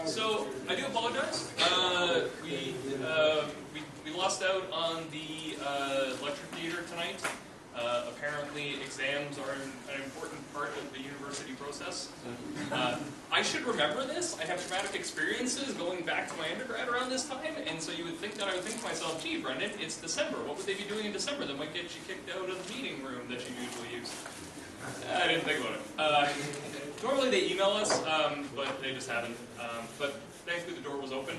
So I do apologize. We lost out on the lecture theater tonight. Apparently, exams are an important part of the university process. I should remember this. I have traumatic experiences going back to my undergrad around this time, and so you would think that I would think to myself, gee, Brendan, it's December. What would they be doing in December that might get you kicked out of the meeting room that you usually use? I didn't think about it. Normally they email us, but they just haven't. But thankfully the door was open,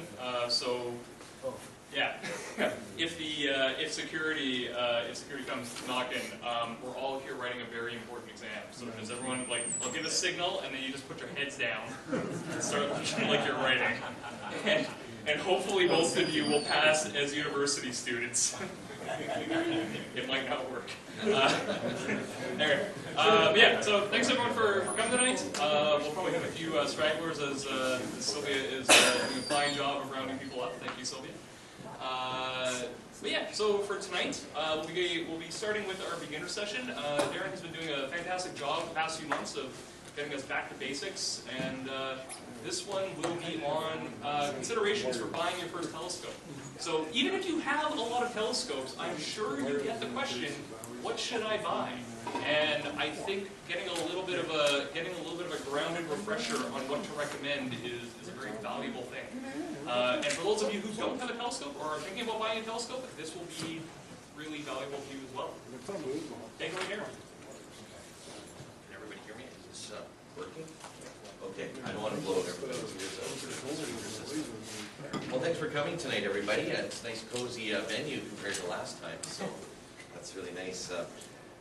so yeah. If security comes knocking, we're all here writing a very important exam. So does everyone I'll give a signal, and then you just put your heads down and start looking like you're writing, and hopefully both of you will pass as university students. It might not work. Anyway, yeah, so thanks everyone for coming tonight. We'll probably have a few stragglers as Sylvia is doing a fine job of rounding people up. Thank you, Sylvia. But yeah, so for tonight, we'll be starting with our beginner session. Darren has been doing a fantastic job the past few months of getting us back to basics, and this one will be on considerations for buying your first telescope. So even if you have a lot of telescopes, I'm sure you get the question, what should I buy? And I think getting a little bit of a grounded refresher on what to recommend is a very valuable thing. And for those of you who don't have a telescope or are thinking about buying a telescope, this will be really valuable to you as well. Take it away, Darren. Can everybody hear me? Is this working? Okay, I don't want to blow everybody's ears out. Well, thanks for coming tonight, everybody. It's a nice, cozy venue compared to last time, so that's really nice.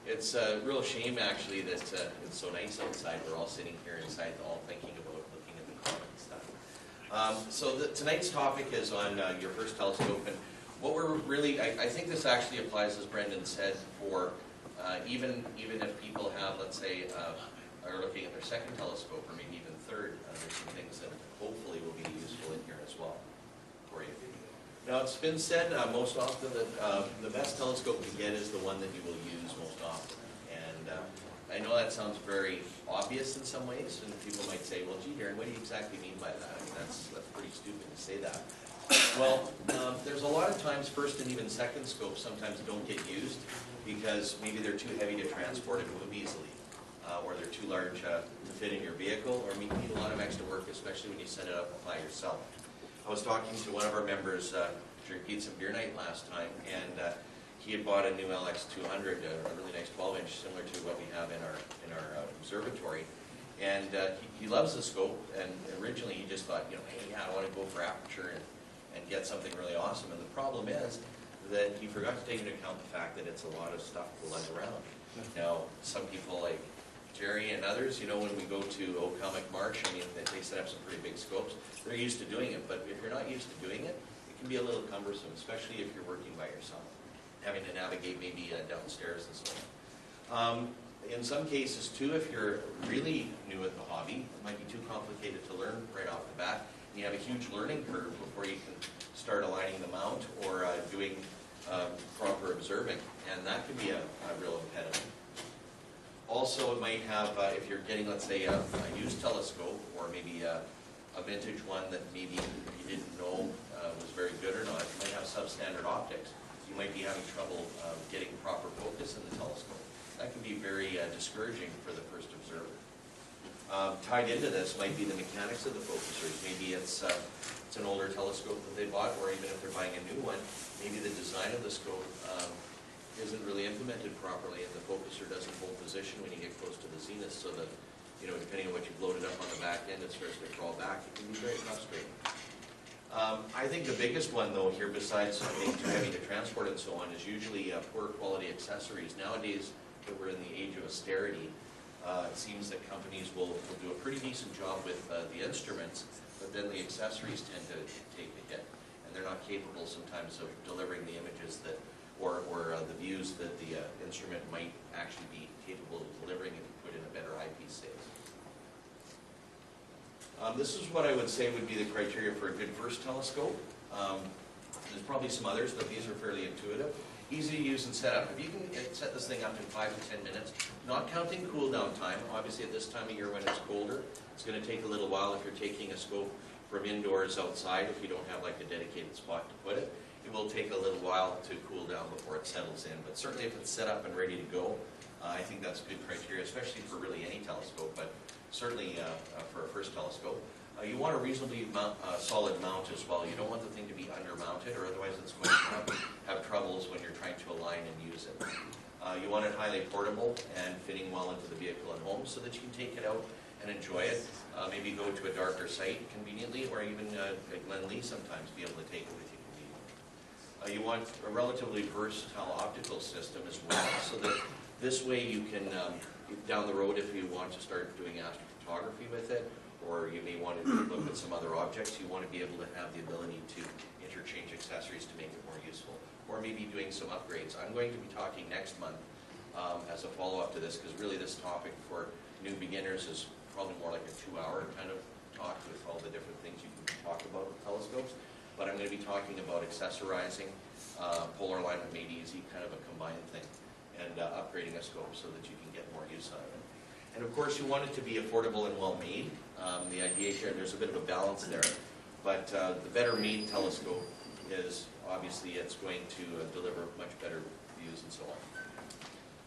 It's a real shame, actually, that it's so nice outside. We're all sitting here inside, all thinking about looking at the common stuff. So tonight's topic is on your first telescope, and what we're really, I think this actually applies, as Brendan said, for even if people have, let's say, are looking at their second telescope, or maybe even third, there's some things that hopefully will be useful in here as well for you. Now, it's been said most often that the best telescope to get is the one that you will use most often. And I know that sounds very obvious in some ways, and people might say, well, gee, Darren, what do you exactly mean by that? I mean, that's pretty stupid to say that. Well, there's a lot of times first and even second scopes sometimes don't get used because maybe they're too heavy to transport and move easily. Or they're too large to fit in your vehicle, or maybe need a lot of extra work, especially when you set it up by yourself. I was talking to one of our members during Pizza and Beer Night last time, and he had bought a new LX200, a really nice 12-inch, similar to what we have in our observatory. And he loves the scope, and originally he just thought, hey, yeah, I want to go for aperture and get something really awesome. And the problem is that he forgot to take into account the fact that it's a lot of stuff to lug around. Now, some people like Jerry and others, when we go to Ocomic March, I mean, they set up some pretty big scopes. They're used to doing it, but if you're not used to doing it, it can be a little cumbersome, especially if you're working by yourself, having to navigate maybe downstairs and so on. In some cases, too, if you're really new at the hobby, it might be too complicated to learn right off the bat. You have a huge learning curve before you can start aligning the mount or doing proper observing, and that can be a real impediment. Also, it might have, if you're getting, let's say, a used telescope, or maybe a vintage one that maybe you didn't know was very good or not, it might have substandard optics. You might be having trouble getting proper focus in the telescope. That can be very discouraging for the first observer. Tied into this might be the mechanics of the focusers. Maybe it's an older telescope that they bought, or even if they're buying a new one, maybe the design of the scope isn't really implemented properly, and the focuser doesn't hold position when you get close to the zenith, so that, depending on what you've loaded up on the back end, it starts to crawl back. It can be very frustrating. I think the biggest one, though, here, besides being too heavy to transport and so on, is usually poor quality accessories. Nowadays, that we're in the age of austerity, it seems that companies will do a pretty decent job with the instruments, but then the accessories tend to take a hit, and they're not capable sometimes of delivering the images that or the views that the instrument might actually be capable of delivering if you put in a better eyepiece sales. This is what I would say would be the criteria for a good first telescope. There's probably some others, but these are fairly intuitive. Easy to use and set up. If you can set this thing up in 5 to 10 minutes, not counting cool down time. Obviously at this time of year when it's colder, it's going to take a little while if you're taking a scope from indoors outside, if you don't have like a dedicated spot to put it. It will take a little while to cool down before it settles in, but certainly if it's set up and ready to go, I think that's good criteria, especially for really any telescope, but certainly for a first telescope. You want a reasonably solid mount as well. You don't want the thing to be undermounted, or otherwise it's going to have troubles when you're trying to align and use it. You want it highly portable and fitting well into the vehicle at home so that you can take it out and enjoy it. Maybe go to a darker site conveniently, or even at Glen Lee sometimes be able to take it with you conveniently. You want a relatively versatile optical system as well, so that this way you can, down the road if you want to start doing astrophotography with it, or you may want to look at some other objects, you want to be able to have the ability to interchange accessories to make it more useful, or maybe doing some upgrades. I'm going to be talking next month as a follow-up to this, because really this topic for new beginners is probably more like a 2-hour kind of talk with all the different things you can talk about with telescopes. But I'm going to be talking about accessorizing, polar alignment made easy, kind of a combined thing, and upgrading a scope so that you can get more use out of it. And of course you want it to be affordable and well made. The idea here, there's a bit of a balance there, but the better made telescope is obviously it's going to deliver much better views and so on.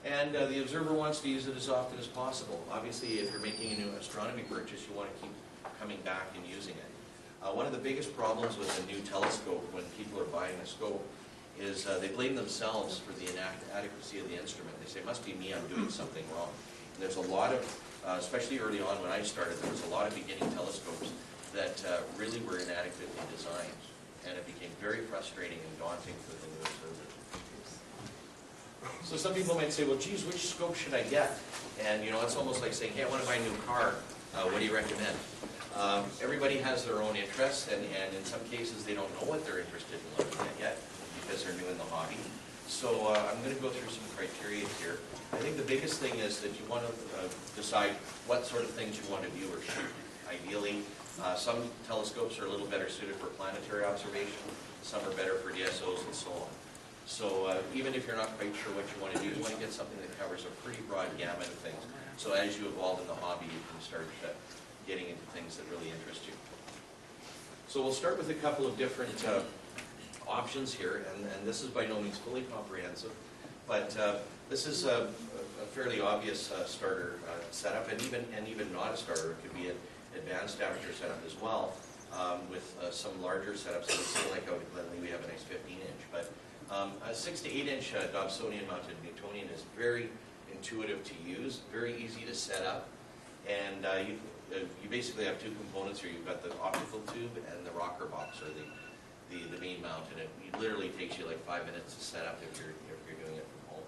And the observer wants to use it as often as possible. Obviously if you're making a new astronomy purchase, you want to keep coming back and using it. One of the biggest problems with a new telescope when people are buying a scope is they blame themselves for the inadequacy of the instrument. They say, it must be me, I'm doing something wrong. And there's a lot of, especially early on when I started, there was a lot of beginning telescopes that really were inadequately designed. And it became very frustrating and daunting for the new observers. So some people might say, well, geez, which scope should I get? And, you know, it's almost like saying, hey, I want to buy a new car. What do you recommend? Everybody has their own interests, and in some cases they don't know what they're interested in looking at yet because they're new in the hobby. So I'm going to go through some criteria here. I think the biggest thing is that you want to decide what sort of things you want to view or shoot. Ideally, some telescopes are a little better suited for planetary observation, some are better for DSOs and so on. So even if you're not quite sure what you want to do, you want to get something that covers a pretty broad gamut of things. So as you evolve in the hobby, you can start getting into things that really interest you. So we'll start with a couple of different options here, and this is by no means fully comprehensive, but this is a fairly obvious starter setup, and even not a starter. It could be an advanced amateur setup as well, with some larger setups. So it's like out at Glen Lee, we have a nice 15-inch, but a 6 to 8-inch Dobsonian mounted Newtonian is very intuitive to use, very easy to set up, and you basically have two components here. You've got the optical tube and the rocker box, or the main mount, and it literally takes you like 5 minutes to set up if you're doing it from home,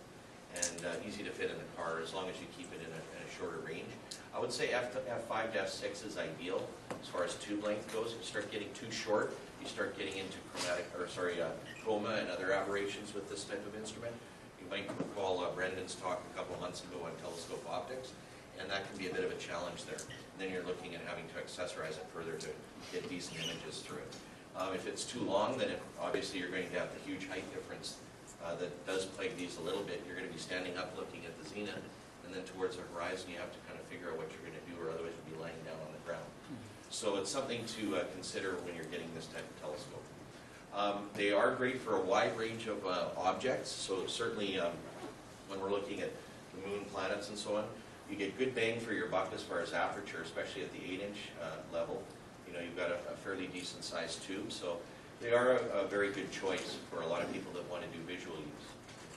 and easy to fit in the car as long as you keep it in a shorter range. I would say F5 to F6 is ideal as far as tube length goes. If you start getting too short, you start getting into chroma and other aberrations with this type of instrument. You might recall Brendan's talk a couple months ago on telescope optics, and that can be a bit of a challenge there. And then you're looking at having to accessorize it further to get decent images through it. If it's too long, then obviously you're going to have the huge height difference that does plague these a little bit. You're going to be standing up looking at the zenith, and then towards the horizon you have to kind of figure out what you're going to do, or otherwise you'll be laying down on the ground. So it's something to consider when you're getting this type of telescope. They are great for a wide range of objects, so certainly when we're looking at the moon, planets, and so on, you get good bang for your buck as far as aperture, especially at the 8-inch level. You know, you've got a fairly decent sized tube, so they are a very good choice for a lot of people that want to do visual use.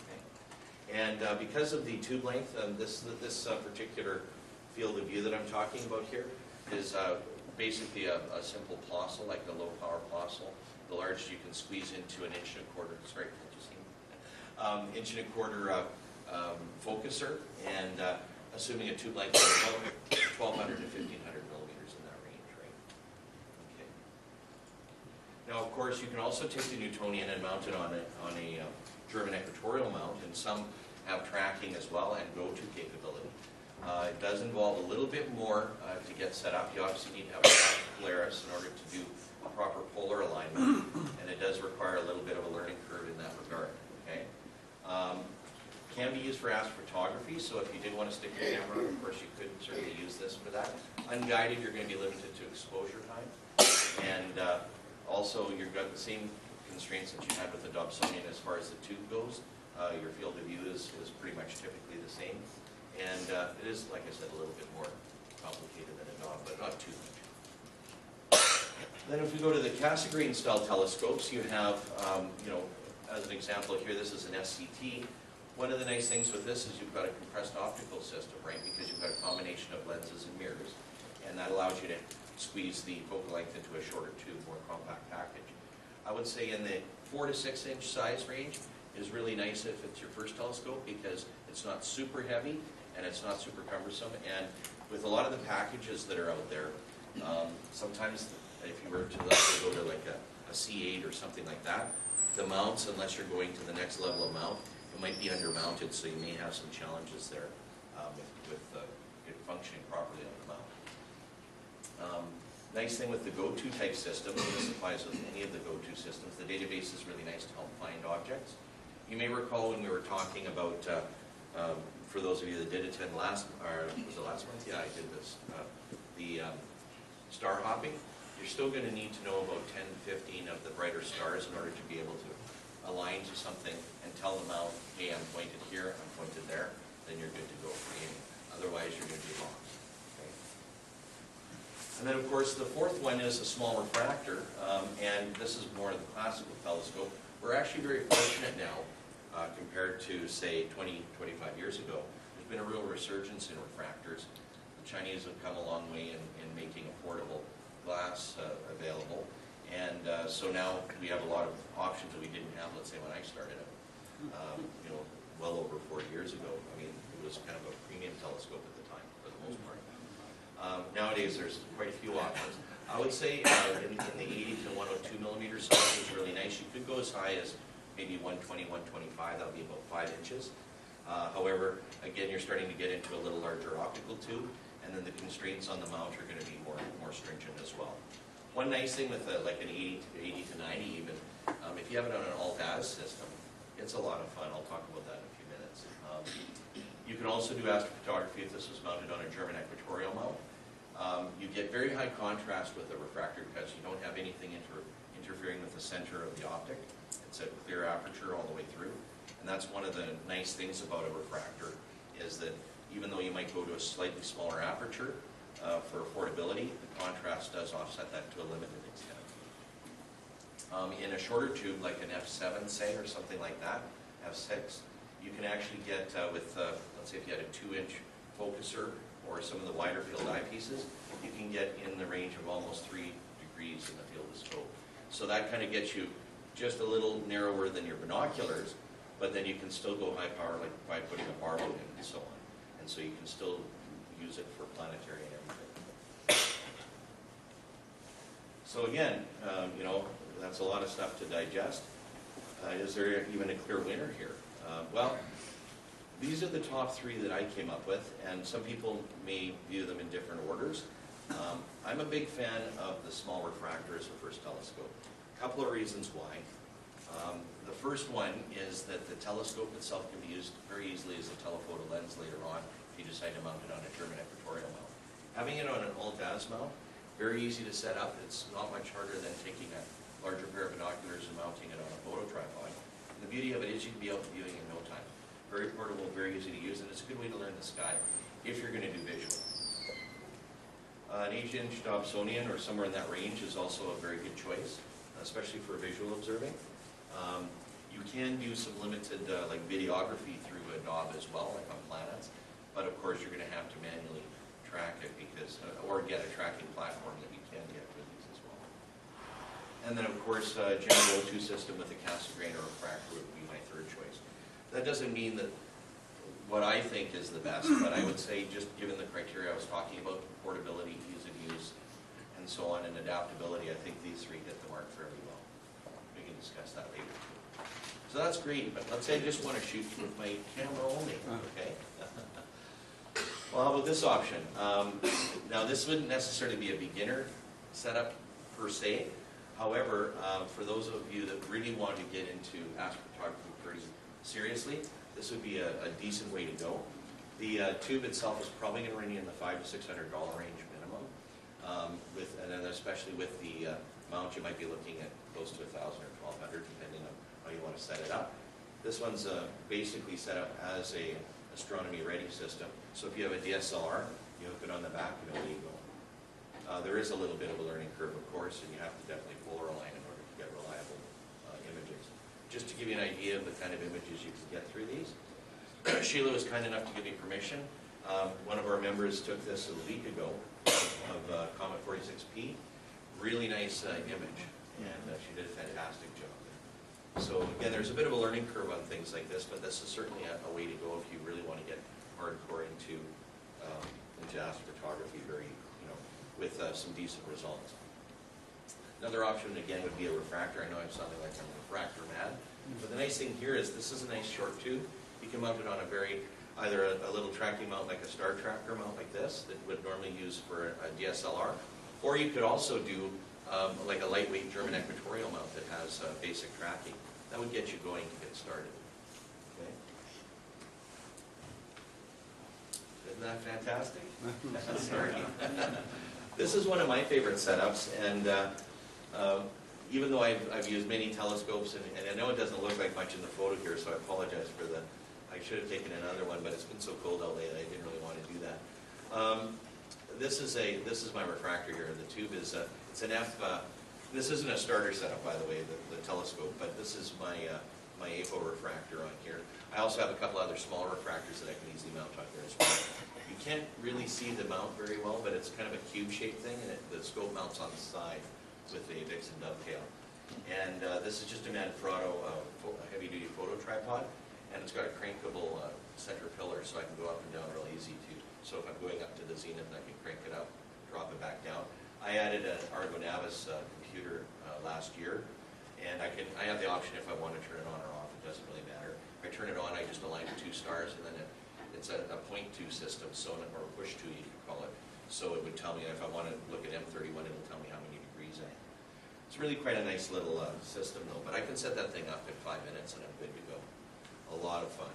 Okay? And because of the tube length, this particular field of view that I'm talking about here is basically a simple plossel, like a low power plossel. The largest you can squeeze into an 1.25 inch, sorry, can't you see? 1.25 inch focuser, and assuming a tube length of about 1,200 to 1,500 millimeters in that range, right? Okay. Now, of course, you can also take the Newtonian and mount it on a German equatorial mount, and some have tracking as well and go-to capability. It does involve a little bit more to get set up. You obviously need to have a Polaris in order to do a proper polar alignment, and it does require a little bit of a learning curve in that regard. Okay. Can be used for astrophotography, so if you did want to stick your camera, of course you could certainly use this for that. Unguided, you're going to be limited to exposure time, and also you've got the same constraints that you had with the Dobsonian as far as the tube goes. Your field of view is pretty much typically the same, and it is, like I said, a little bit more complicated than a Dob, but not too much. Then if we go to the Cassegrain style telescopes, you have, as an example here, this is an SCT. One of the nice things with this is you've got a compressed optical system, right? Because you've got a combination of lenses and mirrors, and that allows you to squeeze the focal length into a shorter tube, more compact package. I would say in the 4 to 6 inch size range is really nice if it's your first telescope, because it's not super heavy and it's not super cumbersome. And with a lot of the packages that are out there, sometimes if you were to go to like a C8 or something like that, the mounts, unless you're going to the next level of mount, it might be undermounted, so you may have some challenges there with it functioning properly on the mount. Nice thing with the go-to type system, and this applies with any of the go-to systems, the database is really nice to help find objects. You may recall when we were talking about, for those of you that did attend was it last month? Yeah, I did this. The star hopping. You're still going to need to know about 10 to 15 of the brighter stars in order to be able to align to something and tell the mount, hey, I'm pointed here, I'm pointed there, then you're good to go for aiming. Otherwise, you're going to be lost. Okay? And then, of course, the fourth one is a small refractor, and this is more of the classical telescope. We're actually very fortunate now, compared to, say, 20, 25 years ago. There's been a real resurgence in refractors. The Chinese have come a long way in making affordable glass available, and so now we have a lot of options that we didn't have, let's say, when I started out, well over 40 years ago. I mean, it was kind of a premium telescope at the time, for the most part. Nowadays, there's quite a few options. I would say in the 80 to 102 millimeter size is really nice. You could go as high as maybe 120, 125. That would be about 5 inches. However, again, you're starting to get into a little larger optical tube, and then the constraints on the mount are going to be more stringent as well. One nice thing with like an 80 to 90 even, if you have it on an all-DAS system, it's a lot of fun. I'll talk about that in a few minutes. You can also do astrophotography if this was mounted on a German equatorial mount. You get very high contrast with a refractor because you don't have anything interfering with the center of the optic. It's a clear aperture all the way through. And that's one of the nice things about a refractor, is that even though you might go to a slightly smaller aperture for affordability, the contrast does offset that to a limited extent. In a shorter tube, like an F7, say, or something like that, F6, you can actually get with, let's say if you had a 2-inch focuser or some of the wider field eyepieces, you can get in the range of almost 3 degrees in the field of scope. So that kind of gets you just a little narrower than your binoculars, but then you can still go high power, like by putting a barbell in and so on. And so you can still use it for planetary and everything. So again, that's a lot of stuff to digest. Is there even a clear winner here? Well, these are the top 3 that I came up with, and some people may view them in different orders. I'm a big fan of the small refractor as a first telescope. A couple of reasons why. The first one is that the telescope itself can be used very easily as a telephoto lens later on if you decide to mount it on a German equatorial mount. Having it on an all-DAS mount, very easy to set up. It's not much harder than taking a larger pair of binoculars and mounting it on a photo tripod. And the beauty of it is you can be out viewing in no time. Very portable, very easy to use, and it's a good way to learn the sky if you're going to do visual. An 8-inch Dobsonian or somewhere in that range is also a very good choice, especially for visual observing. You can do some limited like videography through a Dob as well, like on planets, but of course you're going to have to manually track it because, or get a tracking platform that you can get for these as well. And then of course, general O2 system with a Cassegrain or refractor would be my third choice. That doesn't mean that what I think is the best, but I would say just given the criteria I was talking about, portability, ease of use, and so on, and adaptability, I think these 3 hit the mark fairly well. We can discuss that later too. So that's great, but let's say I just want to shoot with my camera only, okay? Well, how about this option? Now this wouldn't necessarily be a beginner setup per se. However, for those of you that really want to get into astrophotography seriously, this would be a decent way to go. The tube itself is probably going to run you in the $500 to $600 range minimum, and then especially with the mount, you might be looking at close to $1,000 or $1,200 depending on how you want to set it up. This one's basically set up as a astronomy ready system. So if you have a DSLR, you hook it on the back and away you go. There is a little bit of a learning curve, of course, and you have to definitely polar align in order to get reliable images. Just to give you an idea of the kind of images you can get through these, Sheila was kind enough to give me permission. One of our members took this a week ago of Comet 46P. Really nice image, and she did a fantastic job. So again, there's a bit of a learning curve on things like this, but this is certainly a way to go if you really want to get hardcore into astrophotography, with some decent results. Another option again would be a refractor. I know I'm sounding like I'm refractor mad, but the nice thing here is this is a nice short tube. You can mount it on either a little tracking mount like a star tracker mount like this that would normally use for a DSLR, or you could also do like a lightweight German equatorial mount that has basic tracking. That would get you going to get started. Okay. Isn't that fantastic? Sorry. This is one of my favorite setups, and even though I've used many telescopes, and I know it doesn't look like much in the photo here, so I apologize for I should have taken another one, but it's been so cold out lately, I didn't really want to do that. This is my refractor here. The tube is it's an F. This isn't a starter setup, by the way, the telescope, but this is my APO refractor on here. I also have a couple other smaller refractors that I can easily mount on here as well. You can't really see the mount very well, but it's kind of a cube-shaped thing, and the scope mounts on the side with a Vixen dovetail. And this is just a Manfrotto heavy-duty photo tripod, and it's got a crankable center pillar, so I can go up and down real easy too. So if I'm going up to the zenith, I can crank it up, drop it back down. I added an Argo Navis computer last year, and I have the option if I want to turn it on or off. It doesn't really matter. If I turn it on, I just align the 2 stars, and then it's a point 2 system, or push 2 you could call it. So it would tell me if I want to look at M31, it'll tell me how many degrees I am. It's really quite a nice little system though, but I can set that thing up in 5 minutes and I'm good to go. A lot of fun.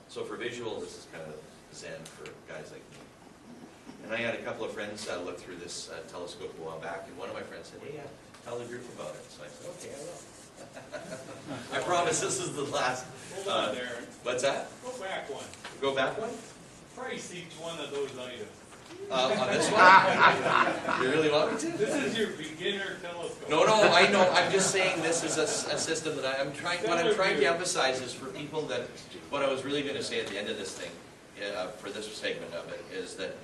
So for visual, this is kind of zen for guys like me. And I had a couple of friends look through this telescope a while back, and one of my friends said, hey, tell the group about it. So I said, okay, I will. I promise this is the last. Hold on there. What's that? Go back one. Go back one? Price each one of those items. On this one? You really want me to? This is your beginner telescope. No, I know. I'm just saying this is a system that I'm trying. What I'm trying to emphasize is for people that. What I was really going to say at the end of this thing, for this segment of it, is that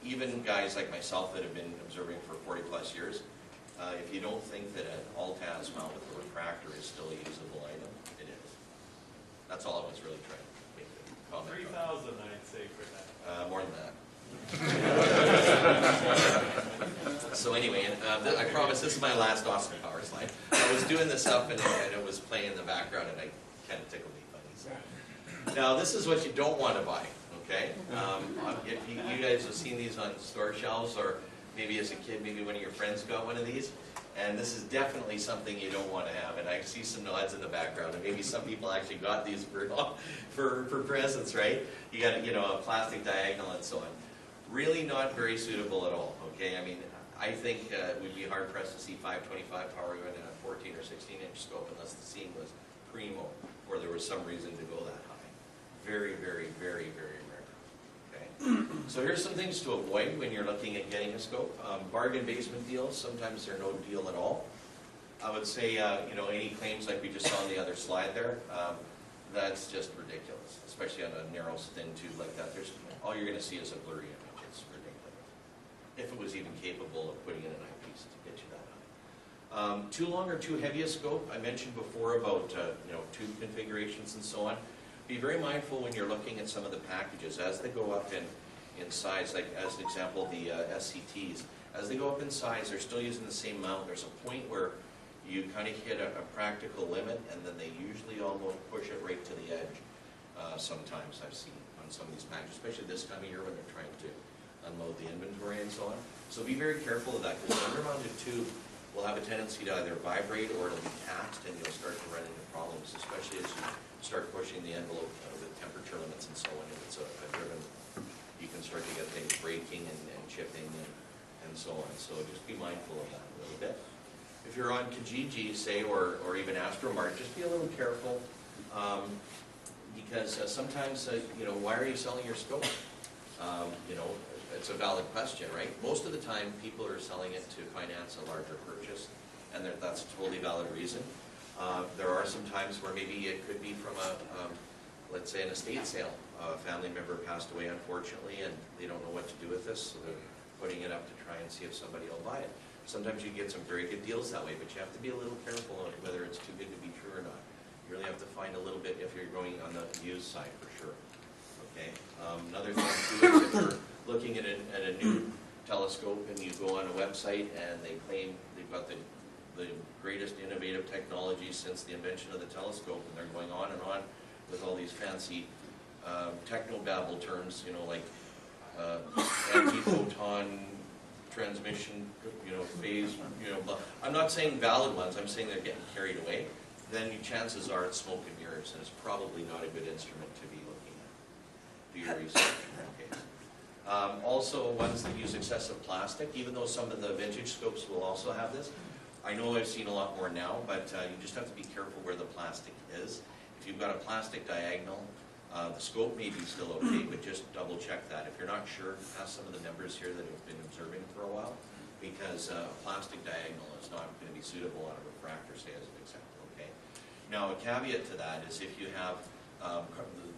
even guys like myself that have been observing for 40+ years, if you don't think that an Altaz mount with a refractor is still a usable item, it is. That's all I was really trying to make the comment. 3,000, I'd say for that. More than that. So anyway, I promise this is my last Austin Power slide. I was doing this up and it was playing in the background and I kind of tickled me funny. So. Now this is what you don't want to buy, okay? If you guys have seen these on store shelves, or maybe as a kid, maybe one of your friends got one of these, and this is definitely something you don't want to have. And I see some nods in the background, and maybe some people actually got these for presents, right? You got a plastic diagonal and so on. Really not very suitable at all, okay? I mean, I think we'd be hard-pressed to see 525 power in a 14 or 16-inch scope unless the scene was primo, or there was some reason to go that high. Very, very, very, very rare, okay? So here's some things to avoid when you're looking at getting a scope. Bargain basement deals, sometimes they're no deal at all. I would say, any claims like we just saw on the other slide there, that's just ridiculous, especially on a narrow, thin tube like that. All you're going to see is a blurry image. It's ridiculous. If it was even capable of putting in an eyepiece to get you that high. Too long or too heavy a scope. I mentioned before about tube configurations and so on. Be very mindful when you're looking at some of the packages as they go up in size. Like as an example, the SCTs. As they go up in size, they're still using the same mount. There's a point where you kind of hit a practical limit, and then they usually almost push it right to the edge. Sometimes I've seen on some of these packages, especially this time of year when they're trying to unload the inventory and so on. So be very careful of that, because an undermounted tube will have a tendency to either vibrate or it'll be taxed, and you'll start to run into problems, especially as you start pushing the envelope with temperature limits and so on. If it's a driven, you can start to get things breaking and chipping and so on. So just be mindful of that a little bit. If you're on Kijiji, say, or even Astromart, just be a little careful, because sometimes, why are you selling your scope? It's a valid question, right? Most of the time, people are selling it to finance a larger purchase, and that's a totally valid reason. There are some times where maybe it could be from let's say, an estate sale. A family member passed away, unfortunately, and they don't know what to do with this, so they're putting it up to try and see if somebody will buy it. Sometimes you get some very good deals that way, but you have to be a little careful on whether it's too good to be true or not. You really have to find a little bit if you're going on the used side for sure. Okay. Another thing too is if you're looking at a new telescope and you go on a website and they claim they've got the greatest innovative technology since the invention of the telescope, and they're going on and on with all these fancy technobabble terms, like anti-photon transmission, phase, blah. I'm not saying valid ones, I'm saying they're getting carried away. Then chances are it's smoke and mirrors, and it's probably not a good instrument to be looking at. Do your research in that case. Also, ones that use excessive plastic, even though some of the vintage scopes will also have this. I know I've seen a lot more now, but you just have to be careful where the plastic is. If you've got a plastic diagonal, the scope may be still okay, but just double check that. If you're not sure, ask some of the members here that have been observing for a while, because a plastic diagonal is not going to be suitable on a refractor, say, as an example, okay? Now, a caveat to that is if you have,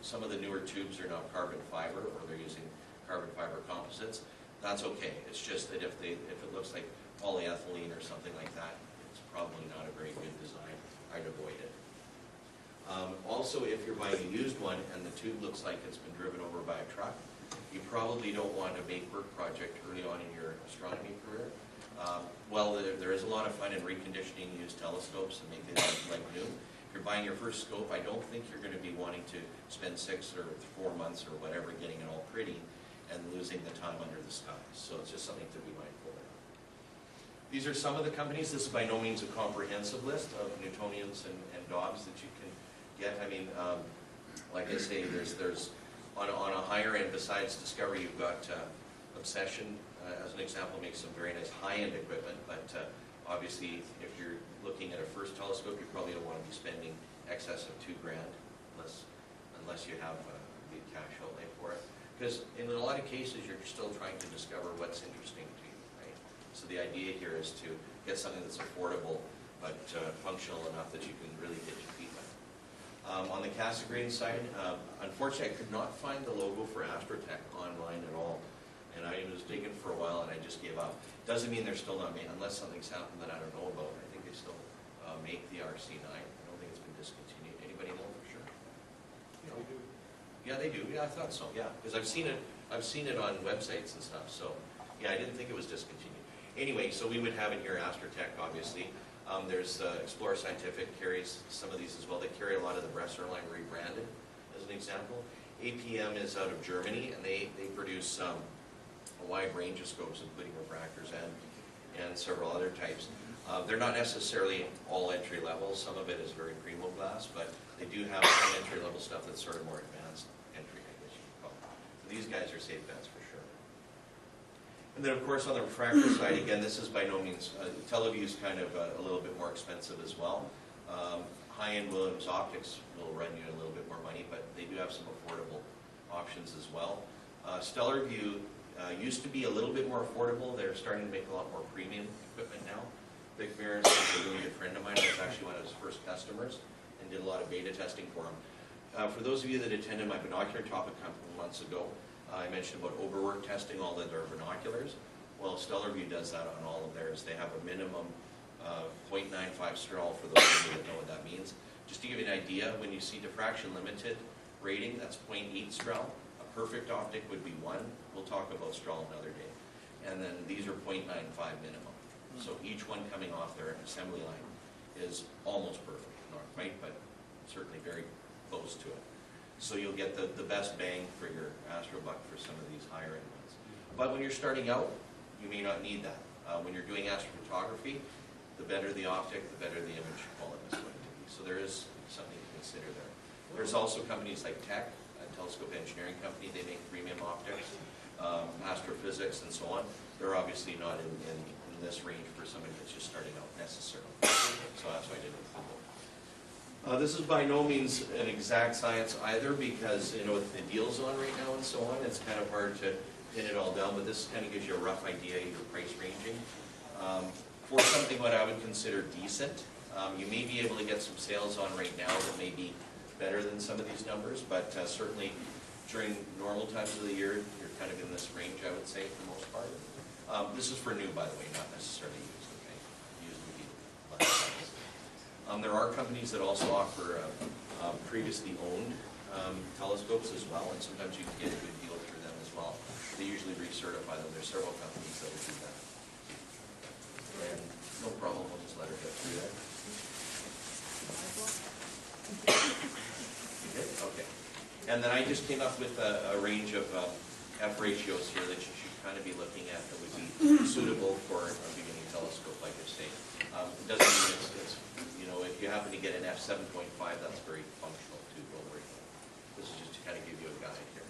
some of the newer tubes are now carbon fiber, or they're using carbon fiber composites, that's okay. It's just that if it looks like polyethylene or something like that, it's probably not a very good design. I'd avoid it. Also, if you're buying a used one and the tube looks like it's been driven over by a truck, you probably don't want a make work project early on in your astronomy career. There is a lot of fun in reconditioning used telescopes and making them like new. If you're buying your first scope, I don't think you're going to be wanting to spend 6 or 4 months or whatever getting it all pretty and losing the time under the sky. So it's just something to be mindful of. These are some of the companies. This is by no means a comprehensive list of Newtonians and Dobbs that you can get. I mean, like I say, there's on a higher end, besides Discovery, you've got Obsession, as an example, makes some very nice high-end equipment, but obviously, if you're looking at a first telescope, you probably don't want to be spending excess of $2,000 unless you have the cash outlay for it. Because in a lot of cases, you're still trying to discover what's interesting to you, right? So the idea here is to get something that's affordable, but functional enough that you can really get your feet wet. On the Cassegrain side, unfortunately, I could not find the logo for Astrotech online at all. And I was digging for a while and I just gave up. Doesn't mean they're still not made, unless something's happened that I don't know about. I think they still make the RC9. I don't think it's been discontinued. Anybody know for sure? You know? Yeah, they do. Yeah, I thought so. Yeah, because I've seen it on websites and stuff. So yeah, I didn't think it was discontinued. Anyway, so we would have it here, Astrotech, obviously. There's Explorer Scientific carries some of these as well. They carry a lot of the Bresser line rebranded, as an example. APM is out of Germany, and they produce a wide range of scopes, including refractors and several other types. They're not necessarily all entry level. Some of it is very primo glass, but they do have some entry level stuff that's sort of more advanced entry, I guess you could call it. So these guys are safe bets for sure. And then, of course, on the refractor side, again, this is by no means, Teleview is kind of a little bit more expensive as well. High-end Williams Optics will run you a little bit more money, but they do have some affordable options as well. Stellarview used to be a little bit more affordable. They're starting to make a lot more premium equipment now. Vic Mears is a really good friend of mine. I was actually one of his first customers and did a lot of beta testing for him. For those of you that attended my binocular talk a couple of months ago, I mentioned about overwork testing all of their binoculars. Well, Stellarview does that on all of theirs. They have a minimum 0.95 strahl, for those of you that know what that means. Just to give you an idea, when you see diffraction limited rating, that's 0.8 strahl. A perfect optic would be 1. We'll talk about strahl another day. And then these are 0.95 minimum. So each one coming off their assembly line is almost perfect, not quite, but certainly very close to it. So you'll get the best bang for your Astro buck for some of these higher end ones. But when you're starting out, you may not need that. When you're doing astrophotography, the better the optic, the better the image quality is going to be. So there is something to consider there. There's also companies like Tech, a telescope engineering company, they make premium optics, astrophysics and so on. They're obviously not in this range for somebody that's just starting out necessarily. So that's why I did it. This is by no means an exact science either, because with the deals on right now and so on, it's kind of hard to pin it all down, but this kind of gives you a rough idea of your price ranging. For something what I would consider decent, you may be able to get some sales on right now that may be better than some of these numbers, but certainly during normal times of the year, you're kind of in this range, I would say, for the most part. This is for new, by the way, not necessarily used, okay? Used would be less. There are companies that also offer previously owned telescopes as well, and sometimes you can get a good deal through them as well. They usually recertify them. There's several companies that will do that. And no problem, we'll just let her get through that. Okay. And then I just came up with a range of F ratios here that you should kind of be looking at that would be suitable for a beginning telescope, like I say. It doesn't mean it's if you happen to get an F7.5, that's very functional too, don't worry. This is just to kind of give you a guide here.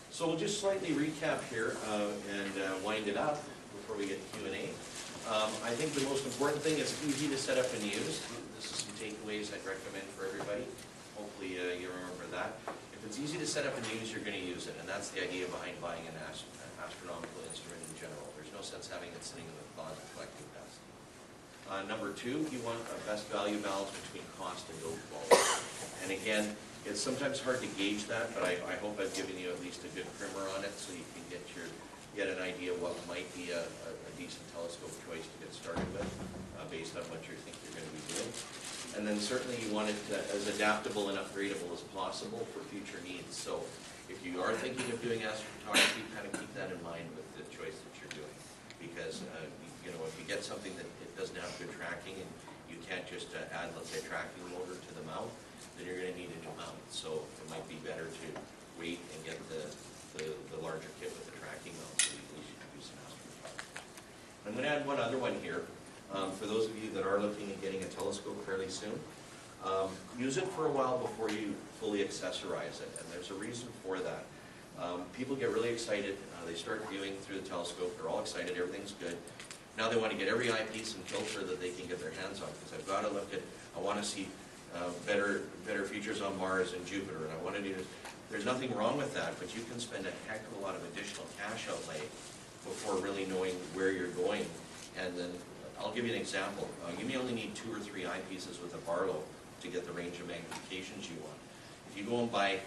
So we'll just slightly recap here and wind it up before we get to Q&A. I think the most important thing is easy to set up and use. This is some takeaways I'd recommend for everybody. Hopefully you remember that. If it's easy to set up and use, you're going to use it, and that's the idea behind buying an astronomical instrument in general. There's no sense having it sitting in the closet collecting dust. Number two, you want a best value balance between cost and build quality. And again, it's sometimes hard to gauge that, but I hope I've given you at least a good primer on it so you can get an idea of what might be a decent telescope choice to get started with based on what you think you're going to be doing. And then certainly you want it as adaptable and upgradable as possible for future needs. So if you are thinking of doing astrophotography, kind of keep that in mind with the choice that you're doing. Because if you get something that it doesn't have good tracking and you can't just add, let's say, a tracking motor to the mount, then you're going to need a new mount. So it might be better to wait and get the larger kit with the tracking mount so at least you can do some astrophotography. I'm going to add one other one here. For those of you that are looking at getting a telescope fairly soon, use it for a while before you fully accessorize it, and there's a reason for that. People get really excited, they start viewing through the telescope, they're all excited, everything's good. Now they want to get every eyepiece and filter that they can get their hands on, because I've got to look at, I want to see better features on Mars and Jupiter, and I want to do this. There's nothing wrong with that, but you can spend a heck of a lot of additional cash outlay before really knowing where you're going. And then I'll give you an example. You may only need 2 or 3 eyepieces with a Barlow to get the range of magnifications you want. If you go and buy a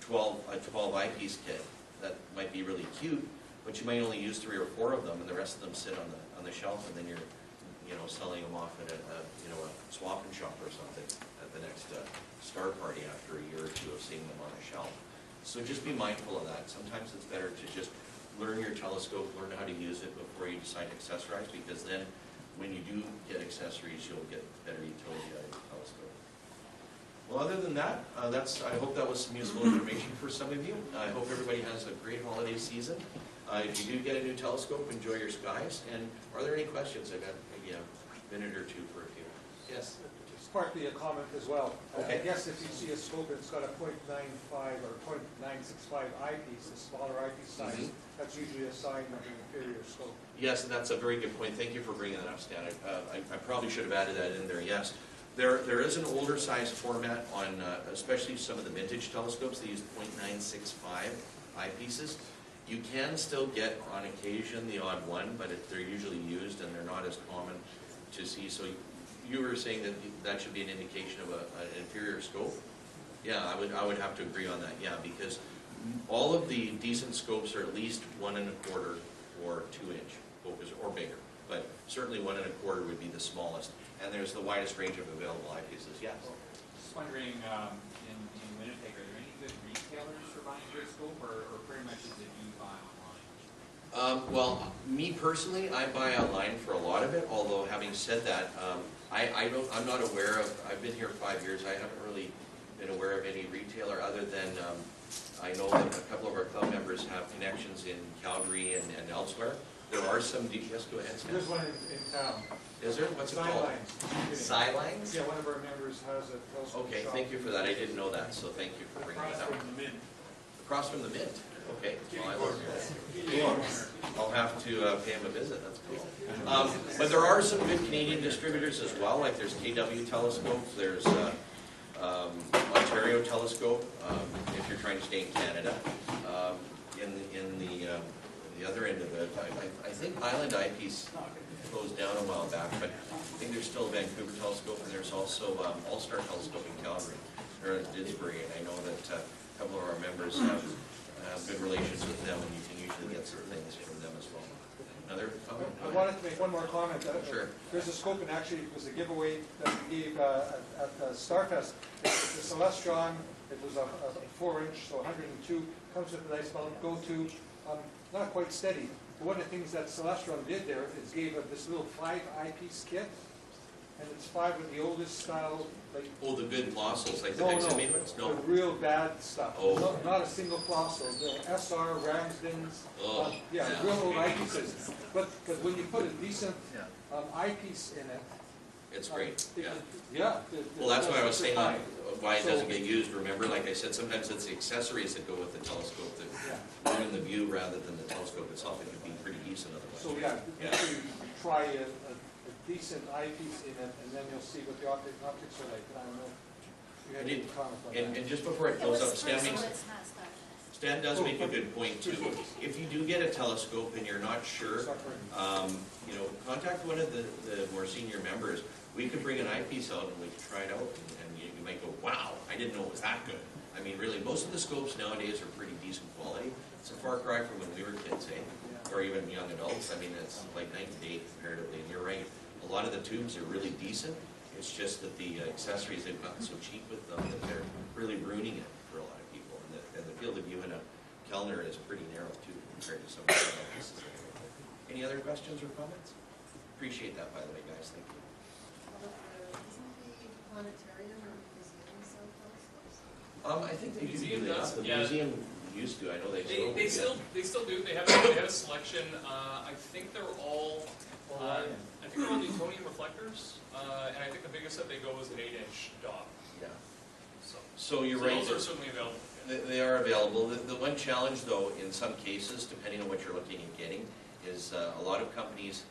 12 eyepiece kit, that might be really cute, but you might only use 3 or 4 of them, and the rest of them sit on the shelf, and then you're selling them off at a swap and shop or something at the next star party after a year or 2 of seeing them on a shelf. So just be mindful of that. Sometimes it's better to just learn your telescope, learn how to use it before you decide to accessorize, because then when you do get accessories, you'll get better utility out of your telescope. Well, other than that, I hope that was some useful information for some of you. I hope everybody has a great holiday season. If you do get a new telescope, enjoy your skies. And are there any questions? I've got maybe a minute or 2 for a few. Yes? It's partly a comment as well. Okay. I guess if you see a scope that's got a .95 or .965 eyepiece, a smaller eyepiece size, that's usually a sign of an inferior scope. Yes, and that's a very good point. Thank you for bringing that up, Stan. I probably should have added that in there, yes. There is an older size format on, especially some of the vintage telescopes. They use .965 eyepieces. You can still get, on occasion, the odd one, but they're usually used and they're not as common to see. So you were saying that should be an indication of an inferior scope? Yeah, I would have to agree on that, yeah, because all of the decent scopes are at least 1 1/4 or 2-inch focus or bigger, but certainly 1 1/4 would be the smallest, and there's the widest range of available eyepieces. Yes. Just wondering, in Winnipeg, are there any good retailers for buying your scope, or pretty much is it you buy online? Well, me personally, I buy online for a lot of it. Although having said that, I'm not aware of. I've been here 5 years. I haven't really been aware of any retailer other than I know that a couple of our club members have connections in Calgary and elsewhere. There are some, yes, go ahead, Stan. There's one in town. Is there? What's it called? Sidelines. Silines? Yeah, one of our members has a telescope Okay, shop. thank you for that. I didn't know that, so thank you for bringing it Across up. from the Mint. Across from the Mint. Okay. Well, I learned that. Cool. I'll have to pay him a visit. That's cool. But there are some good Canadian distributors as well. Like there's KW Telescopes. There's Ontario Telescope. If you're trying to stay in Canada. In the other end of it, I think Island Eyepiece closed down a while back, but I think there's still Vancouver Telescope, and there's also All-Star Telescope in Calgary, or in Didsbury, and I know that a couple of our members have good relations with them, and you can usually get some things from them as well. Another comment? I wanted to make one more comment. Sure. There's a scope, and actually it was a giveaway that we gave at Starfest. It's the Celestron. It was a 4-inch, so 102. Comes with a nice mount. Go-to. Not quite steady. But one of the things that Celestron did there is gave this little 5 eyepiece kit, and it's 5 of the oldest style. Like, Oh, the good fossils, like the no, Nexamine ones? the No. real bad stuff. Oh. Not a single fossil. The SR, Ramsdens, Oh, yeah, yeah. real old eyepieces. But when you put a decent eyepiece in it, It's great, yeah. Yeah. Well, that's why I was saying fine. why it doesn't get used. Remember, like I said, sometimes it's the accessories that go with the telescope that Yeah. ruin the view rather than the telescope itself. It could be pretty decent otherwise. So, yeah, Yeah. make sure you try a decent eyepiece in it, and then you'll see what the optics are like. I don't know. You had any comment on that? And just before it goes up, Stan does make a good point too. If you do get a telescope and you're not sure, contact one of the more senior members. We could bring an eyepiece out and we could try it out, and you might go, wow, I didn't know it was that good. I mean, really, most of the scopes nowadays are pretty decent quality. It's a far cry from when we were kids, or even young adults. I mean, it's like night and day comparatively, and you're right. A lot of the tubes are really decent. It's just that the accessories, they've gotten so cheap with them that they're really ruining it for a lot of people. And the field of view in a Kellner is pretty narrow too compared to some of the other pieces. Any other questions or comments? Appreciate that, by the way, guys. Thank you. I think they do Museum that. does, The yeah. museum used to. I know they still do. They have a selection. I think they're all Newtonian reflectors, and I think the biggest that they go is an 8-inch dot. Yeah. So you're right. Those are certainly available. They are available. The one challenge, though, in some cases, depending on what you're looking at getting, is a lot of companies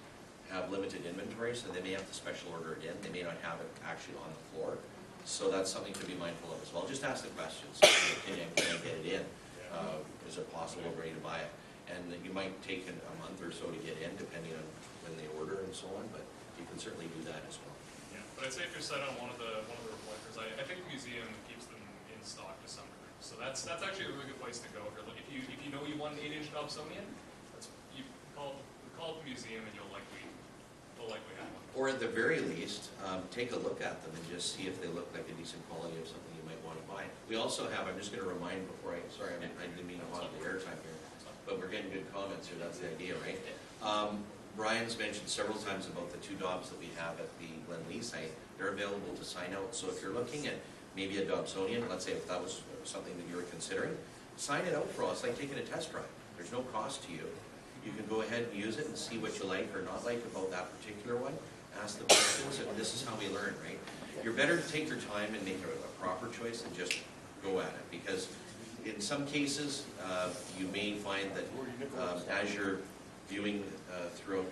have limited inventory, so they may have to special order it in. They may not have it actually on the floor. So that's something to be mindful of as well. Just ask the questions. Can I get it in? Is it possible for me to buy it? And you might take a month or so to get in, depending on when they order and so on, but you can certainly do that as well. Yeah, but I'd say if you're set on one of the reflectors, I think the museum keeps them in stock to some degree. So that's actually a really good place to go. If you know you want an 8-inch Dobsonian, you call it the museum and they'll likely have one. Or at the very least, take a look at them and just see if they look like a decent quality of something you might want to buy. We also have, I'm just going to remind before I didn't mean to hog the airtime here, but we're getting good comments here, that's the idea, right? Brian's mentioned several times about the 2 Dobs that we have at the Glen Lee site. They're available to sign out, so if you're looking at maybe a Dobsonian, let's say if that was something that you were considering, sign it out for us, like taking a test drive. There's no cost to you. You can go ahead and use it and see what you like or not like about that particular one. Ask the questions, and this is how we learn, right? You're better to take your time and make a proper choice than just go at it, because in some cases, you may find that as you're viewing throughout,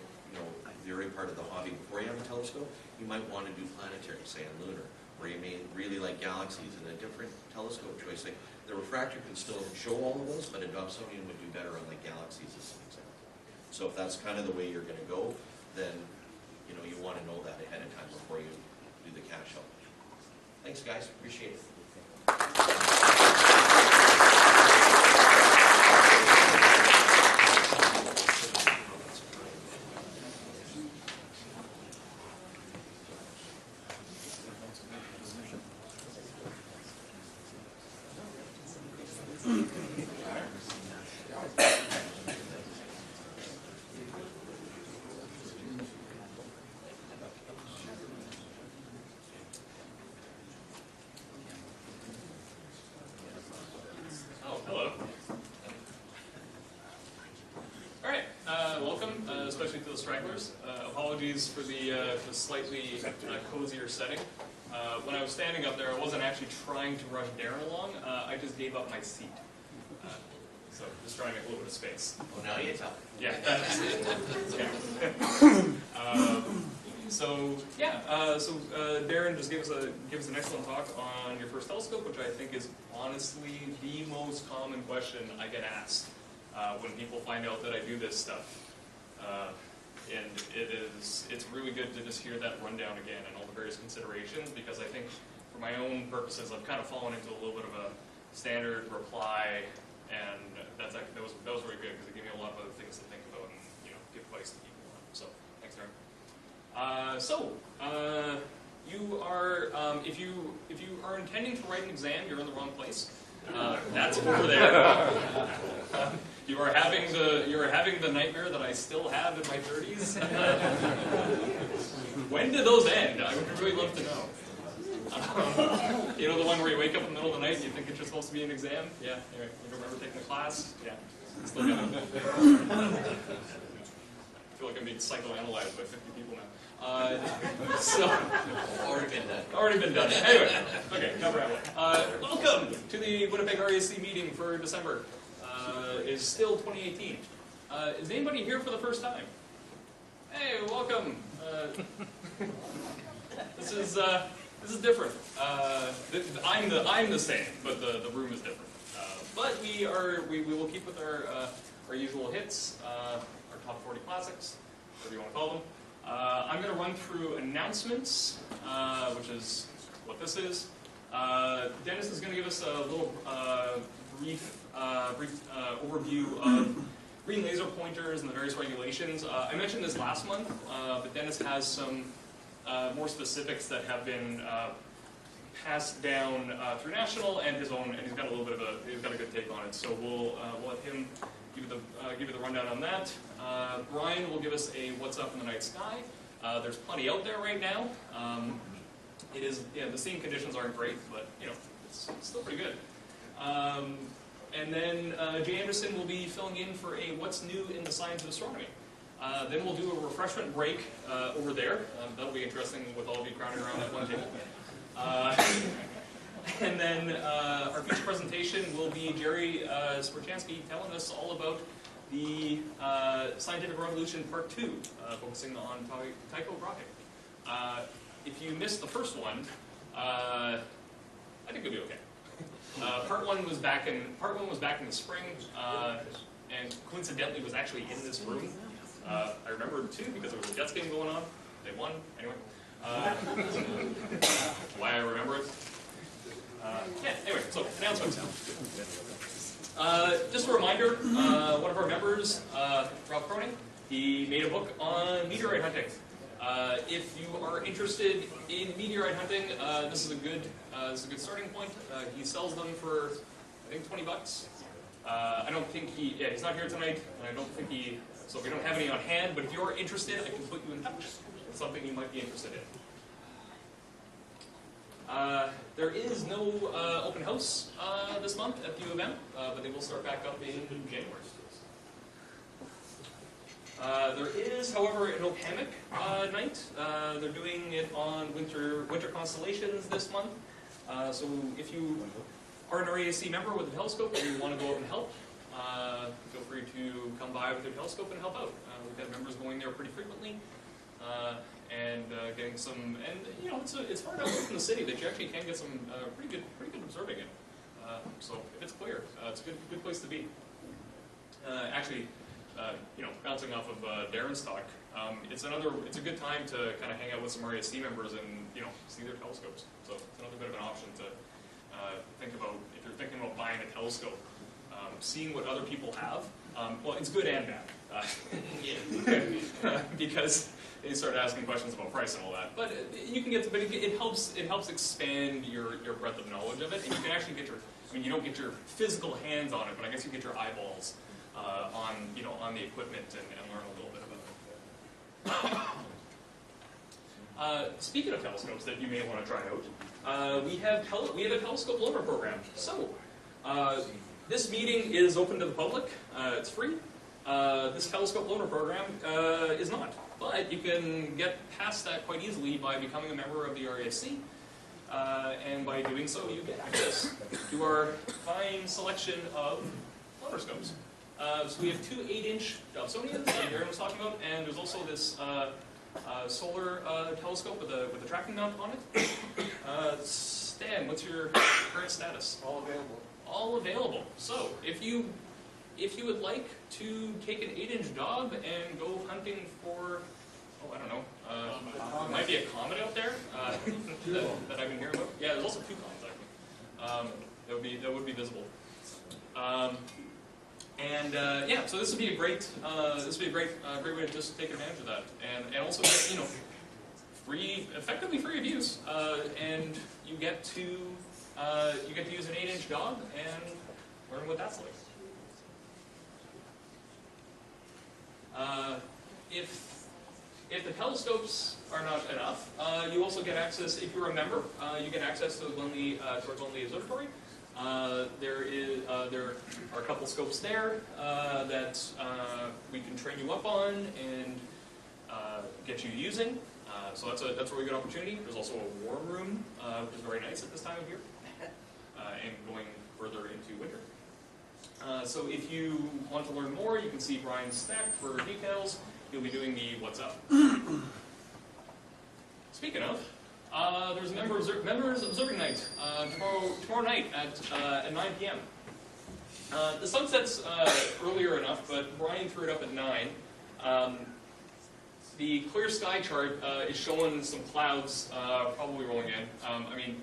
the early part of the hobby before you have a telescope, you might want to do planetary, say on lunar, or you may really like galaxies and a different telescope choice. Like the refractor can still show all of those, but a Dobsonian would do better on like galaxies as an example. So if that's kind of the way you're going to go, then you want to know that ahead of time before you do the cash out. Thanks, guys. Appreciate it. especially to the stragglers. Apologies for the slightly cozier setting. When I was standing up there, I wasn't actually trying to rush Darren along. I just gave up my seat. So just trying to make a little bit of space. Well, now you tell me. Yeah. So Darren just gave us an excellent talk on your first telescope, which I think is honestly the most common question I get asked when people find out that I do this stuff. And it's really good to just hear that rundown again and all the various considerations, because I think for my own purposes I've kind of fallen into a little bit of a standard reply, and that was very good because it gave me a lot of other things to think about and give advice to people on. So thanks, Darren. You are if you are intending to write an exam, you're in the wrong place. That's over there. You are having the nightmare that I still have in my 30s. When do those end? I would really love to know. The one where you wake up in the middle of the night and you think it's just supposed to be an exam? Yeah. Anyway, you don't remember taking the class? Yeah. Still got it. I feel like I'm being psychoanalyzed by 50 people now. Already been done. Anyway, okay, no problem. Welcome to the Winnipeg RASC meeting for December. It's still 2018. Is anybody here for the first time? Hey, welcome. This is different. I'm the same, but the room is different. But we will keep with our usual hits, our top 40 classics, whatever you want to call them. I'm going to run through announcements, which is what this is. Dennis is going to give us a little brief overview of green laser pointers and the various regulations. I mentioned this last month, but Dennis has some more specifics that have been passed down through national and his own, and he's got a little bit of he's got a good take on it. So we'll let him give you the rundown on that. Brian will give us a what's up in the night sky. There's plenty out there right now. The seeing conditions aren't great, but it's still pretty good. And then Jay Anderson will be filling in for a what's new in the science of astronomy. Then we'll do a refreshment break over there. That'll be interesting with all of you crowding around that one table. And then our feature presentation will be Jerry Swarchansky telling us all about the Scientific Revolution Part 2, focusing on Tycho Brahe. If you missed the first one, I think you'll be okay. Part one was back in the spring, and coincidentally was actually in this room. I remember it too because there was a Jets game going on. They won anyway. Why I remember it. Anyway, so announcements. Just a reminder, one of our members, Rob Cronin, he made a book on meteorite hunting. If you are interested in meteorite hunting, this is a good starting point. He sells them for, I think, $20. I don't think he's not here tonight, and I don't think so we don't have any on hand, but if you're interested, I can put you in touch with something you might be interested in. There is no open house this month at the U of M, but they will start back up in January. There is, however, an Opamic night. They're doing it on winter constellations this month. So if you are an RASC member with a telescope and you want to go out and help, feel free to come by with your telescope and help out. We've had members going there pretty frequently. And getting some, and it's far enough away from the city that you actually can get some pretty good observing it. So if it's clear, it's a good place to be. Bouncing off of Darren's talk, it's a good time to kind of hang out with some RASC members and see their telescopes. So it's another bit of an option to think about if you're thinking about buying a telescope, seeing what other people have. Well, it's good and bad because they start asking questions about price and all that. But you can get, it helps expand your breadth of knowledge of it, and you can actually get you don't get your physical hands on it, but I guess you get your eyeballs on the equipment and learn a little bit about it. Speaking of telescopes that you may want to try out, we have a telescope loaner program. So this meeting is open to the public. It's free. This telescope loaner program is not, but you can get past that quite easily by becoming a member of the RASC, and by doing so you get access to our fine selection of loaner scopes. So we have two 8-inch Dobsonians that Aaron was talking about, and there's also this solar telescope with a tracking mount on it. Stan, what's your current status? All available. All available. So if you would like to take an 8-inch Dob and go hunting for, I don't know, there might be a comet out there that I've been hearing about. Yeah, there's also two comets actually. That would be visible. Yeah, so this would be a great great way to just take advantage of that, and also get, effectively free of use, and you get to use an 8-inch Dob and learn what that's like. If the telescopes are not enough, you also get access, if you're a member, you get access to towards Lonely Observatory. There are a couple scopes there that we can train you up on and get you using. So that's a really good opportunity. There's also a warm room, which is very nice at this time of year, and going further into winter. So if you want to learn more, you can see Brian's stack for details. He'll be doing the What's Up. Speaking of, there's a members observing night tomorrow night at 9 p.m. The sun sets earlier enough, but Brian threw it up at 9. The clear sky chart is showing some clouds probably rolling in. I mean,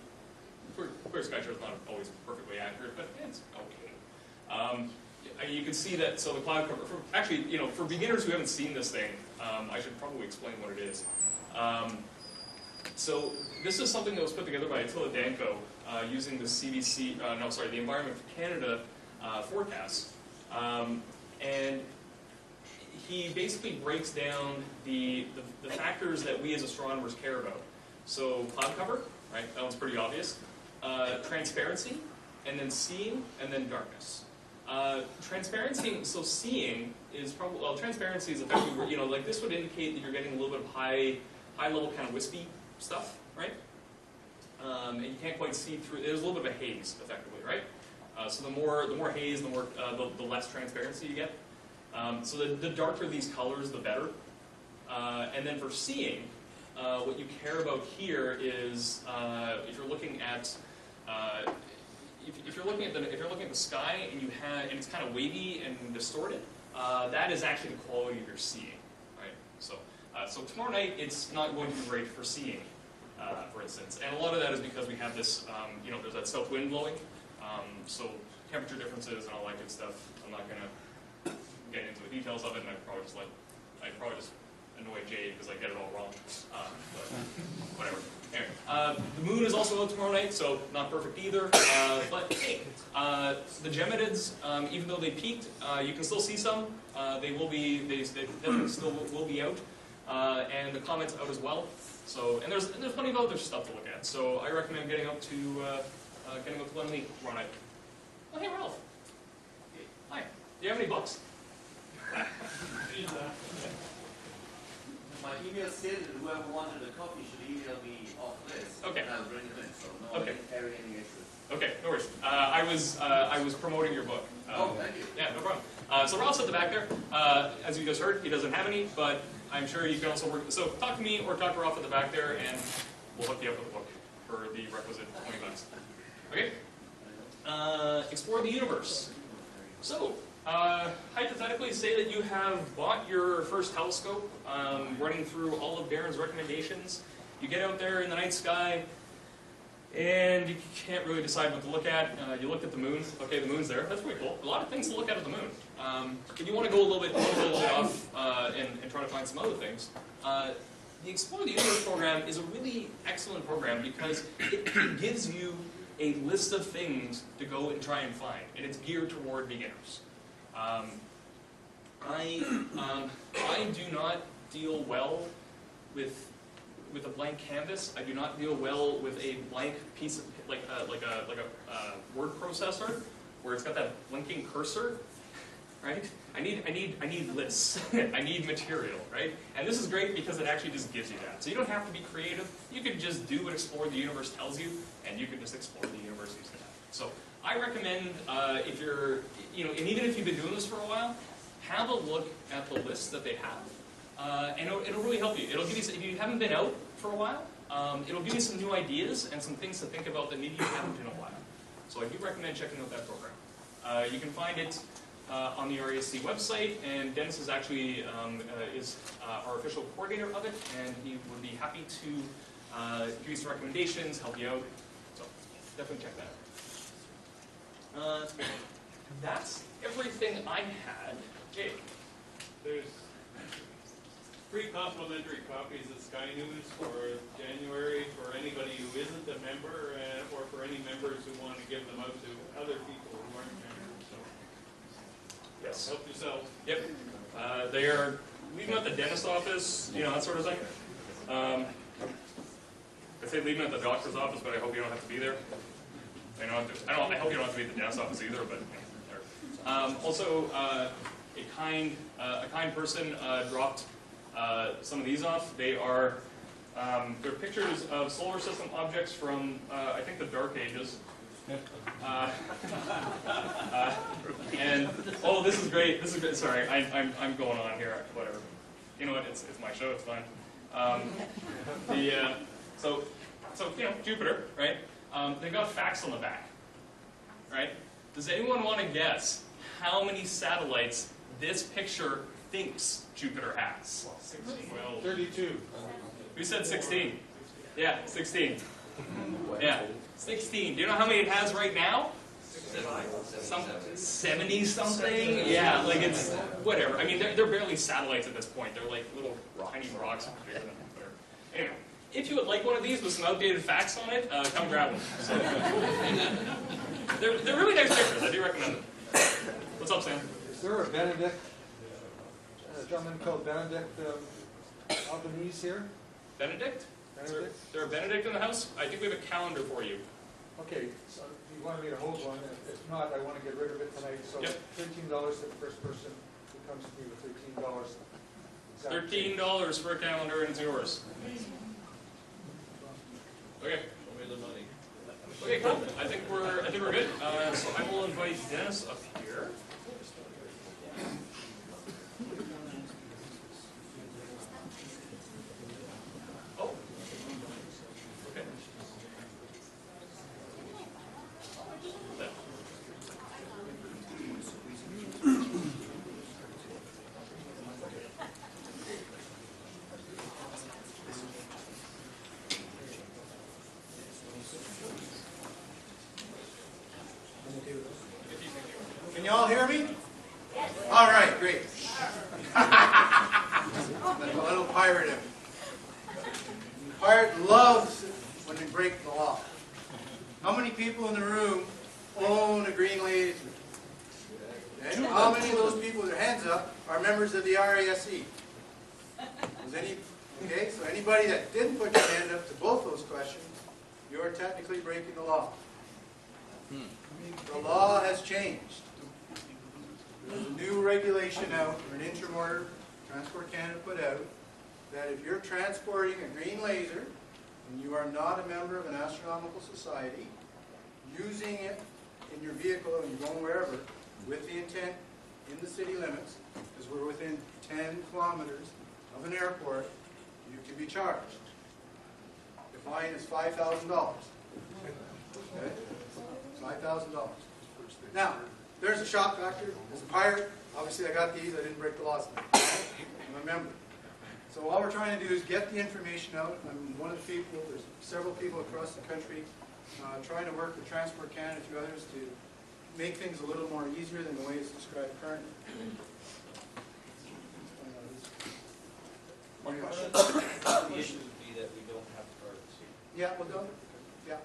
clear sky chart is not always perfectly accurate, but it's okay. You can see that, so the cloud cover, for beginners who haven't seen this thing, I should probably explain what it is. So this is something that was put together by Attila Danko using the the Environment for Canada forecasts. And he basically breaks down the factors that we as astronomers care about. So cloud cover, right, that one's pretty obvious. Transparency, and then seeing, and then darkness. Transparency, so seeing is probably, transparency is effectively, like this would indicate that you're getting a little bit of high level kind of wispy stuff, right? And you can't quite see through, there's a little bit of a haze, effectively, right? So the more haze, the less transparency you get. So the darker these colors, the better. And then for seeing, what you care about here is if you're looking at if you're looking at the sky and it's kind of wavy and distorted, that is actually the quality you're seeing, right? So tomorrow night it's not going to be great for seeing, for instance, and a lot of that is because we have this, there's that south wind blowing, so temperature differences and all that good stuff. I'm not going to get into the details of it, and I'd probably just annoy Jay because I get it all wrong, but whatever. Anyway, the moon is also out tomorrow night, so not perfect either. But hey, the Geminids, even though they peaked, you can still see some. They definitely still will be out, and the comet's out as well. So, and there's plenty of other stuff to look at. So I recommend getting up to Glenlee tomorrow night. Oh, hey Ralph. Hi. Do you have any books? My email said that whoever wanted a copy should email me off this. Okay. And I'll bring it in, so no Okay. one can carry any extras. Okay, no worries. I was promoting your book. Oh, thank you. Yeah, no problem. So Ralph's at the back there. As you just heard, he doesn't have any, but I'm sure you can also work. So talk to me or talk to Ralph at the back there, and we'll hook you up with a book for the requisite $20. Okay. Explore the universe. So, hypothetically, say that you have bought your first telescope, running through all of Darren's recommendations. You get out there in the night sky, and you can't really decide what to look at. You looked at the moon. Okay, the moon's there. That's pretty cool. A lot of things to look at the moon. If you want to go a little bit off and try to find some other things, the Explore the Universe program is a really excellent program because it gives you a list of things to go and try and find, and it's geared toward beginners. I do not deal well with a blank canvas. I do not deal well with a blank piece of like a word processor where it's got that blinking cursor. right? I need lists. I need material, right? And this is great because it actually just gives you that. So you don't have to be creative. You can just do what Explore the Universe tells you, and you can just explore the universe using that. So I recommend if you're, and even if you've been doing this for a while, have a look at the lists that they have, and it'll really help you. It'll give you, if you haven't been out for a while, it'll give you some new ideas and some things to think about that maybe you haven't in a while. So I do recommend checking out that program. You can find it on the RASC website, and Dennis is actually is our official coordinator of it, and he would be happy to give you some recommendations, help you out. So definitely check that out. That's everything I had. Jay. There's 3 complimentary copies of Sky News for January for anybody who isn't a member, or for any members who want to give them out to other people who aren't members. So Yes. help yourself. Yep. They are leave them at the dentist office, that sort of thing. I say leave them at the doctor's office, but I hope you don't have to be there. I hope you don't have to be at the dentist office either, but also, a kind person dropped some of these off. They are they're pictures of solar system objects from I think the Dark Ages. And this is great. This is great. Sorry, I'm going on here. Whatever. You know what? It's my show. It's fine. So Jupiter, right? They got facts on the back, right? Does anyone want to guess how many satellites this picture thinks Jupiter has? 32. Who said 16? Yeah, 16. Yeah, 16. Do you know how many it has right now? 70 something? Yeah, like it's whatever. I mean, they're barely satellites at this point. They're like little tiny rocks. Anyway, if you would like one of these with some outdated facts on it, come grab them. So, they're really nice pictures. I do recommend them. What's up, Sam? Is there a Benedict, a gentleman called Benedict Albanese here? Benedict? Is Benedict? there a Benedict in the house? I think we have a calendar for you. Okay, so you wanted me to hold one. If not, I want to get rid of it tonight. So Yep. $13 to the first person who comes to me with $13. $13 for a calendar, and it's yours. Okay. Show me the money. Okay, cool. I think we're good. So I will invite Dennis up here. Oh. Okay. Can you all hear me? All right, great. Like a little pirate in me. The pirate loves it when they break the law. How many people in the room own a green laser? Okay. How many of those people with their hands up are members of the RASC? Okay, so anybody that didn't put your hand up to both those questions, you're technically breaking the law. The law has changed. There's a new regulation out, or an interim order Transport Canada put out, that if you're transporting a green laser and you are not a member of an astronomical society, using it in your vehicle and you're going wherever with the intent in the city limits, because we're within 10 kilometers of an airport, you can be charged. The fine is $5,000. Okay? $5,000. Now, there's a shock factor. As a pirate, obviously I got these. I didn't break the laws. I'm a member. So all we're trying to do is get the information out. I'm one of the people. There's several people across the country trying to work with Transport Canada, a few others, to make things a little more easier than the way it's described currently. One question. The issue would be that we don't have cards. Yeah, well done. Yeah.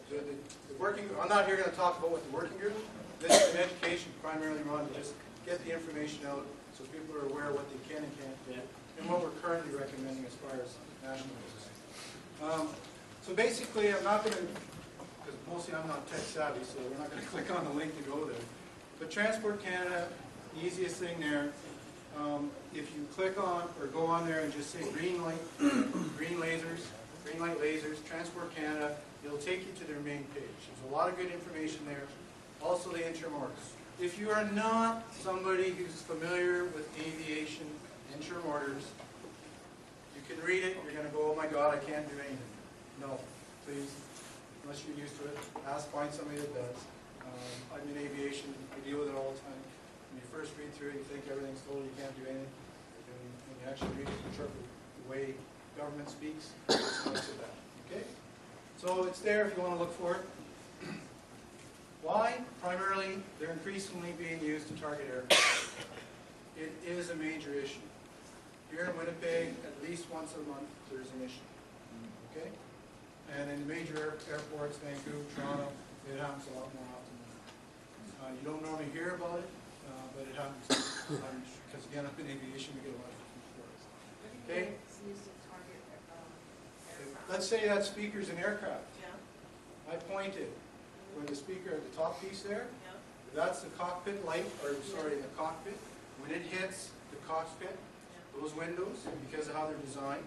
The working, I'm not here going to talk about what the working group is. This is an education primarily run to just get the information out so people are aware of what they can and can't do, and what we're currently recommending as far as national business. So basically, I'm not going to, because mostly I'm not tech savvy, so we're not going to click on the link to go there. But Transport Canada easiest thing there. If you click on or go on there and just say green light lasers, Transport Canada, it'll take you to their main page. There's a lot of good information there. Also the interim orders. If you are not somebody who's familiar with aviation interim orders, you can read it, you're going to go, oh my God, I can't do anything. No, please, unless you're used to it, find somebody that does. I'm in aviation, I deal with it all the time. When you first read through it, you think everything's told, you can't do anything. And when you actually read it, interpret the way government speaks, it's not so bad. Okay? So it's there if you want to look for it. Why? Primarily, they're increasingly being used to target aircraft. It is a major issue. Here in Winnipeg, at least once a month, there's an issue. Okay? And in the major airports, Vancouver, Toronto, it happens a lot more often than that. You don't normally hear about it, but it happens. Because again, up in aviation, we get a lot of reports. Okay? Let's say that speaker's an aircraft. I pointed where the speaker at the top piece there. That's the cockpit light, or sorry, the cockpit. When it hits the cockpit, those windows, because of how they're designed,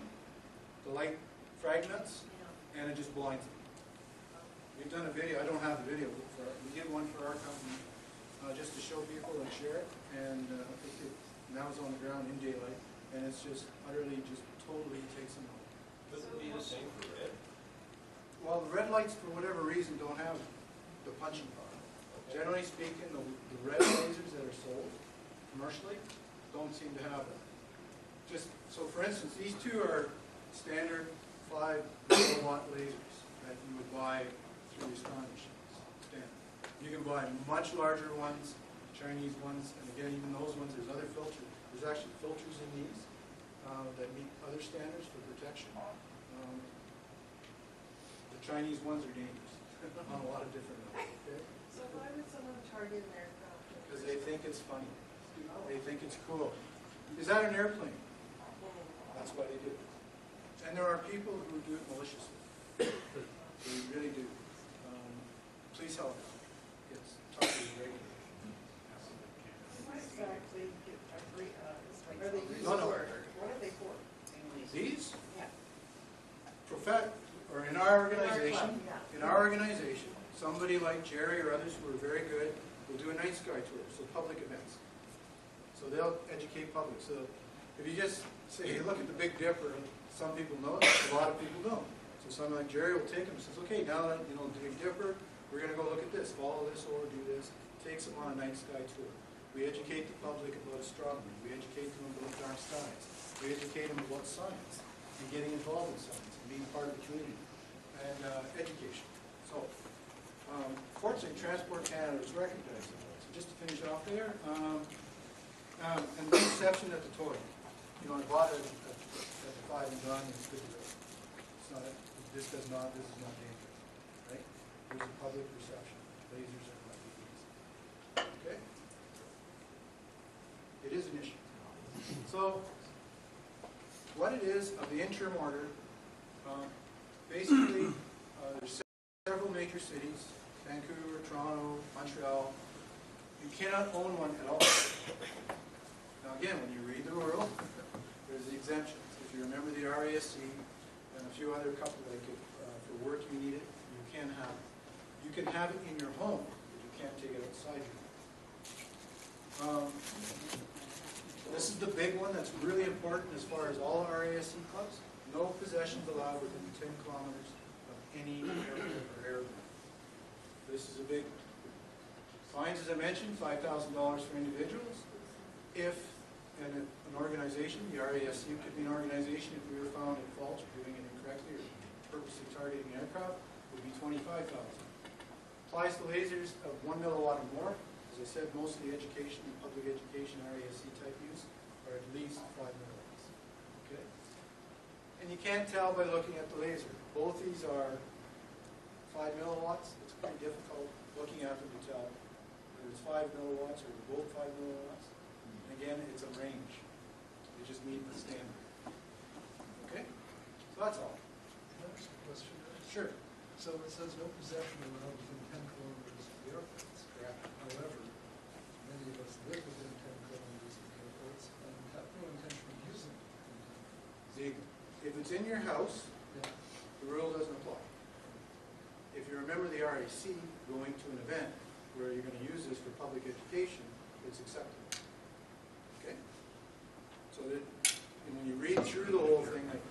the light fragments, and it just blinds them. We've done a video. I don't have the video, but we did one for our company just to show people and share it. And now it's on the ground in daylight, and it's just utterly, just totally takes them out. Doesn't it be the same for red? Well, the red lights, for whatever reason, don't have the punching power. Generally speaking, the red lasers that are sold commercially don't seem to have that. Just so, for instance, these two are standard 5 kilowatt lasers that you would buy through your strong machines. Standard. You can buy much larger ones, Chinese ones, and again, even those ones, there's other filters. There's actually filters in these that meet other standards for protection. The Chinese ones are dangerous on a lot of different levels. Okay? So why would someone target an aircraft? Because they think it's funny. They think it's cool. Is that an airplane? That's why they do it. And there are people who do it maliciously. They really do. Please help. It's targeted regularly. What exactly are they used No, no. for? What are they for? These? Yeah. Or in our organization, Yeah. in our organization, somebody like Jerry or others who are very good will do a night sky tour, so public events. So they'll educate public. So if you just say, hey, look at the Big Dipper, some people know it, a lot of people don't. So someone like Jerry will take them and says, okay, now that you know the Big Dipper, we're going to go look at this, follow this or do this. Takes them on a night sky tour. We educate the public about astronomy. We educate them about dark skies. We educate them about science and getting involved in science and being part of the community and education. So, fortunately, Transport Canada is recognizing that. So just to finish off there, and the reception at the toy. You know, I bought it at the 5 and Gun, and it's good to go. It's not, this is not dangerous, right? There's a public reception. Lasers are not used. Okay? It is an issue. So, what it is of the interim order, basically, there's several major cities, Vancouver, Toronto, Montreal. You cannot own one at all. Now again, when you read the rule, there's the exemptions. If you're a member of the RASC and a few other couple that could, for work you need it, you can have it. You can have it in your home, but you can't take it outside your home. This is the big one that's really important as far as all RASC clubs. No possessions allowed within 10 kilometers of any airport or airline. This is a big fines, as I mentioned, $5,000 for individuals. If an organization, the RASC could be an organization, if we were found at fault for doing it incorrectly or purposely targeting an aircraft, would be $25,000. Applies to lasers of 1 milliwatt or more. As I said, most of the education and public education RASC type use are at least 5 milliwatts. Okay? And you can't tell by looking at the laser. Both these are 5 milliwatts. It's pretty difficult looking at them to tell whether it's 5 milliwatts or they're both 5 milliwatts. And again, it's a range. They just meet the standard. Okay? So that's all. Can I ask a question? Sure. So it says no possession allowed within 10 kilometers of the airplanes. Correct. However, many of us live within 10 it's in your house, the rule doesn't apply. If you're a member of the RAC going to an event where you're going to use this for public education, it's acceptable. Okay? So that when you read through the whole thing, like,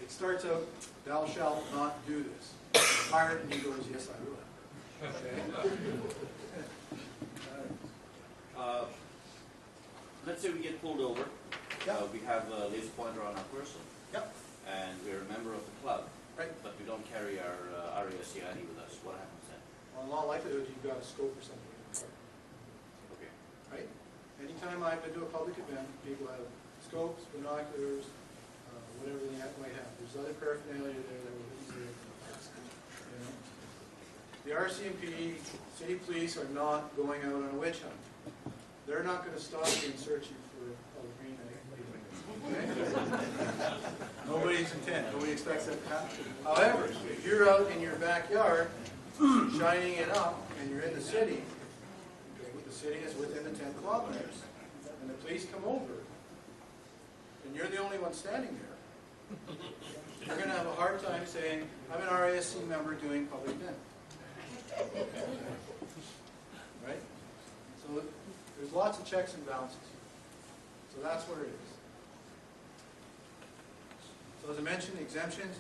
it starts out, thou shalt not do this. The pirate, and he goes, yes, I will. Okay? Let's say we get pulled over. Yeah. We have a laser pointer on our person. Yep. And we're a member of the club. Right. But we don't carry our RASC ID with us. What happens then? Well, in all likelihood, you've got a scope or something in the car. Okay. Right? Anytime I've been to a public event, people have scopes, binoculars, whatever they might have. There's other paraphernalia there that will easily you know. The RCMP, city police are not going out on a witch hunt. They're not going to stop you and search you for a green egg. Okay? Nobody's intent. Nobody expects that to happen. However, if you're out in your backyard, shining it up, and you're in the city, okay, the city is within the 10 kilometers, and the police come over, and you're the only one standing there, you're going to have a hard time saying, I'm an RASC member doing public event. Right? So there's lots of checks and balances. So that's what it is. So as I mentioned, exemptions,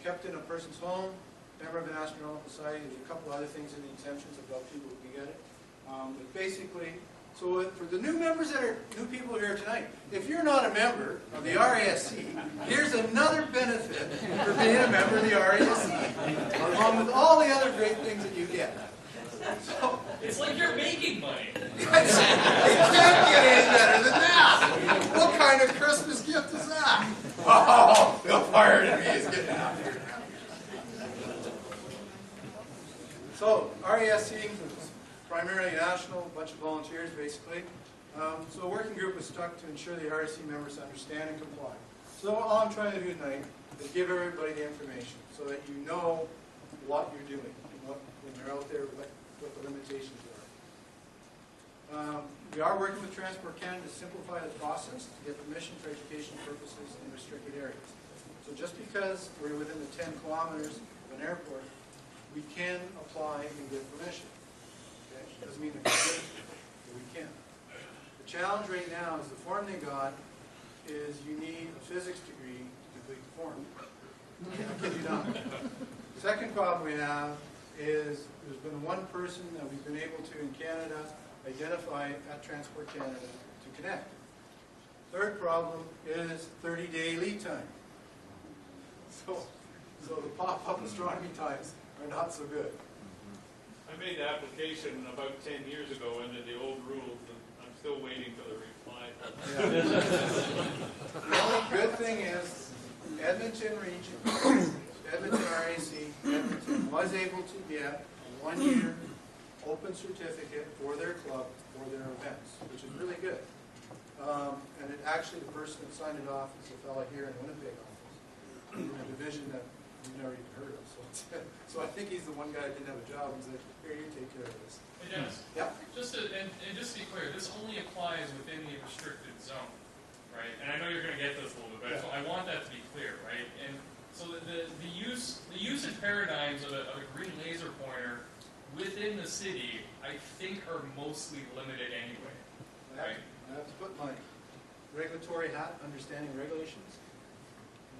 kept in a person's home, member of an astronomical society, there's a couple other things in the exemptions about people who can get it. But basically, so for the new members that are new people here tonight, if you're not a member of the RASC, here's another benefit for being a member of the RASC, along with all the other great things that you get. So, It's like you're making money. it can't get any better than that. What kind of Christmas gift is that? Oh, the fire in me is getting happier and happier. So, RASC, primarily national, a bunch of volunteers basically. So a working group was stuck to ensure the RAC members understand and comply. So all I'm trying to do tonight is give everybody the information so that you know what you're doing and what, when you're out there, what the limitations are. We are working with Transport Canada to simplify the process to get permission for education purposes in restricted areas. So just because we're within the 10 kilometers of an airport, we can apply and get permission. Okay? Doesn't mean that we get it, but we can. The challenge right now is the form they got is you need a physics degree to complete the form. I kid you not. The second problem we have is there's been one person that we've been able to in Canada identify at Transport Canada to connect. Third problem is 30-day lead time. So the pop-up astronomy times are not so good. I made the application about 10 years ago under the old rules, and I'm still waiting for the reply. The only good thing is Edmonton region, Edmonton RAC, Edmonton was able to get a 1-year open certificate for their club, for their events, which is really good. And it actually, the person that signed it off is a fellow here in Winnipeg office, in a division that we've never even heard of. So I think he's the one guy that didn't have a job and said, here, you take care of this. Hey, Dennis. Yeah. Just to be clear, this only applies within the restricted zone, right? And I know you're going to get this a little bit, but I want that to be clear, right? And so the usage paradigms of a green laser pointer within the city, I think, are mostly limited anyway, right? I have to put my regulatory hat, understanding regulations.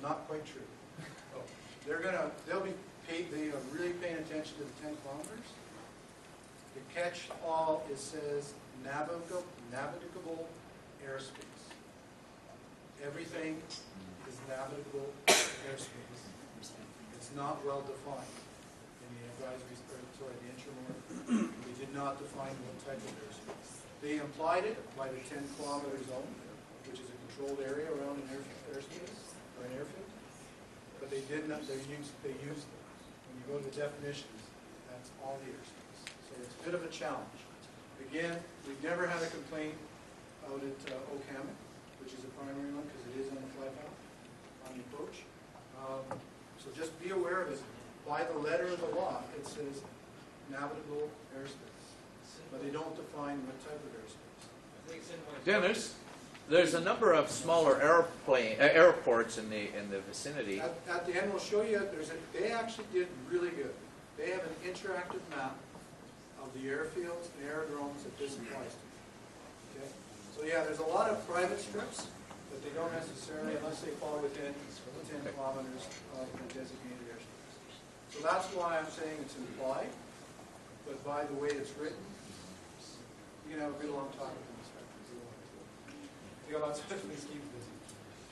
Not quite true. They'll be paid. They are really paying attention to the 10 kilometers. The catch-all says navigable airspace. Everything is navigable airspace. It's not well defined in the advisory, the interim order. They did not define what type of airspace. They implied it by the 10-kilometer zone, which is a controlled area around an airspace or an airfield. But they did not. They used them. When you go to the definitions, that's all the airspace. So it's a bit of a challenge. Again, we've never had a complaint out at Oakhammock, which is a primary one because it is on the fly path, on the approach. So just be aware of it. By the letter of the law, it says navigable airspace, but they don't define what type of airspace. Dennis, There's a number of smaller airports in the vicinity. At the end, we'll show you, they actually did really good. They have an interactive map of the airfields and aerodromes that this applies to. Okay? So yeah, there's a lot of private strips, but they don't necessarily, unless they fall within 10 kilometers of the designated airstrips. So that's why I'm saying it's implied, but by the way it's written, you can have a good long talk with the inspectors. You got lots of things to keep busy.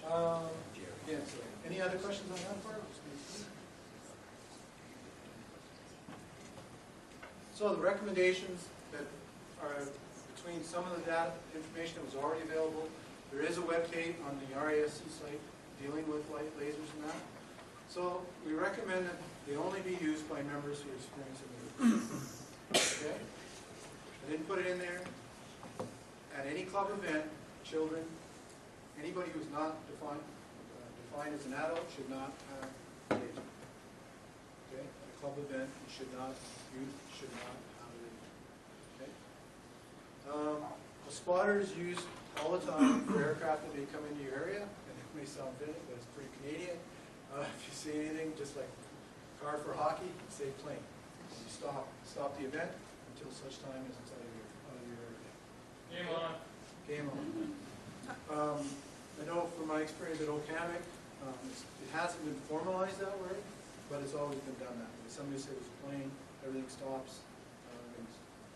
Again, so any other questions on that part? So the recommendations that are between some of the data information that was already available, there is a web page on the RASC site dealing with light lasers and that. So we recommend that they only be used by members who are experiencing it. Okay? I didn't put it in there. At any club event, children, anybody who's not defined as an adult should not have a laser. Okay? At a club event, youth should not have a laser. Okay? A spotter is used all the time for aircraft that may come into your area, and it may sound fitting, but it's pretty Canadian. If you see anything, just like car for hockey, say plane. You stop the event until such time as it's out of your area. Game on. Game on. I know from my experience at Okamic, it hasn't been formalized that way, but it's always been done that way. Somebody says it's a plane, everything stops, and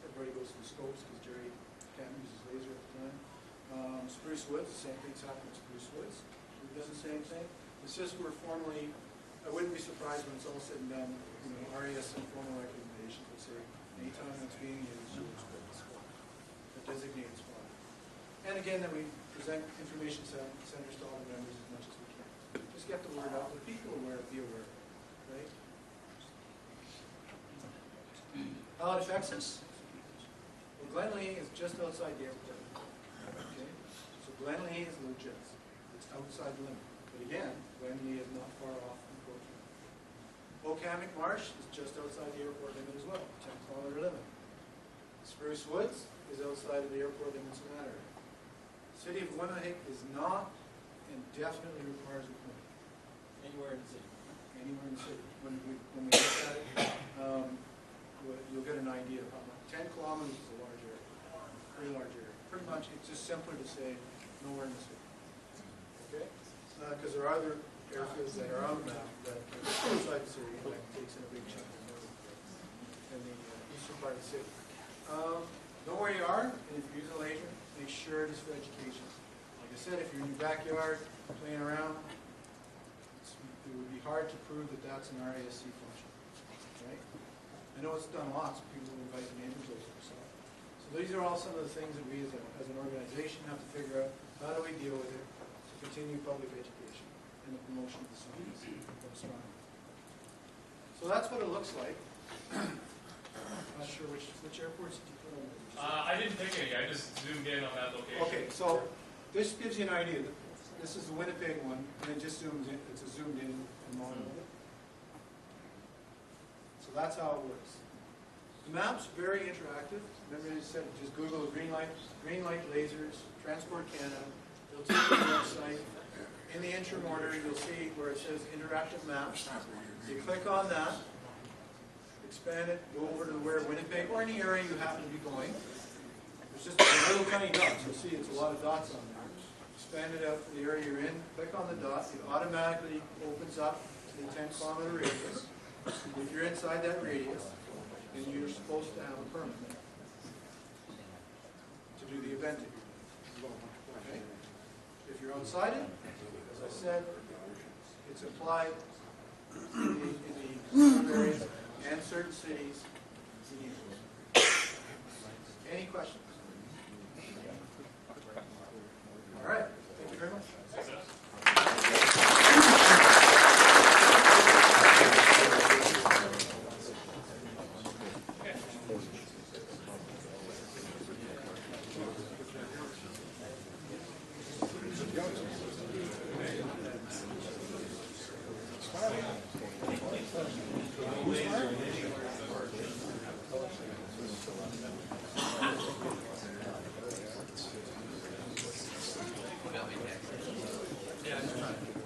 everybody goes to the scopes because Jerry can't use his laser at the time. Spruce Woods, the same thing's happening at Spruce Woods. It does the same thing. It's just we're formally, I wouldn't be surprised when it's all said and done, RAS and formal recommendations would say, anytime it's being used, you expect the spot, the designated spot. And again, that we present information centers to all the members as much as we can. Just get the word out. The people aware, be aware, right? How it affects us? Well, Glenlee is just outside the airport. Okay? So Glenlee is legit. It's outside the limit. But again, Glenlee is not far off from Coachman. Okamic Marsh is just outside the airport limit as well, 10-kilometer limit. Spruce Woods is outside of the airport limits in that area. City of Winnipeg is not and definitely requires a permit. Anywhere in the city. Anywhere in the city. When we look at it, you'll get an idea of how much. 10 kilometers is a large area, pretty large area. Pretty much, it's just simpler to say nowhere in the city. Okay? Because there are other airfields that are on the map that are outside the city that takes in a big chunk of in the eastern part of the city. Know where you are, and if you're using a laser, make sure it is for education. Like I said, if you're in your backyard playing around, it would be hard to prove that that's an RASC function. Right? I know it's done lots. People invite the neighbors over. So these are all some of the things that we as an organization have to figure out. How do we deal with it to continue public education and the promotion of the science of astronomy? So that's what it looks like. Not sure which airports did you put on there? I didn't pick any. I just zoomed in on that location. Okay, so this gives you an idea. This is the Winnipeg one, and it just zooms in. It's a zoomed in model of it. So that's how it works. The map's very interactive. Remember I said, just Google green light lasers, Transport Canada. It'll take you to the website. In the interim order, you'll see where it says interactive maps. You click on that, expand it, go over to where Winnipeg, or any area you happen to be going. There's just a little tiny dots. You'll see it's a lot of dots on there. Expand it out to the area you're in, click on the dot. It automatically opens up to the 10-kilometer radius. If you're inside that radius, then you're supposed to have a permit to do the event. Okay? If you're outside it, as I said, it's applied in the areas and certain cities. Any questions? All right. Thank you very much. Okay.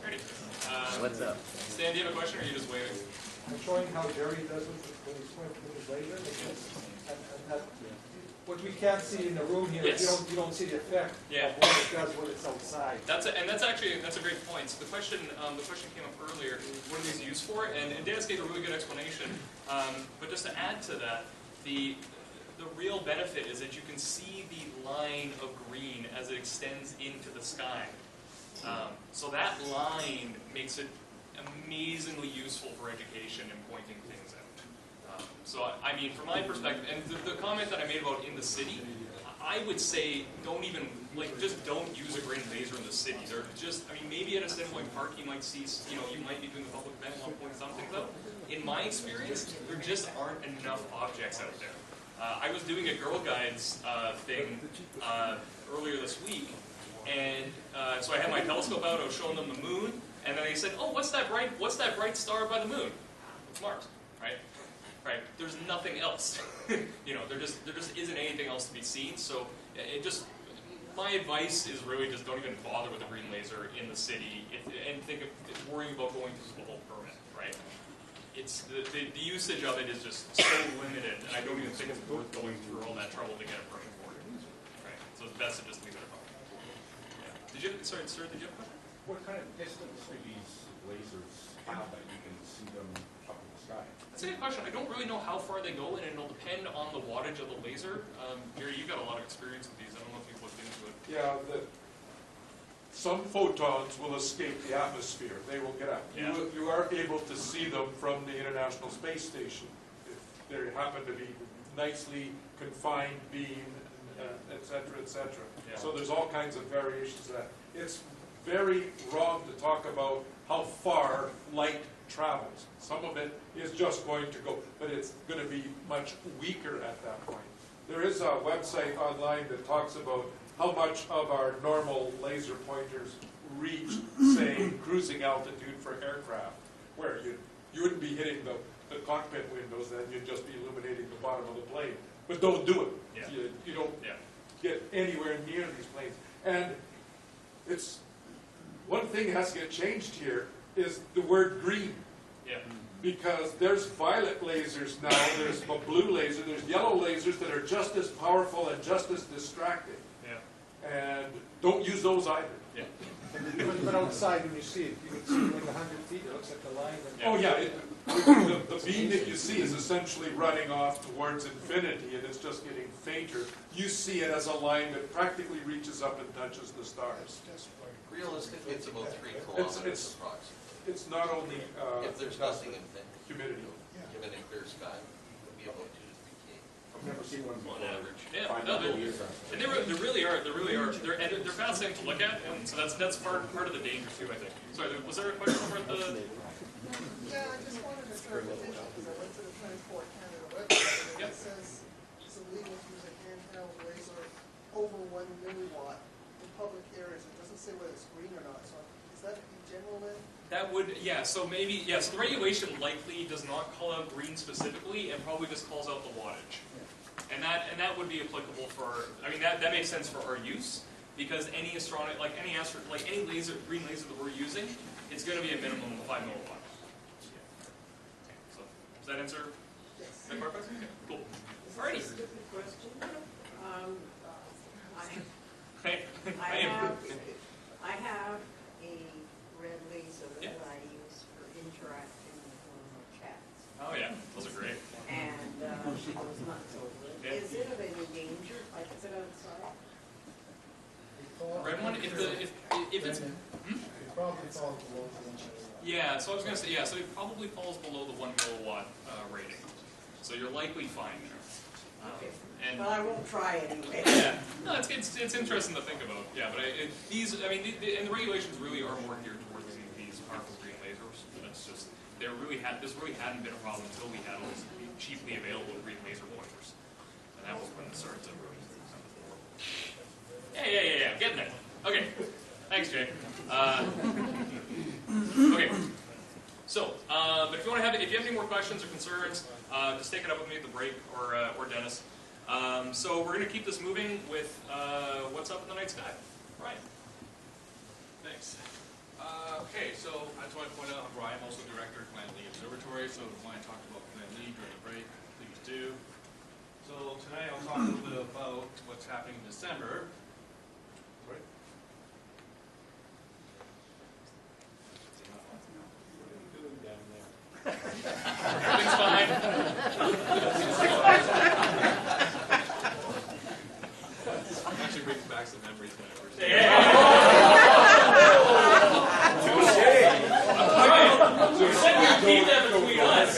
Ready. What's up? Stan, do you have a question, or are you just waiting? I'm showing how Jerry does it when he's going with his laser. And that, what we can't see in the room here, Yes. you don't see the effect Yeah. of what it does when it's outside. That's a great point. So the question came up earlier. What are these used for? And Dennis gave a really good explanation. But just to add to that, the real benefit is that you can see the line of green as it extends into the sky. So that line makes it amazingly useful for education and pointing things out. So I mean, from my perspective, and the comment that I made about in the city, I would say just don't use a green laser in the city. They're just, I mean, maybe at a Cineway Park you might see, you might be doing a public event and want to point something out. In my experience, there just aren't enough objects out there. I was doing a Girl Guides thing earlier this week, and so I had my telescope out. I was showing them the moon, and then they said, "Oh, what's that bright star by the moon?" It's Mars, right? Right. There's nothing else. There just isn't anything else to be seen. So my advice is really just don't even bother with a green laser in the city, and think of worrying about going through the whole permit, right? It's the usage of it is just so limited, and I don't even think it's worth going through all that trouble to get a permit for it. Right. So it's best to just leave it at home. Yeah. Sorry, sir, did you have a question? What kind of distance do these lasers have that you can see them up in the sky? That's a good question. I don't really know how far they go, and it'll depend on the wattage of the laser. Gary, you've got a lot of experience with these. I don't know if you've looked into it. Yeah, some photons will escape the atmosphere. They will get up. Yeah. You are able to see them from the International Space Station if they happen to be nicely confined beam, et cetera, et cetera. Yeah. So there's all kinds of variations of that. It's very wrong to talk about how far light travels. Some of it is just going to go, but it's going to be much weaker at that point. There is a website online that talks about how much of our normal laser pointers reach, say, cruising altitude for aircraft, where you wouldn't be hitting the cockpit windows, then you'd just be illuminating the bottom of the plane. But don't do it. Yeah. You don't get anywhere near these planes. And it's one thing that has to get changed here is the word green. Yeah. Because there's violet lasers now, there's a blue laser, there's yellow lasers that are just as powerful and just as distracting. Yeah. And don't use those either. Yeah. But outside, when you see it, you can see like 100 feet, it looks like the line. Oh yeah, the beam that you see is essentially running off towards infinity, and it's just getting fainter. You see it as a line that practically reaches up and touches the stars. Realistically, it's about 3 kilometers it's- approximately. It's not only If there's nothing in humidity. given a clear sky, it'll be about 2 to 3 K I've never seen one on average. Yeah. No, and they really are. They're fascinating to look at, and so that's part of the danger too, I think. Sorry, was there a question over at the? Yeah, I just wanted a clarification, because I went to the Transport Canada website, and Yep. it says it's illegal to use a handheld laser over 1 milliwatt in public areas. It doesn't say whether it's green or not, so is that in general then? That would, so maybe, so the regulation likely does not call out green specifically, and probably just calls out the wattage. And that would be applicable for, I mean, that makes sense for our use, because any astronomy, like any laser, green laser that we're using, it's going to be a minimum of 5 milliwatt. So, does that answer? Yes. That clarify? Okay, cool. Alrighty. Stupid question. Hey, I I am. have a red laser Yeah. that I use for interacting with one of my cats. Oh yeah, those are great. And she goes nuts over it. Yeah. Is it of any danger? Like, is it outside? Red one, if it's, It probably falls below the inch. yeah, so I was going to say, so it probably falls below the 1 milliwatt rating. So you're likely fine there. Okay. And Well, I won't try anyway. yeah, no, it's interesting to think about. Yeah, but and the regulations really are more geared towards these powerful green lasers. That's just this really hadn't been a problem until we had all these cheaply available green laser pointers. And that was when it started to really become horrible. Yeah, getting there. Okay, thanks, Jay. Okay, so, but if you have any more questions or concerns, just take it up with me at the break or Dennis. So we're going to keep this moving with what's up in the night sky. Ryan. Thanks. Okay, so I just want to point out I'm Brian, I'm also director at Glen Lee Observatory, so if you want to talk about Glen Lee during the break, please do. So tonight I'll talk a little bit about what's happening in December. Sorry? What are you doing down there? Everything's fine. Actually brings back some memories when I first You said we'd keep that between us.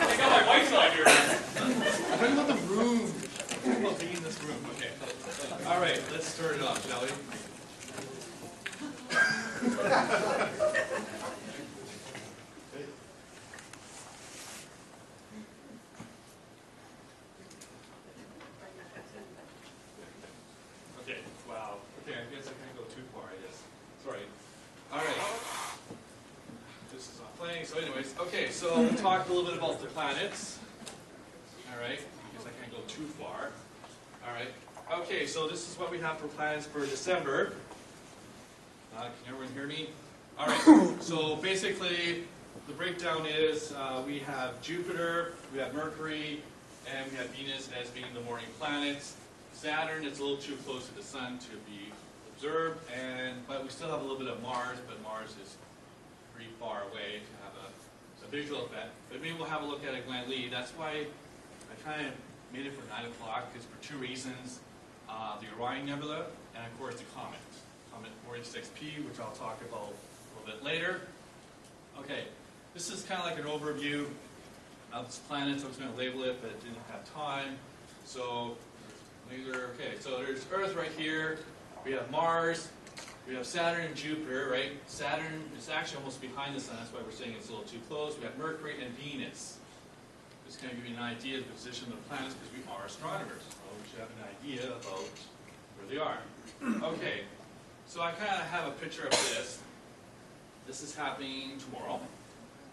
I got my wife's on here. I'm talking about the room. I'm talking about being in this room. Okay. All right, let's start it off, shall we? Okay, wow. Okay, I guess I can't go too far, I guess. Sorry. All right. This is not playing, so anyways. Okay, so we'll talk a little bit about the planets. All right, because I can't go too far. All right. Okay, so this is what we have for plans for December. Can everyone hear me? All right, so basically the breakdown is we have Jupiter, we have Mercury, and we have Venus as being the morning planets. Saturn is a little too close to the sun to be observed, but we still have a little bit of Mars, but Mars is pretty far away to have a visual effect. But maybe we'll have a look at it, Glen Lee. That's why I kind of made it for 9 o'clock, because for two reasons. The Orion Nebula, and of course the comet. Comet 46P, which I'll talk about a little bit later. Okay, this is kind of like an overview of this planet, so I was going to label it, but didn't have time. So, okay, so there's Earth right here, we have Mars, we have Saturn and Jupiter, right? Saturn is actually almost behind the sun, that's why we're saying it's a little too close. We have Mercury and Venus. Just kind of give you an idea of the position of the planets because we are astronomers. So we should have an idea about where they are. Okay, so I kind of have a picture of this. This is happening tomorrow.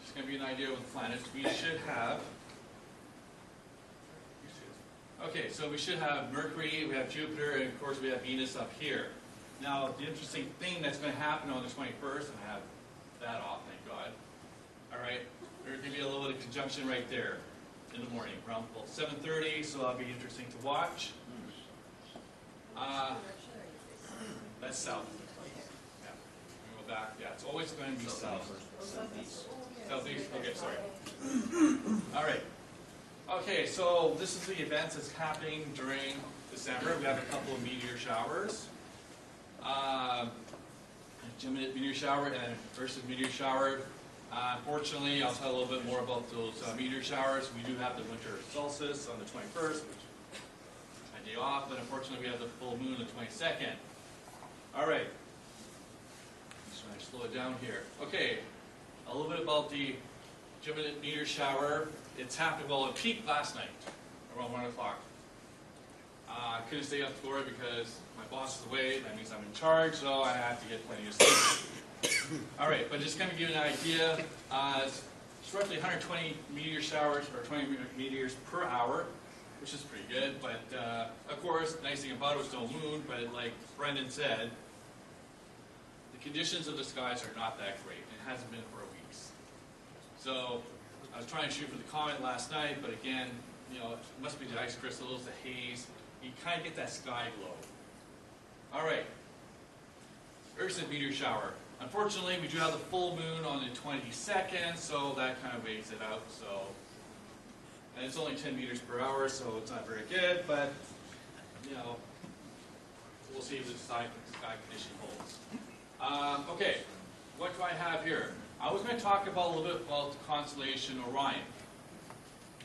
Just going to be an idea of the planets. We should have. Okay, so we should have Mercury, we have Jupiter, and of course we have Venus up here. Now, the interesting thing that's going to happen on the 21st, and I have that off, thank God. All right, there's going to be a little bit of conjunction right there in the morning, around 7:30, so that'll be interesting to watch. That's south. Yeah, we go back. Yeah, it's always going to be south. Southeast. Okay, sorry. All right. Okay, so this is the events that's happening during December. We have a couple of meteor showers. Geminid meteor shower and Ursa meteor shower. Unfortunately, I'll tell a little bit more about those meteor showers. We do have the winter solstice on the 21st, which is my day off, but unfortunately we have the full moon on the 22nd. All right. Just trying to slow it down here. Okay, a little bit about the Geminid meteor shower. It's happened, well, it peaked last night around 1 o'clock. I couldn't stay up for it because my boss is away. That means I'm in charge, so I have to get plenty of sleep. All right, but just kind of give you an idea. It's roughly 120 meteor showers, or 20 meteors per hour, which is pretty good. But of course, the nice thing about it was no moon. But like Brendan said, the conditions of the skies are not that great. It hasn't been for weeks. So I was trying to shoot for the comet last night, but again, you know, it must be the ice crystals, the haze. You kind of get that sky glow. All right, Ursa meteor shower. Unfortunately, we do have the full moon on the 22nd, so that kind of weighs it out. So, and it's only 10 meters per hour, so it's not very good. But you know, we'll see if the sky condition holds. Okay, what do I have here? I was going to talk about a little bit about the constellation Orion.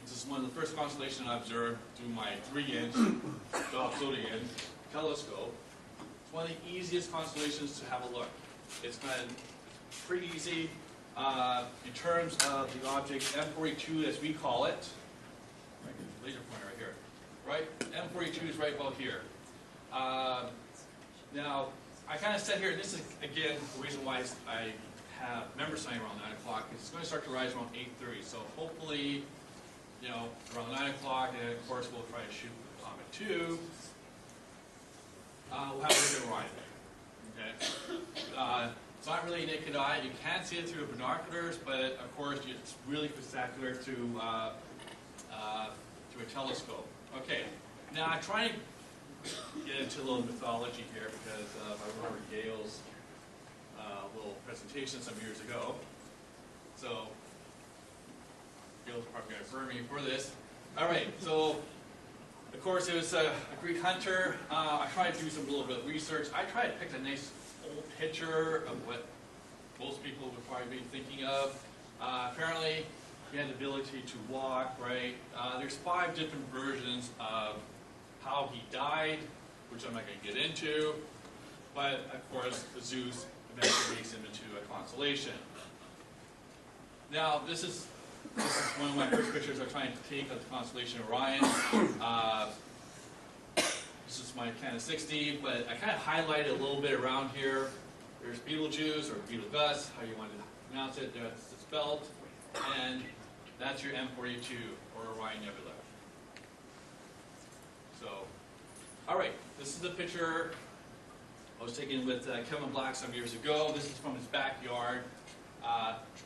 This is one of the first constellations I observed through my 3-inch Dobsonian telescope. It's one of the easiest constellations to have a look. It's been pretty easy. In terms of the object M42 as we call it, laser pointer right here, right? M42 is right about here. Now, I kind of said here, this is again the reason why I have members signing around 9 o'clock. It's going to start to rise around 8:30. So hopefully, you know, around 9 o'clock, and of course we'll try to shoot the Comet 2. We'll have a good ride. Okay. It's not really naked eye. You can see it through binoculars, but of course it's really spectacular through a telescope. Okay. Now I'm trying to get into a little mythology here because I remember Gail's little presentation some years ago. So Gail's probably going to refer me for this. All right. So of course it was a Greek hunter. I tried to do some little bit of research. I tried to pick a nice old picture of what most people would probably be thinking of. Apparently, he had the ability to walk, right? There's 5 different versions of how he died, which I'm not going to get into. But, of course, Zeus eventually makes him into a constellation. Now, this is one of my first pictures I'm trying to take of the constellation Orion. This is my Canon 60, but I kind of highlighted a little bit around here. There's Betelgeuse, or Betelgeuse, how you want to pronounce it. That's the spelled. And that's your M42, or Orion Nebula. So, all right, this is the picture I was taken with Kevin Black some years ago. This is from his backyard.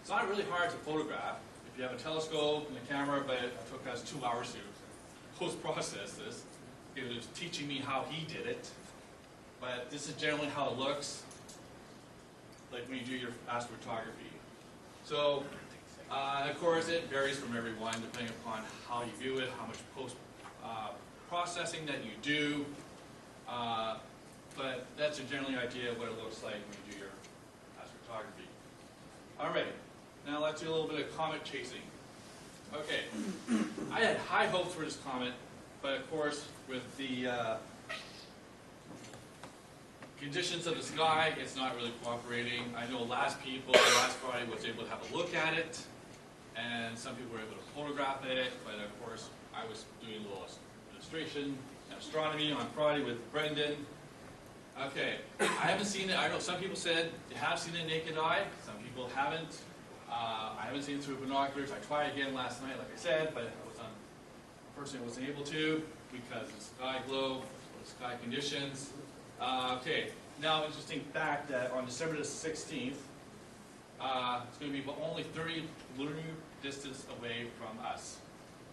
It's not really hard to photograph if you have a telescope and a camera, but it took us 2 hours to post-process this. It was teaching me how he did it, but this is generally how it looks like when you do your astrophotography. So, of course, it varies from everyone depending upon how you view it, how much post-processing that you do, but that's a general idea of what it looks like when you do your astrophotography. All right, now let's do a little bit of comet chasing. Okay, I had high hopes for this comet, but of course, with the conditions of the sky, it's not really cooperating. I know last Friday was able to have a look at it, and some people were able to photograph it, but of course, I was doing a little illustration, astronomy on Friday with Brendan. Okay, I haven't seen it. I know some people said they have seen it naked eye, some people haven't. I haven't seen it through binoculars. I tried again last night, like I said, but unfortunately I wasn't able to because of the sky glow, the sky conditions. Okay, now interesting fact that on December the 16th, it's going to be only 30 lunar distance away from us.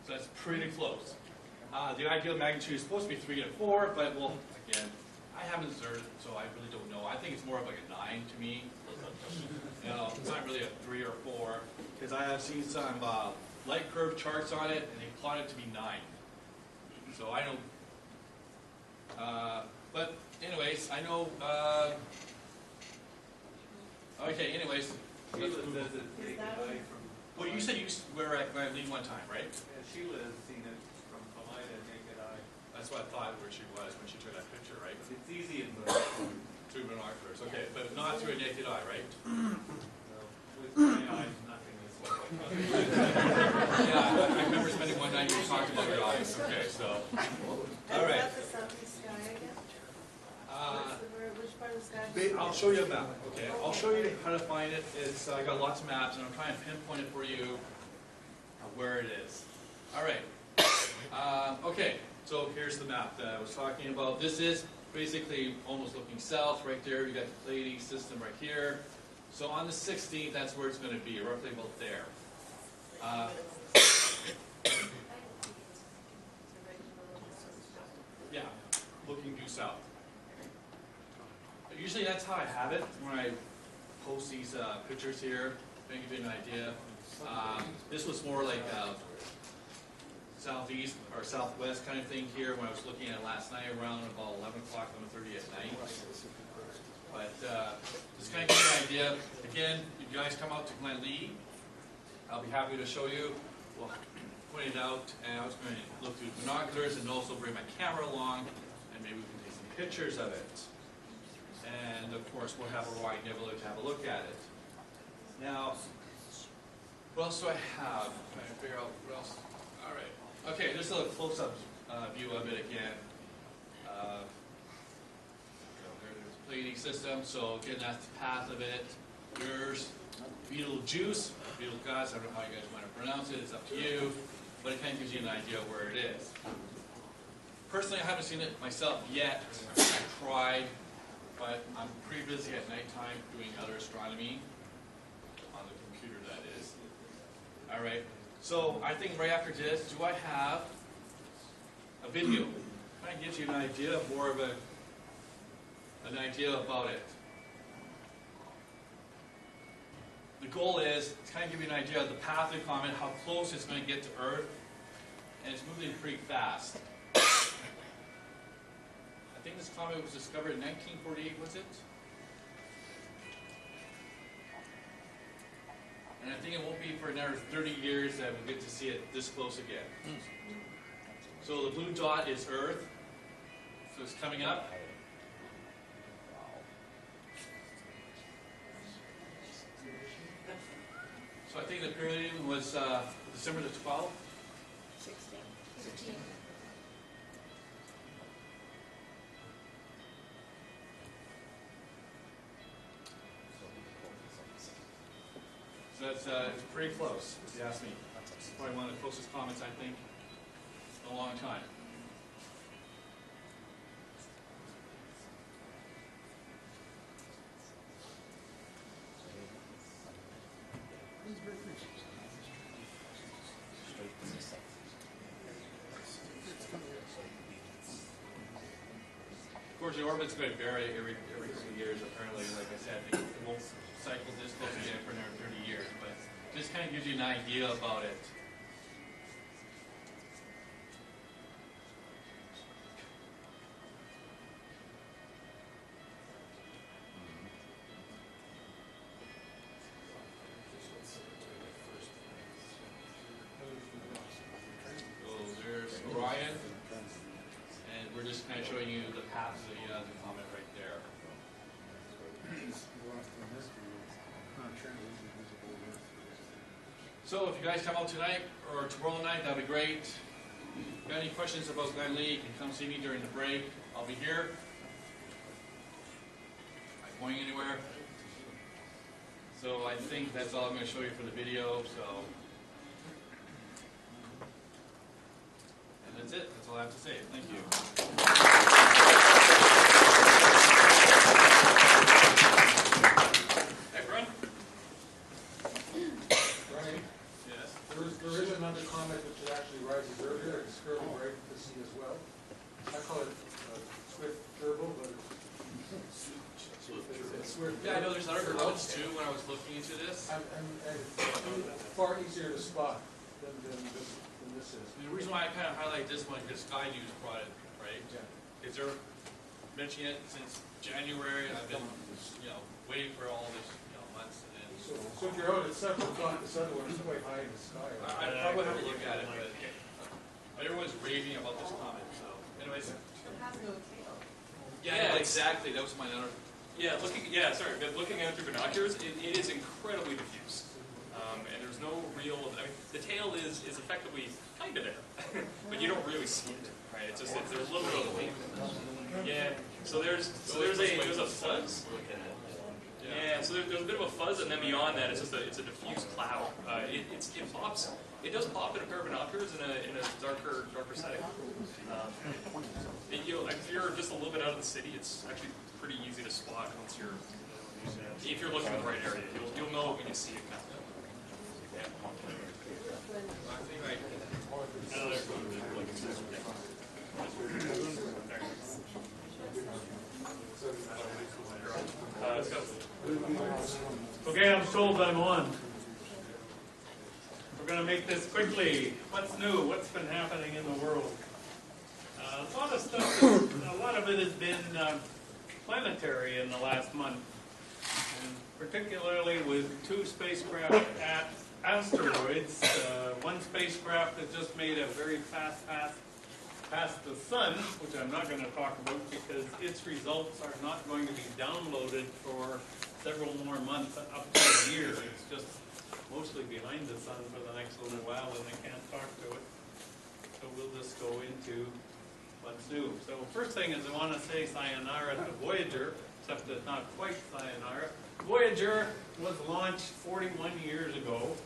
So that's pretty close. The ideal magnitude is supposed to be 3 to 4, but well, again, I haven't observed it, so I really don't know. I think it's more of like a 9 to me. You know, it's not really a 3 or 4, because I have seen some light curve charts on it, and they plot it to be 9. So I don't. But anyways, I know. Okay. Anyways. Well, you said you were at Glenlee one time, right? Yeah, Sheila has seen it from behind a naked eye. That's what I thought where she was when she took that picture, right? It's easy in the through binoculars. Okay, but not through a naked eye, right? with my eyes, nothing is what Yeah, I remember spending one night we talked about your eyes. Okay, so. All right. Is that the southeast sky again? Which part of the sky? I'll show you a map. Okay, I'll show you how to find it. It's I got lots of maps, and I'm trying to pinpoint it for you where it is. All right. Okay, so here's the map that I was talking about. This is basically almost looking south right there. You got the Pleiades system right here. So on the 16th, that's where it's going to be, roughly about there. Yeah, looking due south. But usually that's how I have it when I post these pictures here, to give you an idea. This was more like southeast or southwest kind of thing here when I was looking at it last night around about 11 o'clock, 11:30 at night. But just kind of give you an idea. Again, if you guys come out to Glenlee, I'll be happy to show you. We'll point it out, and I was going to look through binoculars and also bring my camera along, and maybe we can take some pictures of it. And of course, we'll have a wide nebula to have a look at it. Now, What else do I have? Trying to figure out what else. All right. Okay, just a little close-up view of it again. There's a plating system, so again, that's the path of it. There's beetle juice, beetle guts. I don't know how you guys want to pronounce it. It's up to you, but it kind of gives you an idea of where it is. Personally, I haven't seen it myself yet. I tried, but I'm pretty busy at nighttime doing other astronomy on the computer, that is. All right. So I think right after this, do I have a video? Kind of gives you an idea, more of an idea about it. The goal is to kind of give you an idea of the path of the comet, how close it's going to get to Earth, and it's moving pretty fast. I think this comet was discovered in 1948, was it? And I think it won't be for another 30 years that we'll get to see it this close again. So the blue dot is Earth. So it's coming up. So I think the period was December the 12th. 16. So it's pretty close, if you ask me. It's probably one of the closest comets, I think, in a long time. Of course, the orbit's going to vary every few years, apparently. Like I said, it won't cycle this close again for another 30 years, but this kind of gives you an idea about it. So there's Orion, and we're just kind of showing you the path of the comet right there. So if you guys come out tonight or tomorrow night, that'd be great. If you got any questions about Glen Lee, you can come see me during the break. I'll be here. Am I going anywhere? So I think that's all I'm going to show you for the video. So, and that's it. That's all I have to say. Thank you. There is another comet which actually rises earlier. It's fairly bright to see as well. I call it Swift Turbo, but it's Swift. Yeah, I know there's other comets too when I was looking into this. And far easier to spot than this is. The reason why I kind of highlight this one because Sky News brought it, right? Yeah. Because they're mentioning it since January. I've been, waiting for all this, months. And then So if you're out at 7 o'clock, this other one is quite high in the sky. I probably have to look at it, but everyone's raving about this comet. So, anyways. It has no tail. Yeah, exactly. That was my other. Yeah, but looking at it through binoculars, it is incredibly diffuse. And there's no real, the tail is effectively kind of there, but you don't really see it, right? It's just, there's a little bit of a wave. Yeah, so there's a fuzz. Yeah, so there's a bit of a fuzz, and then beyond that, it's just it's a diffuse cloud. It pops. It does pop in a pair of binoculars in a darker setting. If you're just a little bit out of the city, it's actually pretty easy to spot once if you're looking in the right area. You'll know it when you see it. Kind of. Yeah. I think let's go. Okay, I'm told I'm on. We're going to make this quickly. What's new? What's been happening in the world? A lot of stuff, a lot of it has been planetary in the last month, and particularly with 2 spacecraft at asteroids. One spacecraft that just made a very fast pass past the sun, which I'm not going to talk about because its results are not going to be downloaded for several more months, up to a year. It's just mostly behind the sun for the next little while, and they can't talk to it. So we'll just go into what's new. So first thing is I want to say sayonara to Voyager, except it's not quite sayonara. Voyager was launched 41 years ago,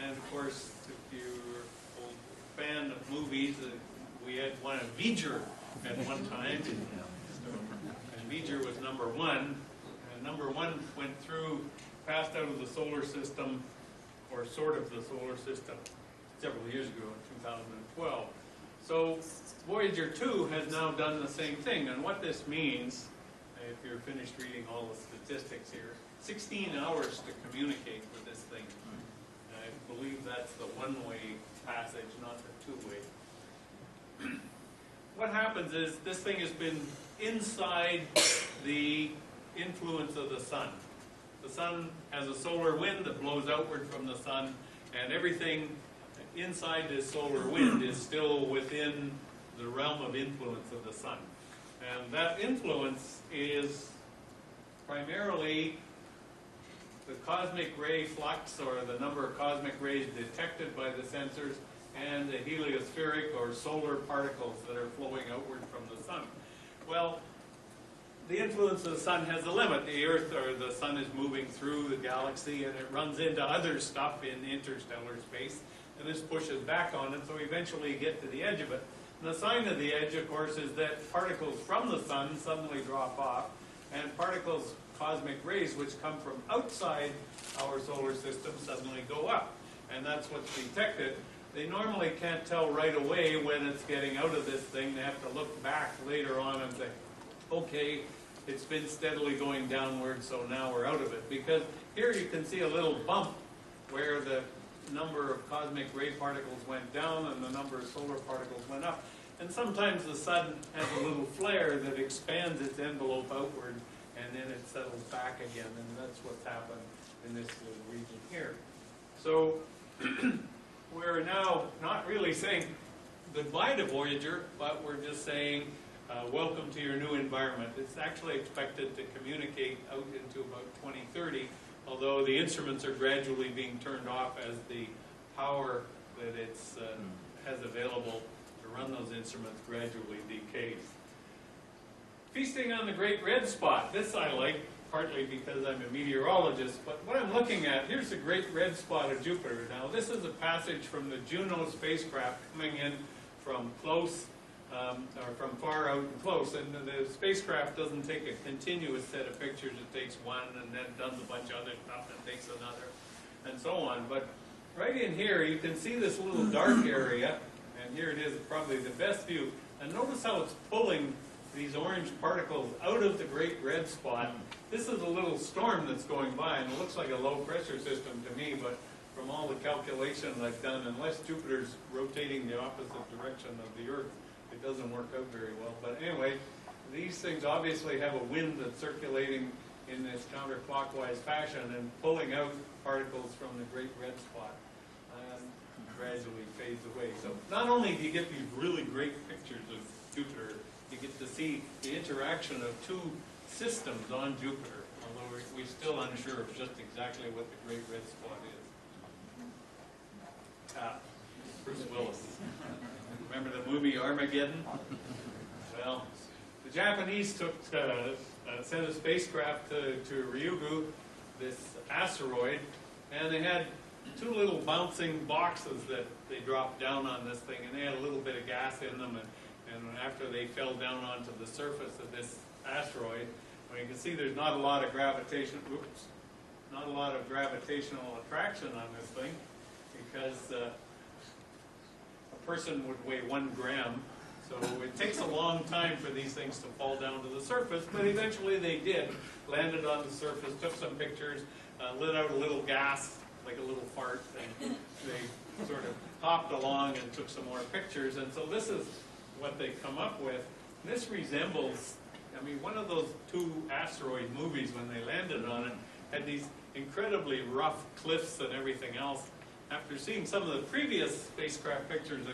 and of course, if you're a fan of movies, we had one of Voyager at one time, and Voyager was number one. And number one went through, passed out of the solar system, or sort of the solar system, several years ago in 2012. So Voyager 2 has now done the same thing, and what this means, if you're finished reading all the statistics here, 16 hours to communicate with this thing. I believe that's the one-way passage, not the two-way. What happens is this thing has been inside the influence of the sun. The sun has a solar wind that blows outward from the sun, and everything inside this solar wind is still within the realm of influence of the sun. And that influence is primarily the cosmic ray flux, or the number of cosmic rays detected by the sensors, and the heliospheric or solar particles that are flowing outward from the sun. Well, the influence of the sun has a limit. The Earth, or the sun, is moving through the galaxy, and it runs into other stuff in interstellar space, and this pushes back on it, so eventually you get to the edge of it. And the sign of the edge, of course, is that particles from the sun suddenly drop off, and particles, cosmic rays, which come from outside our solar system, suddenly go up. And that's what's detected. They normally can't tell right away when it's getting out of this thing. They have to look back later on and say, okay, it's been steadily going downward, so now we're out of it. Because here you can see a little bump where the number of cosmic ray particles went down and the number of solar particles went up. And sometimes the sun has a little flare that expands its envelope outward, and then it settles back again, and that's what's happened in this little region here. So we're now not really saying goodbye to Voyager, but we're just saying welcome to your new environment. It's actually expected to communicate out into about 2030, although the instruments are gradually being turned off as the power that it has available to run those instruments gradually decays. Feasting on the Great Red Spot. This I like, partly because I'm a meteorologist, but what I'm looking at, here's the Great Red Spot of Jupiter. Now, this is a passage from the Juno spacecraft coming in from close, or from far out and close, and the spacecraft doesn't take a continuous set of pictures. It takes one and then does a bunch of other stuff and takes another, and so on. But right in here, you can see this little dark area, and here it is, probably the best view. And notice how it's pulling these orange particles out of the Great Red Spot. This is a little storm that's going by, and it looks like a low pressure system to me, but from all the calculations I've done, unless Jupiter's rotating the opposite direction of the Earth, it doesn't work out very well. But anyway, these things obviously have a wind that's circulating in this counterclockwise fashion and pulling out particles from the Great Red Spot, and gradually fades away. So not only do you get these really great pictures of Jupiter, you get to see the interaction of two systems on Jupiter, although we're still unsure of just exactly what the Great Red Spot is. Bruce Willis. Remember the movie Armageddon? Well, the Japanese sent a spacecraft to Ryugu, this asteroid, and they had two little bouncing boxes that they dropped down on this thing, and they had a little bit of gas in them, and after they fell down onto the surface of this asteroid, you can see there's not a lot of gravitational attraction on this thing, because a person would weigh 1 gram, so it takes a long time for these things to fall down to the surface, but eventually they did, landed on the surface, took some pictures, lit out a little gas, like a little fart, and they sort of hopped along and took some more pictures, and so this is what they come up with. This resembles, I mean, one of those two asteroid movies when they landed on it had these incredibly rough cliffs and everything else. After seeing some of the previous spacecraft pictures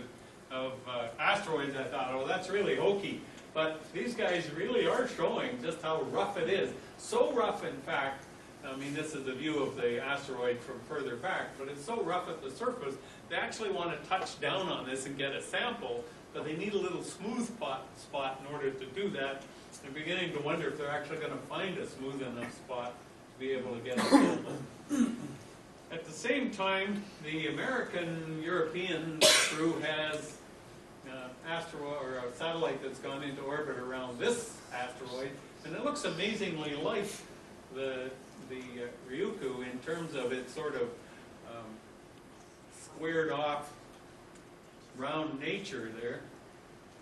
of asteroids, I thought, oh, that's really hokey. But these guys really are showing just how rough it is. So rough, in fact, I mean, this is the view of the asteroid from further back, but it's so rough at the surface, they actually want to touch down on this and get a sample, but they need a little smooth spot in order to do that. They're beginning to wonder if they're actually going to find a smooth enough spot to be able to get a sample. At the same time, the American-European crew has asteroid or a satellite that's gone into orbit around this asteroid, and it looks amazingly like the Ryugu in terms of its sort of squared off round nature there.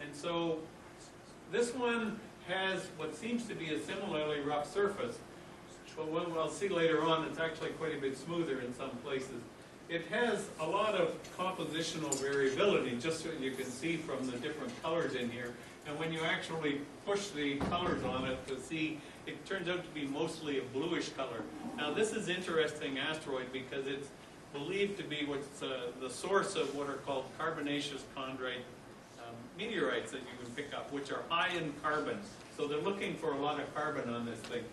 And so this one has what seems to be a similarly rough surface, but what we'll see later on, it's actually quite a bit smoother in some places. It has a lot of compositional variability, just so you can see from the different colors in here. And when you actually push the colors on it to see, it turns out to be mostly a bluish color. Now this is interesting asteroid because it's believed to be what's the source of what are called carbonaceous chondrite meteorites that you can pick up, which are high in carbon. So they're looking for a lot of carbon on this thing.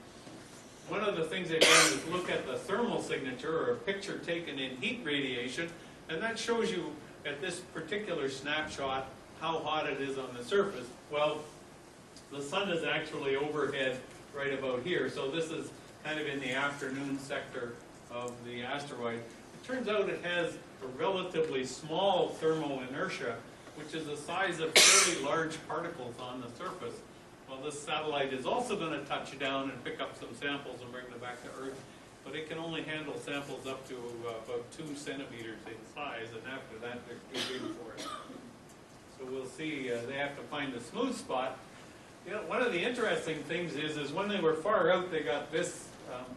One of the things they've done is look at the thermal signature, or a picture taken in heat radiation, and that shows you at this particular snapshot how hot it is on the surface. Well, the sun is actually overhead right about here, so this is kind of in the afternoon sector of the asteroid. It turns out it has a relatively small thermal inertia, which is the size of fairly large particles on the surface. Well, this satellite is also going to touch down and pick up some samples and bring them back to Earth, but it can only handle samples up to about 2 centimeters in size, and after that they're too big for it. So we'll see, they have to find a smooth spot. You know, one of the interesting things is when they were far out, they got this,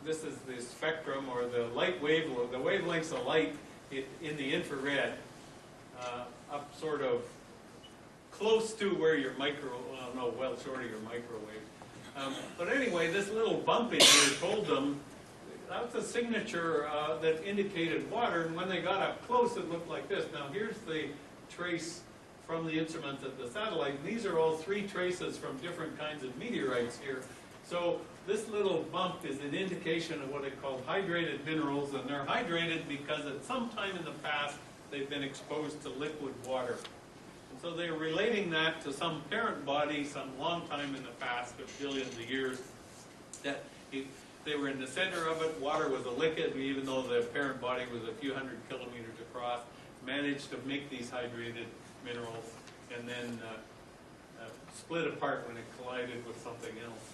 this is the spectrum, or the light wave, the wavelengths of light in the infrared, up sort of close to where your well short of your microwave. But anyway, this little bump in here told them that's a signature that indicated water, and when they got up close, it looked like this. Now here's the trace from the instruments at the satellite, and these are all 3 traces from different kinds of meteorites here. So this little bump is an indication of what they call hydrated minerals, and they're hydrated because at some time in the past they've been exposed to liquid water. And so they're relating that to some parent body some long time in the past, of billions of years, that they were in the center of it, water was a liquid, and even though the parent body was a few hundred kilometers across, managed to make these hydrated minerals and then split apart when it collided with something else.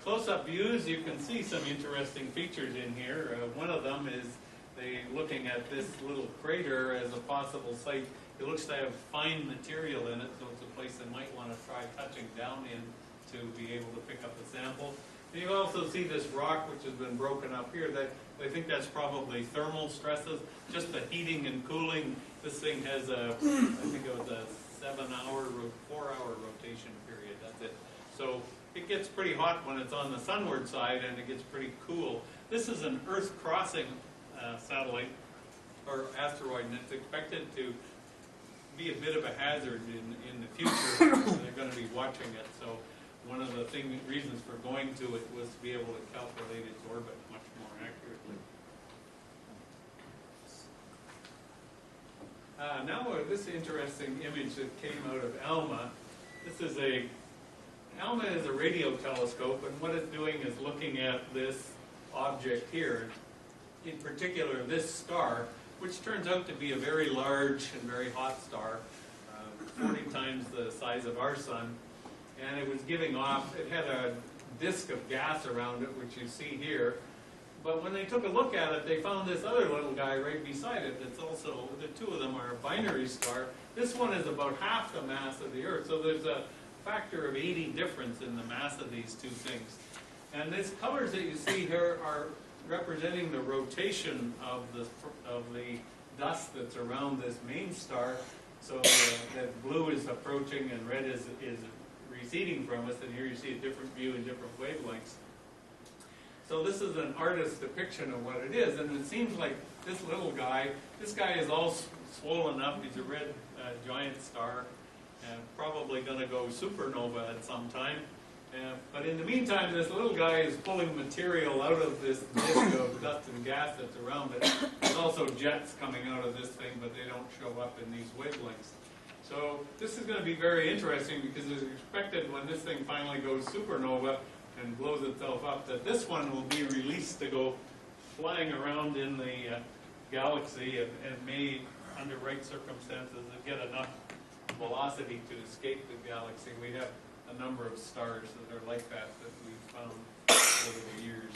Close-up views, you can see some interesting features in here. One of them is looking at this little crater as a possible site. It looks to have fine material in it, so it's a place they might want to try touching down in to be able to pick up a sample. And you also see this rock which has been broken up here. That I think that's probably thermal stresses, just the heating and cooling. This thing has I think it was a 4-hour rotation period, that's it. So it gets pretty hot when it's on the sunward side, and it gets pretty cool. This is an Earth-crossing satellite, or asteroid, and it's expected to be a bit of a hazard in the future. They're going to be watching it, so one of the reasons for going to it was to be able to calculate its orbit much more accurately. Now this interesting image that came out of ALMA. ALMA is a radio telescope, and what it's doing is looking at this object here, in particular this star, which turns out to be a very large and very hot star, 40 times the size of our sun, and it was giving off, it had a disk of gas around it, which you see here, but when they took a look at it, they found this other little guy right beside it that's also, the two of them are a binary star. This one is about half the mass of the Earth, so there's a factor of 80 difference in the mass of these two things. And these colors that you see here are representing the rotation of the dust that's around this main star. So that blue is approaching and red is receding from us, and here you see a different view in different wavelengths. So this is an artist's depiction of what it is, and it seems like this little guy, this guy is all swollen up, he's a red giant star, and probably going to go supernova at some time. But in the meantime, this little guy is pulling material out of this disk of dust and gas that's around it. There's also jets coming out of this thing, but they don't show up in these wavelengths. So this is going to be very interesting because it's expected when this thing finally goes supernova and blows itself up that this one will be released to go flying around in the galaxy and may, under right circumstances, get enough velocity to escape the galaxy. We have a number of stars that are like that we've found over the years.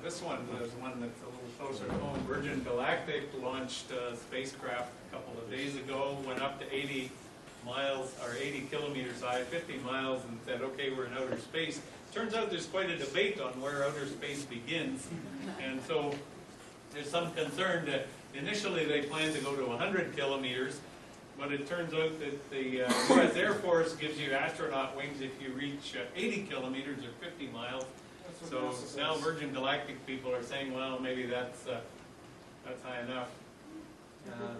This one is one that's a little closer to home. Virgin Galactic launched a spacecraft a couple of days ago, went up to 80 miles, or 80 kilometers high, 50 miles, and said, okay, we're in outer space. Turns out there's quite a debate on where outer space begins. And so there's some concern that initially they planned to go to 100 kilometers, but it turns out that the U.S. Air Force gives you astronaut wings if you reach 80 kilometers or 50 miles. So now Virgin Galactic people are saying, well, maybe that's high enough. My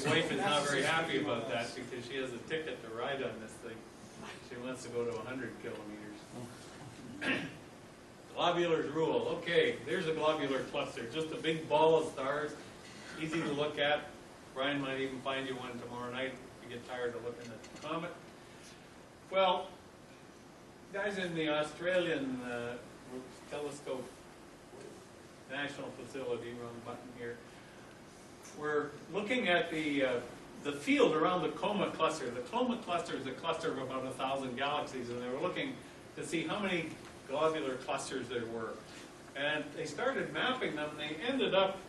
wife is not very happy about that because she has a ticket to ride on this thing. She wants to go to 100 kilometers. Globulars rule. Okay, there's a globular cluster. Just a big ball of stars, easy to look at. Brian might even find you one tomorrow night if you get tired of looking at the comet. Well, guys in the Australian telescope national facility, wrong button here, we're looking at the field around the Coma cluster. The Coma cluster is a cluster of about 1,000 galaxies, and they were looking to see how many globular clusters there were. And they started mapping them, and they ended up,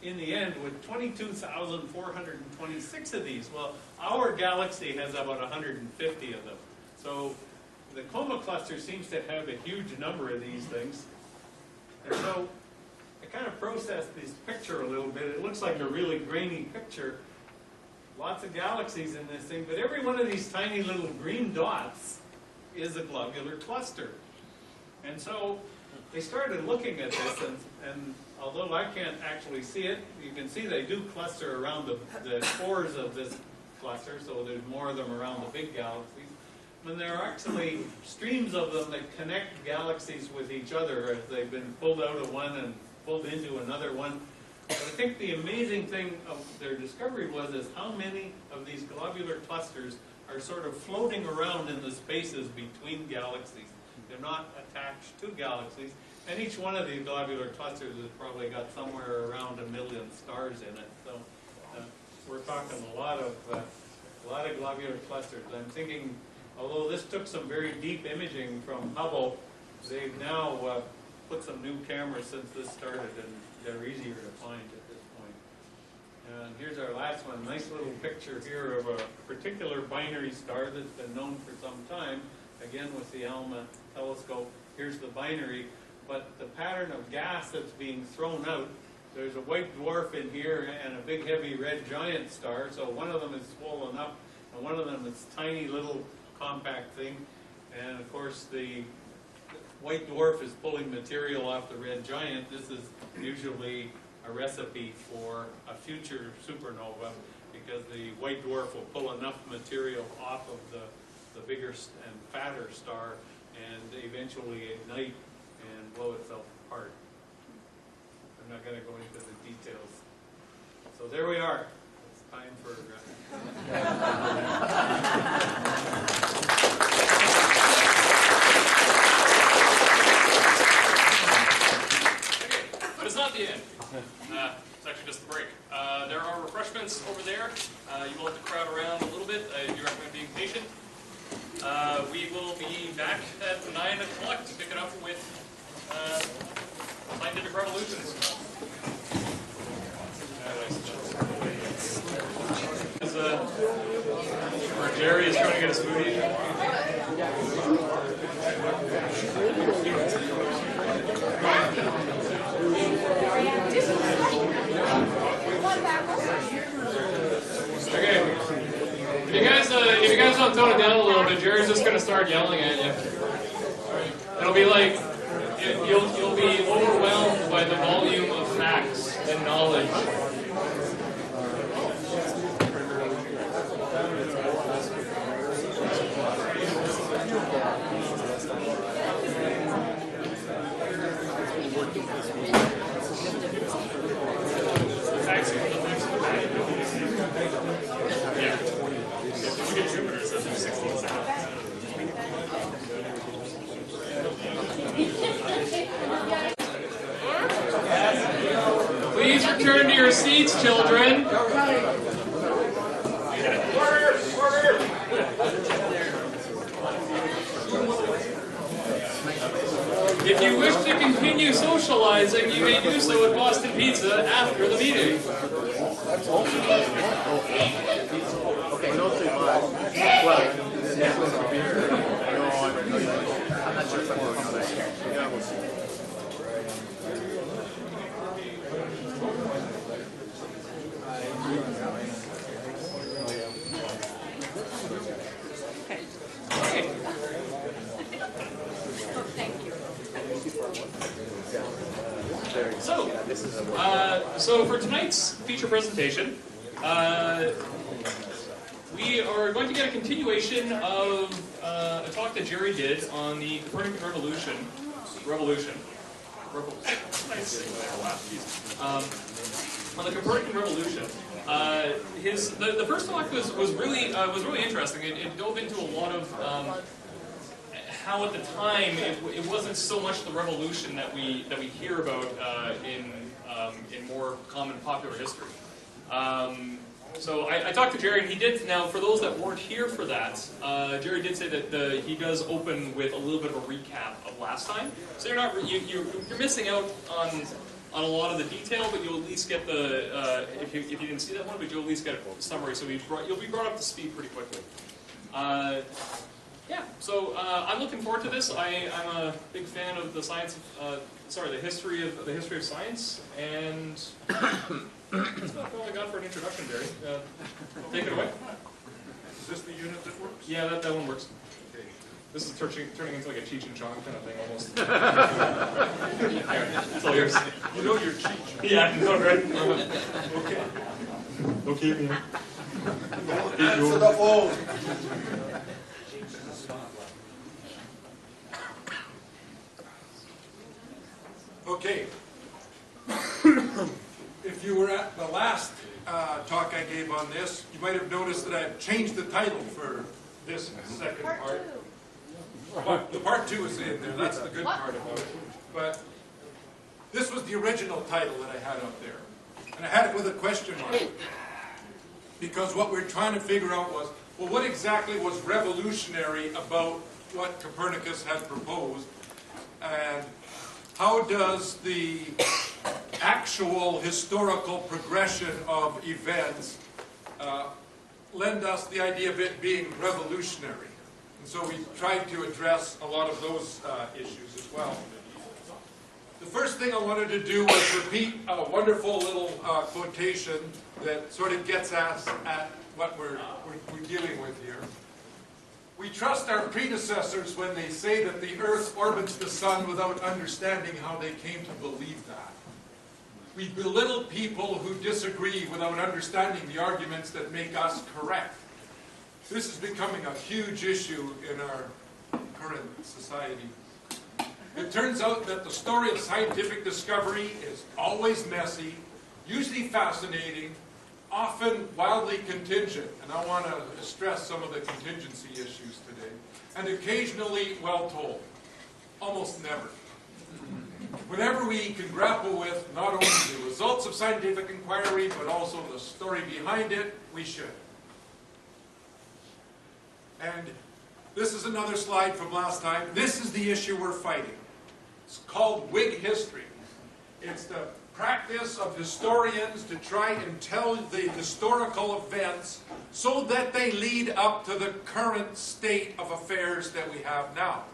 in the end, with 22,426 of these. Well, our galaxy has about 150 of them. So the Coma cluster seems to have a huge number of these things. And so I kind of processed this picture a little bit. It looks like a really grainy picture. Lots of galaxies in this thing, but every one of these tiny little green dots is a globular cluster. And so they started looking at this, and although I can't actually see it, you can see they do cluster around the cores of this cluster, so there's more of them around the big galaxies. And there are actually streams of them that connect galaxies with each other as they've been pulled out of one and pulled into another one. But I think the amazing thing of their discovery was how many of these globular clusters are sort of floating around in the spaces between galaxies. They're not attached to galaxies, and each one of these globular clusters has probably got somewhere around 1 million stars in it. So we're talking a lot of globular clusters. I'm thinking, although this took some very deep imaging from Hubble, they've now put some new cameras since this started, and they're easier to find at this point. And here's our last one. Nice little picture here of a particular binary star that's been known for some time. Again, with the ALMA telescope, here's the binary, but the pattern of gas that's being thrown out, there's a white dwarf in here and a big heavy red giant star, so one of them is swollen up, and one of them is tiny little compact thing, and of course the white dwarf is pulling material off the red giant. This is usually a recipe for a future supernova, because the white dwarf will pull enough material off of the bigger and fatter star and eventually ignite and blow itself apart. I'm not going to go into the details. So there we are. It's time for... But it's not the end. It's actually just the break. There are refreshments over there. You will have to crowd around a little bit. I do recommend being patient. We will be back at 9 o'clock to pick it up with Scientific Revolutions. Where Jerry is trying to get a smoothie. Okay. If you guys don't tone it down a little bit, Jerry's just going to start yelling at you. It'll be like you'll be overwhelmed by the volume of facts and knowledge. seats, children. If you wish to continue socializing, you may do so at Boston Pizza after the meeting. Okay, no too much. Well, I'm not sure if I'm going on that. Yeah, we'll see. So for tonight's feature presentation, we are going to get a continuation of a talk that Jerry did on the Copernican Revolution. On the Copernican Revolution. The first talk was really interesting. It dove into a lot of how at the time it wasn't so much the revolution that we hear about in more common popular history. So I talked to Jerry, and he did. Now, for those that weren't here for that, Jerry did say that he does open with a little bit of a recap of last time. So you're missing out on a lot of the detail, but you'll at least get the if you didn't see that one, but you'll at least get a summary. So you'll be brought up to speed pretty quickly. Yeah, so I'm looking forward to this. I'm a big fan of the science, the history of science, and that's about all I got for an introduction, Jerry. Take it away. Is this the unit that works? Yeah, that one works. Okay. This is turning into like a Cheech and Chong kind of thing almost. It's all yours. You know you're Cheech. Yeah, no, right? Okay. Okay, man. Answer the phone. Okay. If you were at the last talk I gave on this, you might have noticed that I've changed the title for this second part. But the part 2 is in there. That's the good part about it. But this was the original title that I had up there. And I had it with a question mark. Because what we're trying to figure out was, well, what exactly was revolutionary about what Copernicus had proposed? And how does the actual historical progression of events lend us the idea of it being revolutionary? And so we tried to address a lot of those issues as well. The first thing I wanted to do was repeat a wonderful little quotation that sort of gets us at what we're dealing with here. We trust our predecessors when they say that the Earth orbits the Sun without understanding how they came to believe that. We belittle people who disagree without understanding the arguments that make us correct. This is becoming a huge issue in our current society. It turns out that the story of scientific discovery is always messy, usually fascinating, often wildly contingent, and I want to stress some of the contingency issues today, and occasionally well told. Almost never. Whenever we can grapple with not only the results of scientific inquiry, but also the story behind it, we should. And this is another slide from last time. This is the issue we're fighting. It's called Whig history. It's the practice of historians to try and tell the historical events so that they lead up to the current state of affairs that we have now.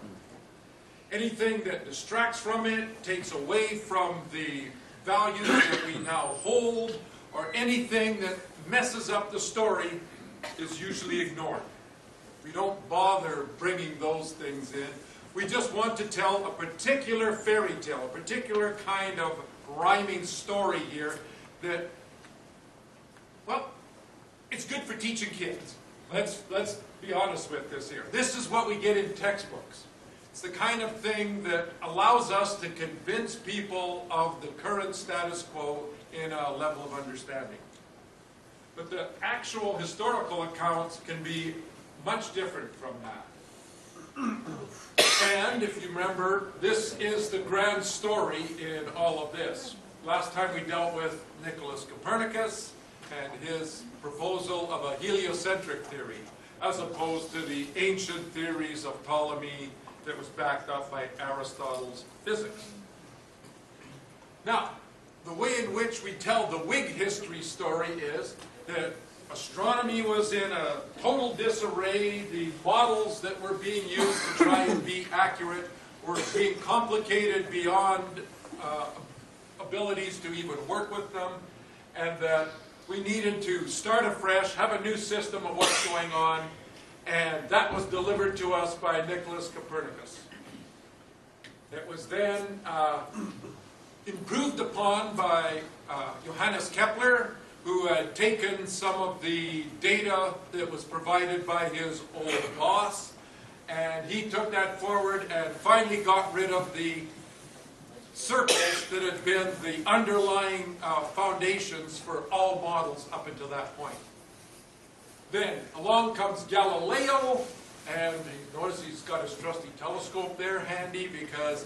Anything that distracts from it, takes away from the values that we now hold, or anything that messes up the story is usually ignored. We don't bother bringing those things in. We just want to tell a particular fairy tale, a particular kind of rhyming story here that, well, it's good for teaching kids. Let's be honest with this here. This is what we get in textbooks. It's the kind of thing that allows us to convince people of the current status quo in a level of understanding. But the actual historical accounts can be much different from that. And if you remember, this is the grand story in all of this. last time we dealt with Nicholas Copernicus and his proposal of a heliocentric theory, as opposed to the ancient theories of Ptolemy that was backed up by Aristotle's physics. Now, the way in which we tell the Whig history story is that astronomy was in a total disarray. The models that were being used to try and be accurate were being complicated beyond abilities to even work with them, and that we needed to start afresh, have a new system of what's going on, and that was delivered to us by Nicholas Copernicus. It was then improved upon by Johannes Kepler, who had taken some of the data that was provided by his old boss, and he took that forward and finally got rid of the circles that had been the underlying foundations for all models up until that point. Then along comes Galileo, and notice he's got his trusty telescope there handy, because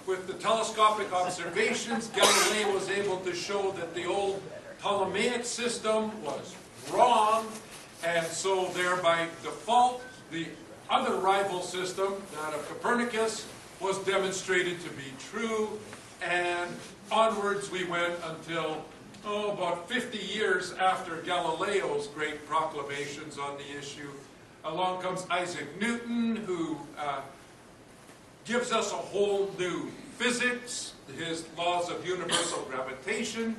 with the telescopic observations, Galileo was able to show that the old Ptolemaic system was wrong, and so there by default the other rival system, that of Copernicus, was demonstrated to be true, and onwards we went until about 50 years after Galileo's great proclamations on the issue. Along comes Isaac Newton, who gives us a whole new physics, his laws of universal gravitation,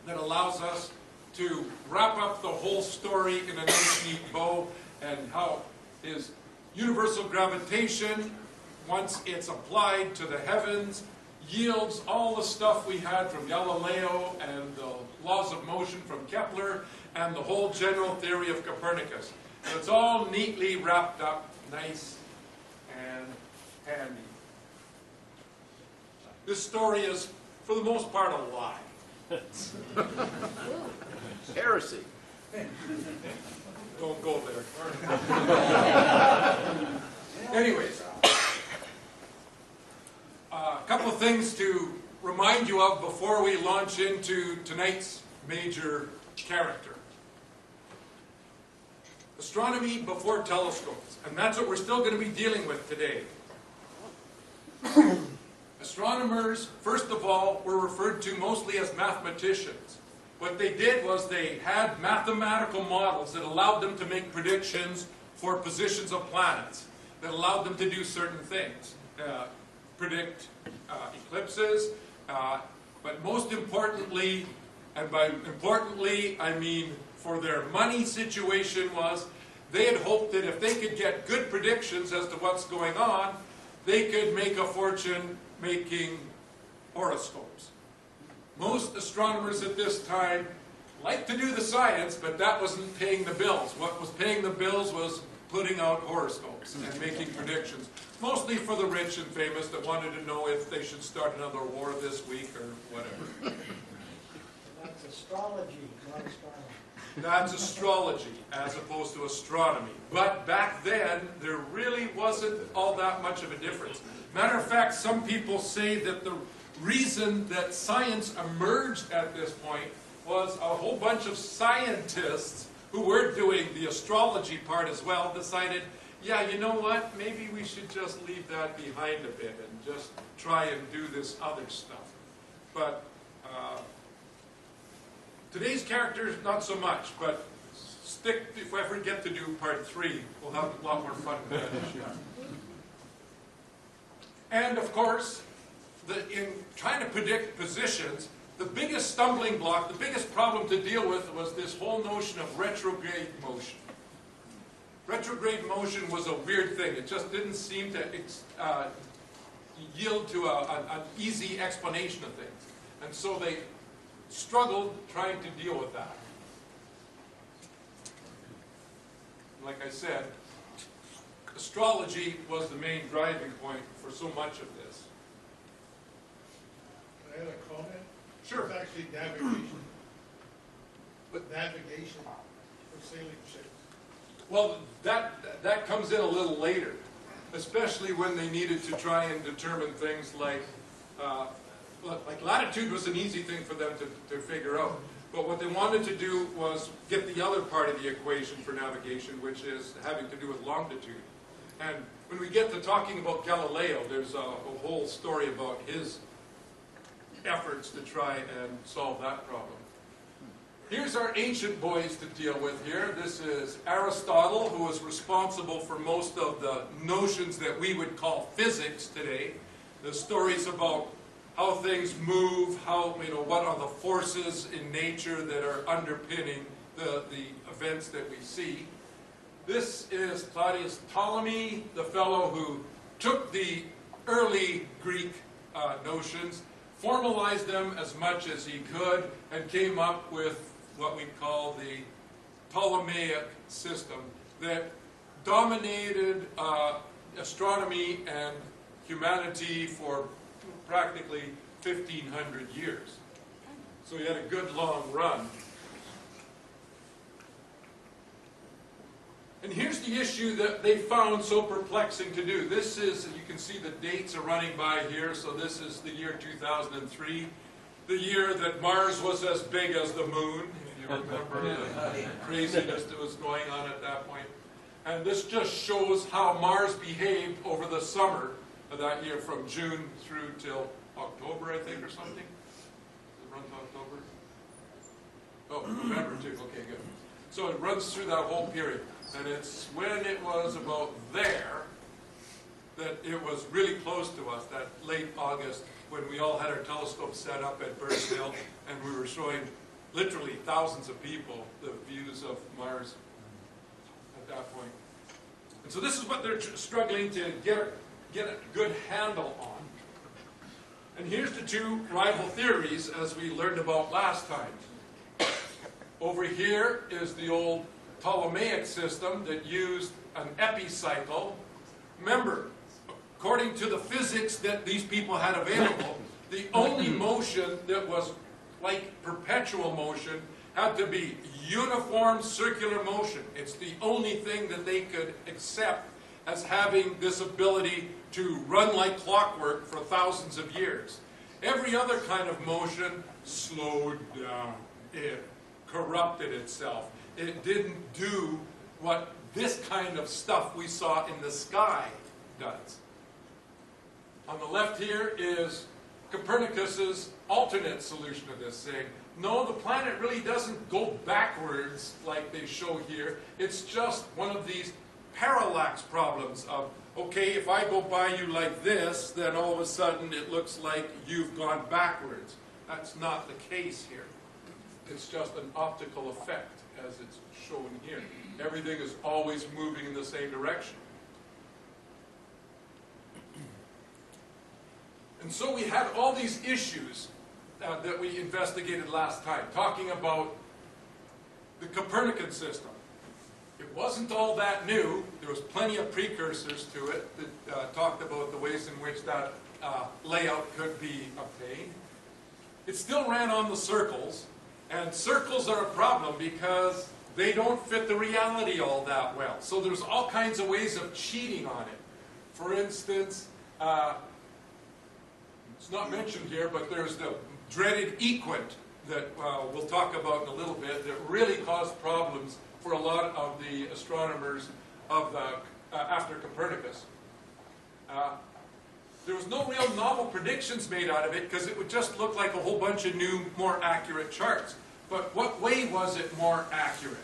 that allows us to wrap up the whole story in a nice neat bow, and how his universal gravitation, once it's applied to the heavens, yields all the stuff we had from Galileo and the laws of motion from Kepler and the whole general theory of Copernicus. So it's all neatly wrapped up, nice and handy. This story is, for the most part, a lie. Heresy. Don't go there. Anyways, a couple of things to remind you of before we launch into tonight's major character. Astronomy before telescopes, and that's what we're still going to be dealing with today. Astronomers, first of all, were referred to mostly as mathematicians. What they did was they had mathematical models that allowed them to make predictions for positions of planets, that allowed them to do certain things. Predict eclipses, but most importantly, and by importantly I mean for their money situation, was they had hoped that if they could get good predictions as to what's going on, they could make a fortune making horoscopes. Most astronomers at this time liked to do the science, but that wasn't paying the bills. What was paying the bills was putting out horoscopes and making predictions, mostly for the rich and famous that wanted to know if they should start another war this week or whatever. That's astrology, not astronomy. That's astrology as opposed to astronomy. But back then, there really wasn't all that much of a difference. Matter of fact, some people say that the reason that science emerged at this point was a whole bunch of scientists who were doing the astrology part as well decided, yeah, you know what, maybe we should just leave that behind a bit and just try and do this other stuff. But today's characters, not so much, but if we ever get to do part 3, we'll have a lot more fun with that issue. And of course, in trying to predict positions, the biggest stumbling block, the biggest problem to deal with was this whole notion of retrograde motion. Retrograde motion was a weird thing. It just didn't seem to yield to an easy explanation of things. And so they struggled trying to deal with that. Like I said, astrology was the main driving point for so much of this. Can I add a comment? Sure. It's actually navigation. But navigation for sailing ships. Well, that comes in a little later, especially when they needed to try and determine things like like latitude was an easy thing for them to figure out. But what they wanted to do was get the other part of the equation for navigation, which is having to do with longitude. And when we get to talking about Galileo, there's a whole story about his efforts to try and solve that problem. Here's our ancient boys to deal with here. This is Aristotle, who was responsible for most of the notions that we would call physics today. The stories about how things move, what are the forces in nature that are underpinning the events that we see. This is Claudius Ptolemy, the fellow who took the early Greek notions, formalized them as much as he could, and came up with what we call the Ptolemaic system that dominated astronomy and humanity for practically 1,500 years. So he had a good long run. And here's the issue that they found so perplexing to do. This is, you can see the dates are running by here, so this is the year 2003, the year that Mars was as big as the moon, if you remember the craziness that was going on at that point. And this just shows how Mars behaved over the summer of that year, from June through till October, I think, or something. Does it run to October? Oh, November too. Okay, good. So it runs through that whole period. And it's when it was about there that it was really close to us, that late August, when we all had our telescopes set up at Burns Hill, and we were showing literally thousands of people the views of Mars at that point. And so this is what they're struggling to get a good handle on. And here's the two rival theories, as we learned about last time. Over here is the old Ptolemaic system that used an epicycle. Remember, according to the physics that these people had available, the only motion that was like perpetual motion had to be uniform circular motion. It's the only thing that they could accept as having this ability to run like clockwork for thousands of years. Every other kind of motion slowed down. It corrupted itself. It didn't do what this kind of stuff we saw in the sky does. On the left here is Copernicus's alternate solution of this, saying, no, the planet really doesn't go backwards like they show here. It's just one of these parallax problems of, okay, if I go by you like this, then all of a sudden it looks like you've gone backwards. That's not the case here. It's just an optical effect, as it's shown here. Everything is always moving in the same direction. And so we had all these issues that we investigated last time, talking about the Copernican system. It wasn't all that new. There was plenty of precursors to it that talked about the ways in which that layout could be obtained. It still ran on the circles, and circles are a problem because they don't fit the reality all that well. So there's all kinds of ways of cheating on it. For instance, it's not mentioned here, but there's the dreaded equant that we'll talk about in a little bit that really caused problems for a lot of the astronomers of after Copernicus. There was no real novel predictions made out of it because it would just look like a whole bunch of new, more accurate charts. But what way was it more accurate?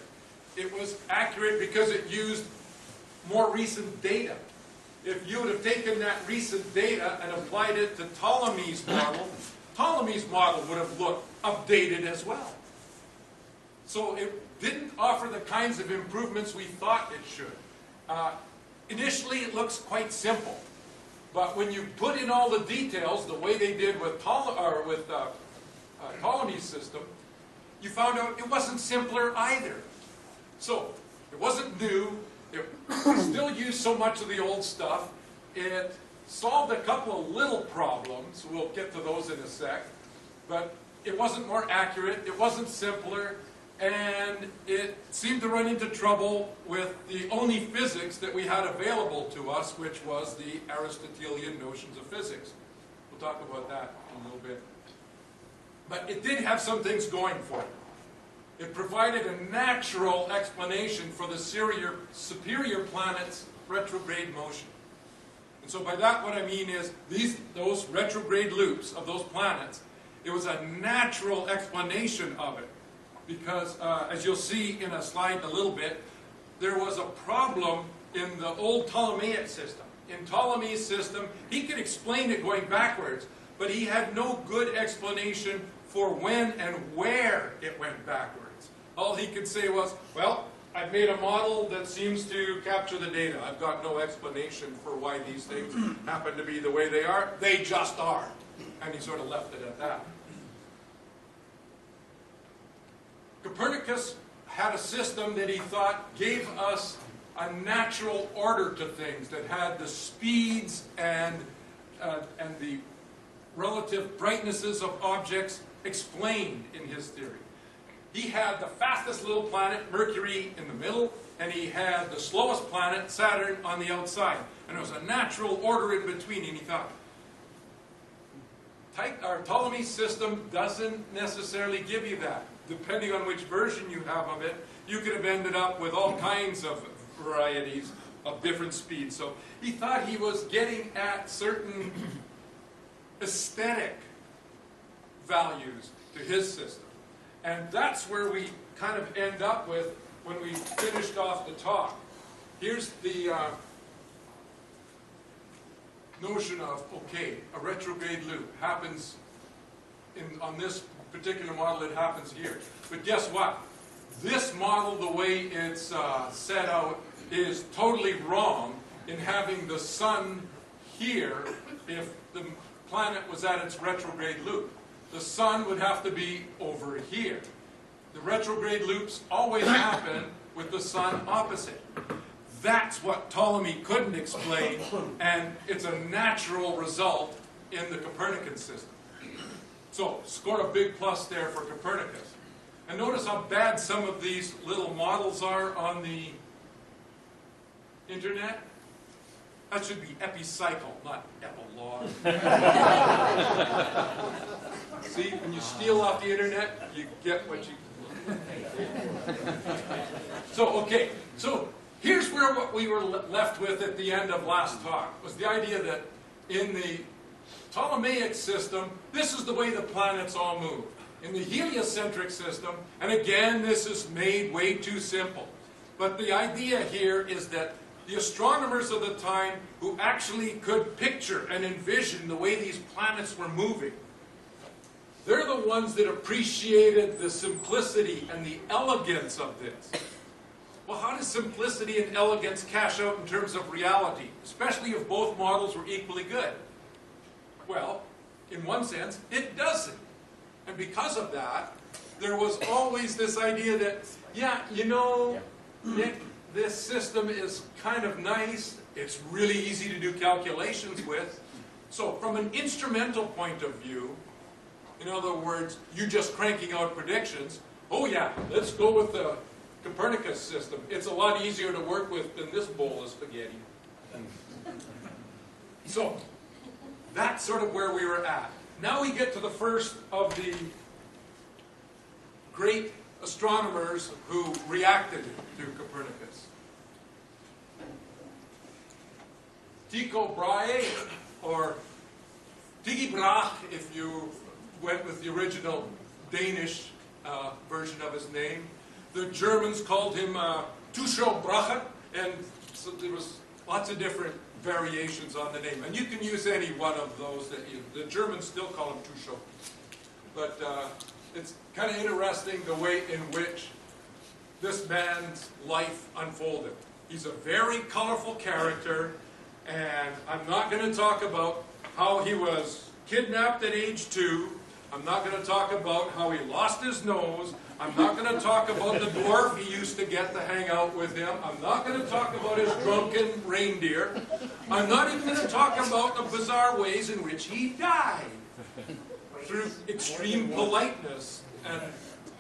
It was accurate because it used more recent data. If you would have taken that recent data and applied it to Ptolemy's model would have looked updated as well. So it didn't offer the kinds of improvements we thought it should. Initially, it looks quite simple. But when you put in all the details, the way they did with Ptolemy's system, you found out it wasn't simpler either. So it wasn't new. It still used so much of the old stuff. It solved a couple of little problems. We'll get to those in a sec. But it wasn't more accurate. It wasn't simpler. And it seemed to run into trouble with the only physics that we had available to us, which was the Aristotelian notions of physics. We'll talk about that in a little bit. But it did have some things going for it. It provided a natural explanation for the superior planet's retrograde motion. And so by that what I mean is those retrograde loops of those planets, it was a natural explanation of it. Because as you'll see in a slide in a little bit, there was a problem in the old Ptolemaic system. In Ptolemy's system, he could explain it going backwards, but he had no good explanation for when and where it went backwards. All he could say was, well, I've made a model that seems to capture the data. I've got no explanation for why these things happen to be the way they are. They just are. And he sort of left it at that. Copernicus had a system that he thought gave us a natural order to things that had the speeds and the relative brightnesses of objects explained in his theory. He had the fastest little planet, Mercury, in the middle, and he had the slowest planet, Saturn, on the outside. And there was a natural order in between, and he thought, our Ptolemy system doesn't necessarily give you that. Depending on which version you have of it, you could have ended up with all kinds of varieties of different speeds. So he thought he was getting at certain aesthetic values to his system. And that's where we kind of end up with when we finished off the talk. Here's the notion of, okay, a retrograde loop happens on this particular model, it happens here. But guess what? This model, the way it's set out, is totally wrong in having the sun here if the planet was at its retrograde loop. The sun would have to be over here. The retrograde loops always happen with the sun opposite. That's what Ptolemy couldn't explain, and it's a natural result in the Copernican system. So, score a big plus there for Copernicus. And notice how bad some of these little models are on the internet. That should be epicycle, not epilogue. See, when you steal off the internet, you get what you... So, okay, so here's where what we were left with at the end of last talk, was the idea that in the Ptolemaic system, this is the way the planets all move. In the heliocentric system, and again, this is made way too simple, but the idea here is that the astronomers of the time who actually could picture and envision the way these planets were moving, they're the ones that appreciated the simplicity and the elegance of this. Well, how does simplicity and elegance cash out in terms of reality, especially if both models were equally good? Well, in one sense, it doesn't. And because of that, there was always this idea that, yeah, you know, Nick, this system is kind of nice. It's really easy to do calculations with. So from an instrumental point of view, in other words, you just cranking out predictions, oh yeah, let's go with the Copernicus system. It's a lot easier to work with than this bowl of spaghetti. So, that's sort of where we were at. Now we get to the first of the great astronomers who reacted to Copernicus. Tycho Brahe, or Tycho Brahe if you went with the original Danish version of his name. The Germans called him Tycho Brahe, and so there was lots of different variations on the name. And you can use any one of those that the Germans still call him Tycho. But it's kind of interesting the way in which this man's life unfolded. He's a very colorful character, and I'm not going to talk about how he was kidnapped at age 2. I'm not going to talk about how he lost his nose. I'm not going to talk about the dwarf he used to get to hang out with him. I'm not going to talk about his drunken reindeer. I'm not even going to talk about the bizarre ways in which he died through extreme politeness and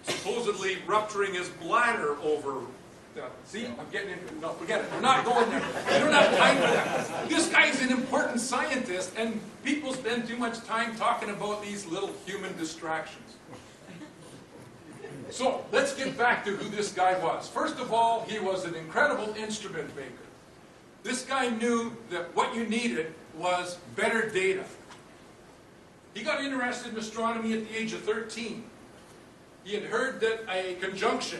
supposedly rupturing his bladder over See, I'm getting into it. No, forget it. We're not going there. We don't have time for that. This guy's an important scientist, and people spend too much time talking about these little human distractions. So, let's get back to who this guy was. First of all, he was an incredible instrument maker. This guy knew that what you needed was better data. He got interested in astronomy at the age of 13. He had heard that a conjunction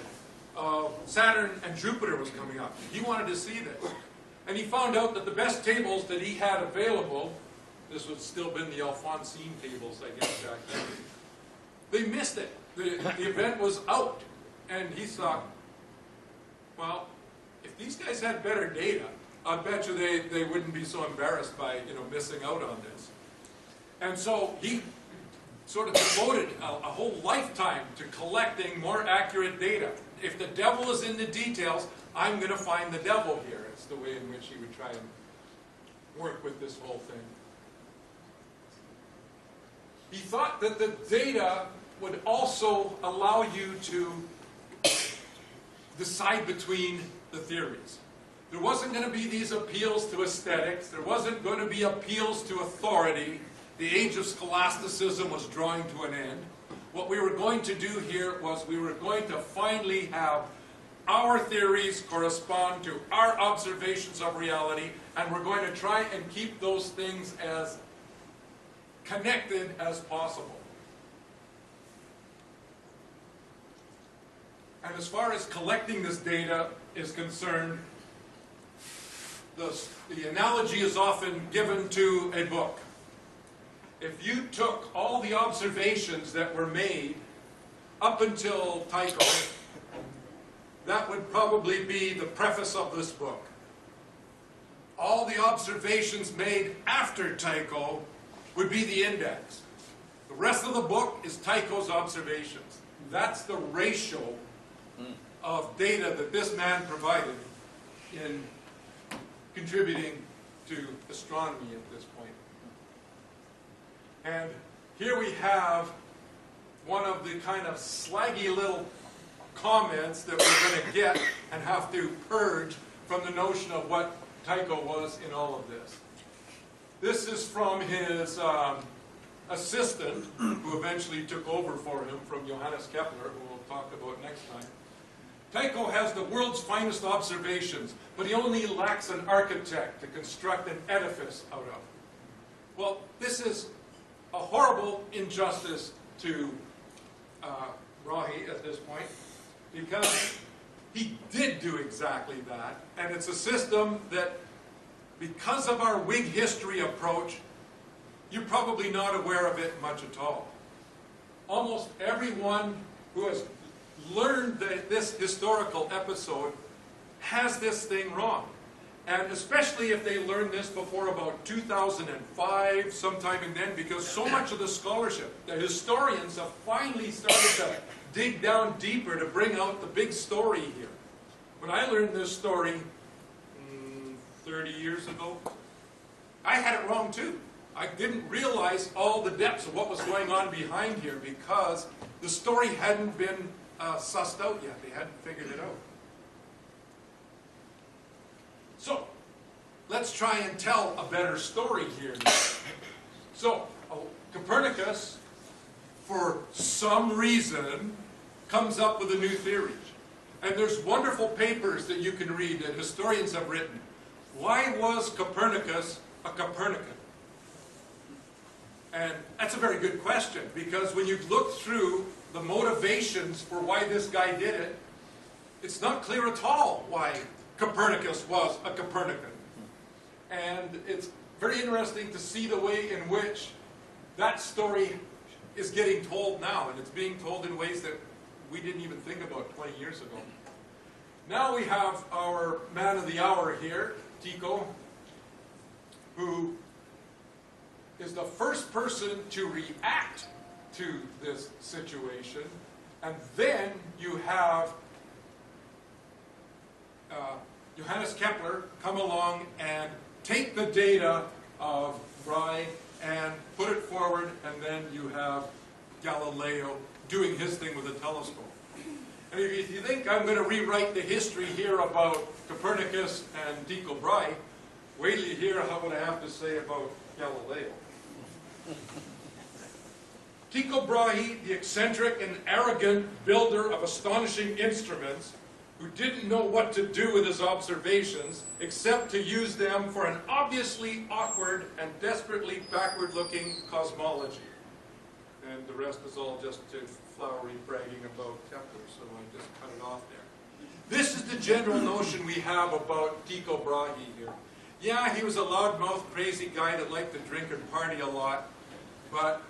of Saturn and Jupiter was coming up. He wanted to see this. And he found out that the best tables that he had available, this would still been the Alphonsine tables, I guess, back then, they missed it. The event was out. And he thought, well, if these guys had better data, I bet you they wouldn't be so embarrassed by, missing out on this. And so he sort of devoted a whole lifetime to collecting more accurate data. If the devil is in the details, I'm going to find the devil here. It's the way in which he would try and work with this whole thing. He thought that the data would also allow you to decide between the theories. There wasn't going to be these appeals to aesthetics. There wasn't going to be appeals to authority. The age of scholasticism was drawing to an end. What we were going to do here was we were going to finally have our theories correspond to our observations of reality, and we're going to try and keep those things as connected as possible. And as far as collecting this data is concerned, the analogy is often given to a book. If you took all the observations that were made up until Tycho, that would probably be the preface of this book. All the observations made after Tycho would be the index. The rest of the book is Tycho's observations. That's the ratio of data that this man provided in contributing to astronomy at this point. And here we have one of the kind of slaggy little comments that we're going to get and have to purge from the notion of what Tycho was in all of this. This is from his assistant, who eventually took over for him from Johannes Kepler, who we'll talk about next time. Tycho has the world's finest observations, but he only lacks an architect to construct an edifice out of. Well, this is a horrible injustice to Rahi at this point, because he did do exactly that, and it's a system that, because of our Whig history approach, you're probably not aware of it much at all. Almost everyone who has learned this historical episode has this thing wrong. And especially if they learned this before about 2005, sometime in then, because so much of the scholarship, the historians have finally started to dig down deeper to bring out the big story here. When I learned this story 30 years ago, I had it wrong too. I didn't realize all the depths of what was going on behind here because the story hadn't been sussed out yet. They hadn't figured it out. So, let's try and tell a better story here. So, Copernicus, for some reason, comes up with a new theory. And there's wonderful papers that you can read that historians have written. Why was Copernicus a Copernican? And that's a very good question, because when you look through the motivations for why this guy did it, it's not clear at all why Copernicus was a Copernican. And it's very interesting to see the way in which that story is getting told now, and it's being told in ways that we didn't even think about 20 years ago. Now we have our man of the hour here, Tycho, who is the first person to react to this situation, and then you have Johannes Kepler come along and take the data of Brahe and put it forward, and then you have Galileo doing his thing with a telescope. And if you think I'm going to rewrite the history here about Copernicus and Tycho Brahe, wait till you hear what I have to say about Galileo. Tycho Brahe, the eccentric and arrogant builder of astonishing instruments, who didn't know what to do with his observations except to use them for an obviously awkward and desperately backward-looking cosmology. And the rest is all just flowery bragging about Kepler, so I just cut it off there. This is the general notion we have about Tycho Brahe here. Yeah, he was a loudmouth, crazy guy that liked to drink and party a lot, but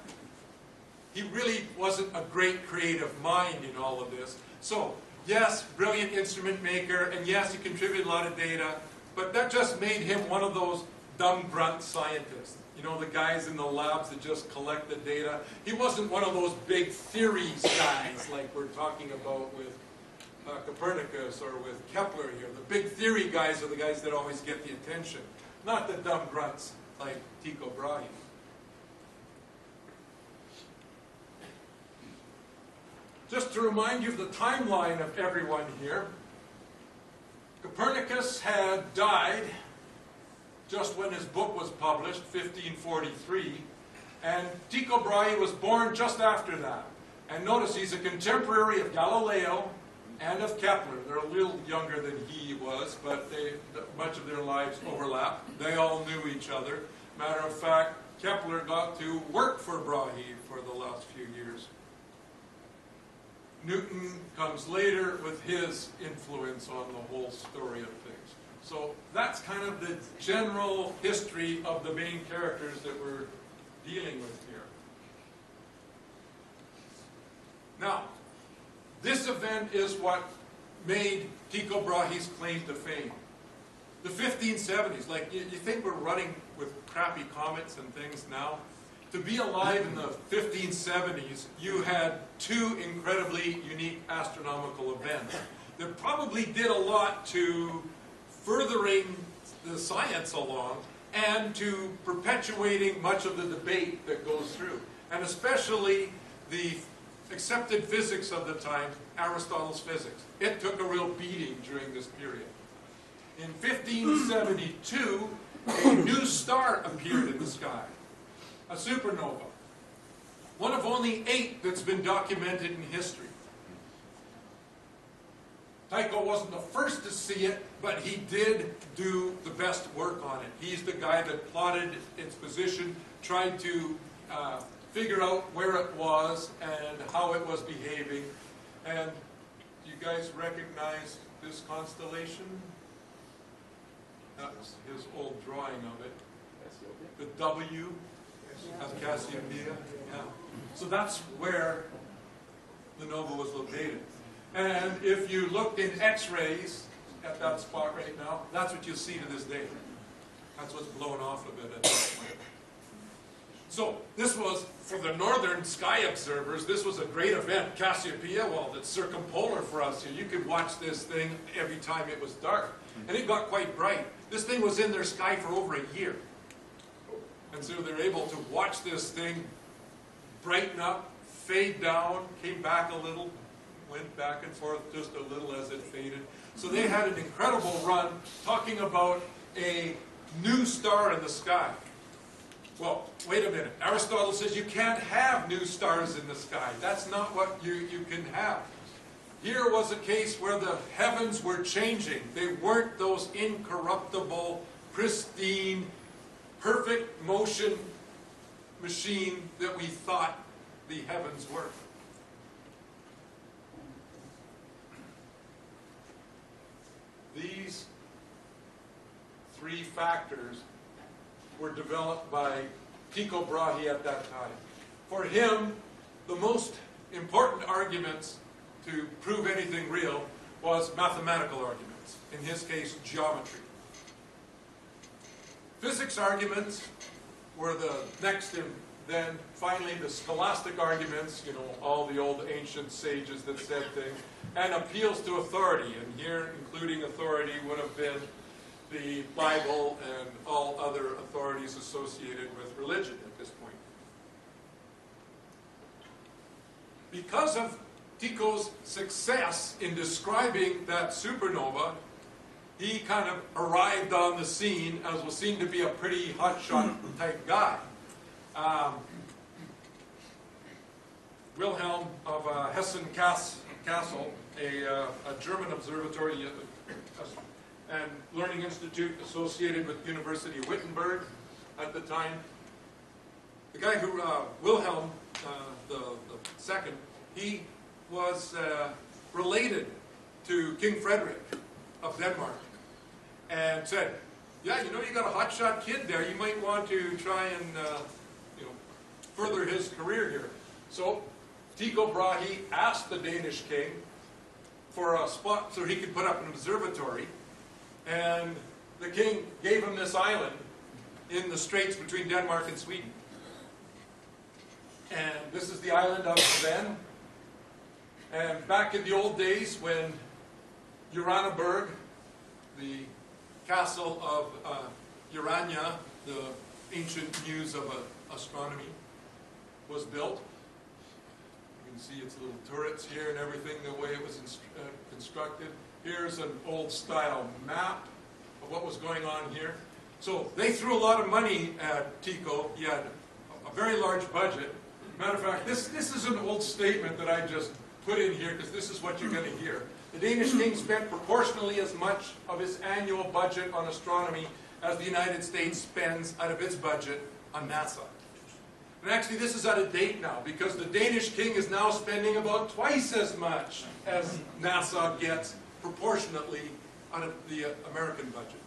he really wasn't a great creative mind in all of this. So, yes, brilliant instrument maker, and yes, he contributed a lot of data, but that just made him one of those dumb grunt scientists. You know, the guys in the labs that just collect the data. He wasn't one of those big theories guys like we're talking about with Copernicus or with Kepler here. The big theory guys are the guys that always get the attention, not the dumb grunts like Tycho Brahe. Just to remind you of the timeline of everyone here, Copernicus had died just when his book was published, 1543, and Tycho Brahe was born just after that. And notice he's a contemporary of Galileo and of Kepler. They're a little younger than he was, but much of their lives overlap. They all knew each other. Matter of fact, Kepler got to work for Brahe for the last few years. Newton comes later with his influence on the whole story of things. So that's kind of the general history of the main characters that we're dealing with here. Now, this event is what made Tycho Brahe's claim to fame. The 1570s, like you think we're running with crappy comets and things now? To be alive in the 1570s, you had two incredibly unique astronomical events that probably did a lot to furthering the science along and to perpetuating much of the debate that goes through. And especially the accepted physics of the time, Aristotle's physics. It took a real beating during this period. In 1572, a new star appeared in the sky, a supernova. One of only 8 that's been documented in history. Tycho wasn't the first to see it, but he did do the best work on it. He's the guy that plotted its position, tried to figure out where it was and how it was behaving. And you guys recognize this constellation? That was his old drawing of it. The W of Cassiopeia. Yeah. So that's where the nova was located. And if you looked in X-rays at that spot right now, that's what you'll see to this day. That's what's blown off of it at that point. So this was, for the northern sky observers, this was a great event. Cassiopeia, well, it's circumpolar for us here. You could watch this thing every time it was dark. And it got quite bright. This thing was in their sky for over a year. And so they're able to watch this thing brighten up, fade down, came back a little, went back and forth just a little as it faded. So they had an incredible run talking about a new star in the sky. Well, wait a minute. Aristotle says you can't have new stars in the sky. That's not what you can have. Here was a case where the heavens were changing. They weren't those incorruptible, pristine, perfect motion machine that we thought the heavens were. These 3 factors were developed by Tycho Brahe at that time. For him, the most important arguments to prove anything real was mathematical arguments, in his case, geometry. Physics arguments were the next, and then finally the scholastic arguments, you know, all the old ancient sages that said things, and appeals to authority, and here including authority would have been the Bible and all other authorities associated with religion at this point. Because of Tycho's success in describing that supernova, he kind of arrived on the scene as was seen to be a pretty hotshot type guy. Wilhelm of Hessen-Kassel, a German observatory and learning institute associated with University of Wittenberg at the time. The guy who, Wilhelm the second, he was related to King Frederick of Denmark and said, yeah, you know, you got a hotshot kid there, you might want to try and further his career here. So Tycho Brahe asked the Danish king for a spot so he could put up an observatory, and the king gave him this island in the straits between Denmark and Sweden. And this is the island of Sven. And back in the old days when Uraniborg, the castle of Urania, the ancient muse of astronomy, was built. You can see its little turrets here and everything, the way it was constructed. Here's an old style map of what was going on here. So they threw a lot of money at Tycho. He had a very large budget. Matter of fact, this is an old statement that I just put in here because this is what you're going to hear. The Danish king spent proportionally as much of his annual budget on astronomy as the United States spends out of its budget on NASA. And actually this is out of date now because the Danish king is now spending about twice as much as NASA gets proportionately out of the American budget.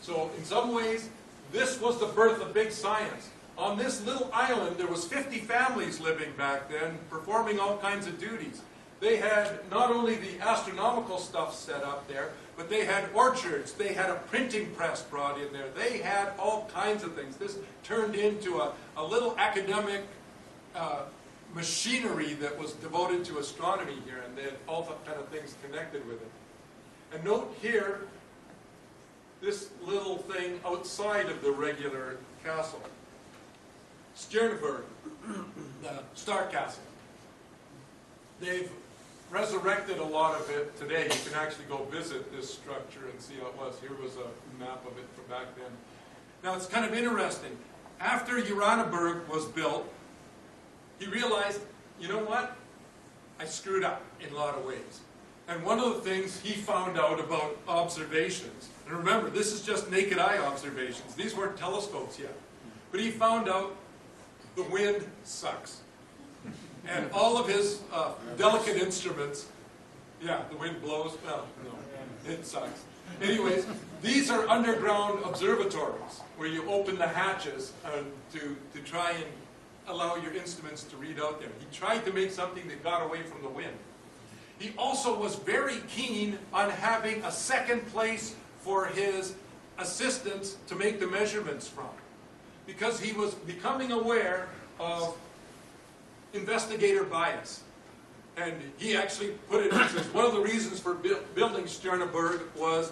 So in some ways, this was the birth of big science. On this little island, there was 50 families living back then, performing all kinds of duties. They had not only the astronomical stuff set up there, but they had orchards, they had a printing press brought in there, they had all kinds of things. This turned into a little academic machinery that was devoted to astronomy here, and they had all the kind of things connected with it. And note here, this little thing outside of the regular castle. Stjernberg, the Star Castle. They've resurrected a lot of it today. You can actually go visit this structure and see how it was. Here was a map of it from back then. Now it's kind of interesting. After Uraniborg was built, he realized, you know what? I screwed up in a lot of ways. And one of the things he found out about observations, and remember, this is just naked eye observations. These weren't telescopes yet. But he found out the wind sucks. And all of his delicate instruments, yeah, the wind blows, well, no, it sucks. Anyways, these are underground observatories where you open the hatches to try and allow your instruments to read out there. He tried to make something that got away from the wind. He also was very keen on having a second place for his assistants to make the measurements from, because he was becoming aware of investigator bias. And he actually put it, he says, one of the reasons for building Stjernberg was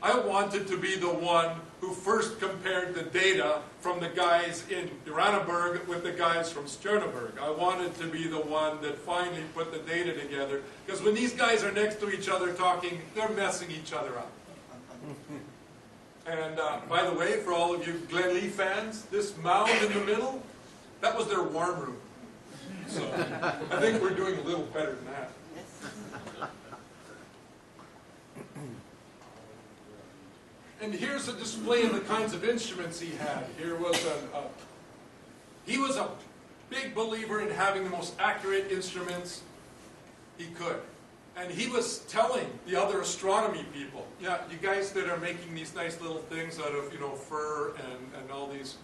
I wanted to be the one who first compared the data from the guys in Uraniborg with the guys from Stjernberg. I wanted to be the one that finally put the data together, because when these guys are next to each other talking, they're messing each other up. And by the way, for all of you Glenlee fans, this mound in the middle, that was their warm room. So I think we're doing a little better than that. And here's a display of the kinds of instruments he had. Here was he was a big believer in having the most accurate instruments he could. And he was telling the other astronomy people, yeah, you guys that are making these nice little things out of, fur and all these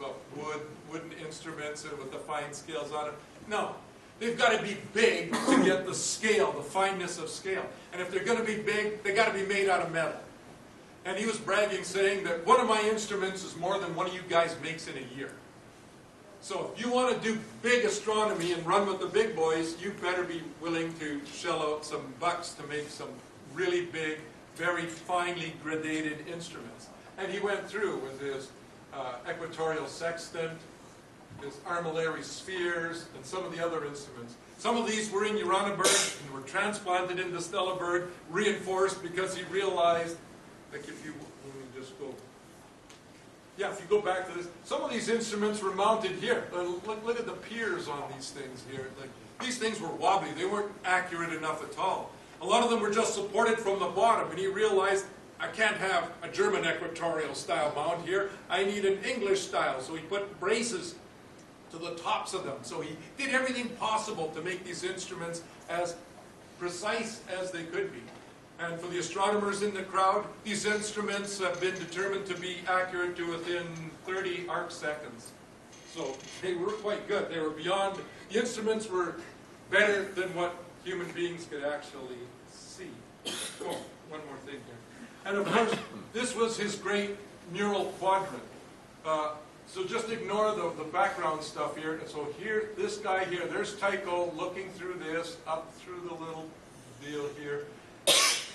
wooden instruments and with the fine scales on it, no. They've got to be big to get the scale, the fineness of scale. And if they're going to be big, they've got to be made out of metal. And he was bragging, saying that one of my instruments is more than one of you guys makes in a year. So if you want to do big astronomy and run with the big boys, you better be willing to shell out some bucks to make some really big, very finely gradated instruments. And he went through with his equatorial sextant, his armillary spheres, and some of the other instruments. Some of these were in Uraniborg and were transplanted into Stellaburg, reinforced because he realized, like if you, let me just go, yeah, if you go back to this, some of these instruments were mounted here. Look at the piers on these things here. Like, these things were wobbly. They weren't accurate enough at all. A lot of them were just supported from the bottom, and he realized, I can't have a German equatorial style mount here. I need an English style. So he put braces to the tops of them. So he did everything possible to make these instruments as precise as they could be. And for the astronomers in the crowd, these instruments have been determined to be accurate to within 30 arc seconds. So they were quite good. They were beyond, the instruments were better than what human beings could actually see. Oh, one more thing here. And of course, this was his great neural quadrant. So just ignore the background stuff here. And so here, this guy here, there's Tycho looking through this, up through the little deal here.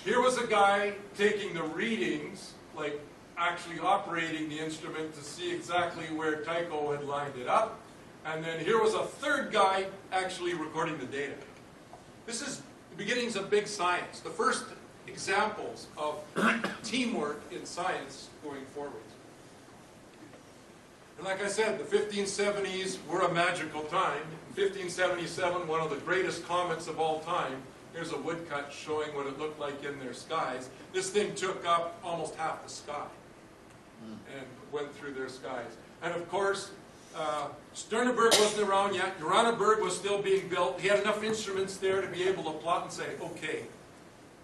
Here was a guy taking the readings, like actually operating the instrument to see exactly where Tycho had lined it up. And then here was a third guy actually recording the data. This is the beginnings of big science, the first examples of teamwork in science going forward. And like I said, the 1570s were a magical time. In 1577, one of the greatest comets of all time. Here's a woodcut showing what it looked like in their skies. This thing took up almost half the sky and went through their skies. And of course, Sterneberg wasn't around yet. Uraniborg was still being built. He had enough instruments there to be able to plot and say, okay,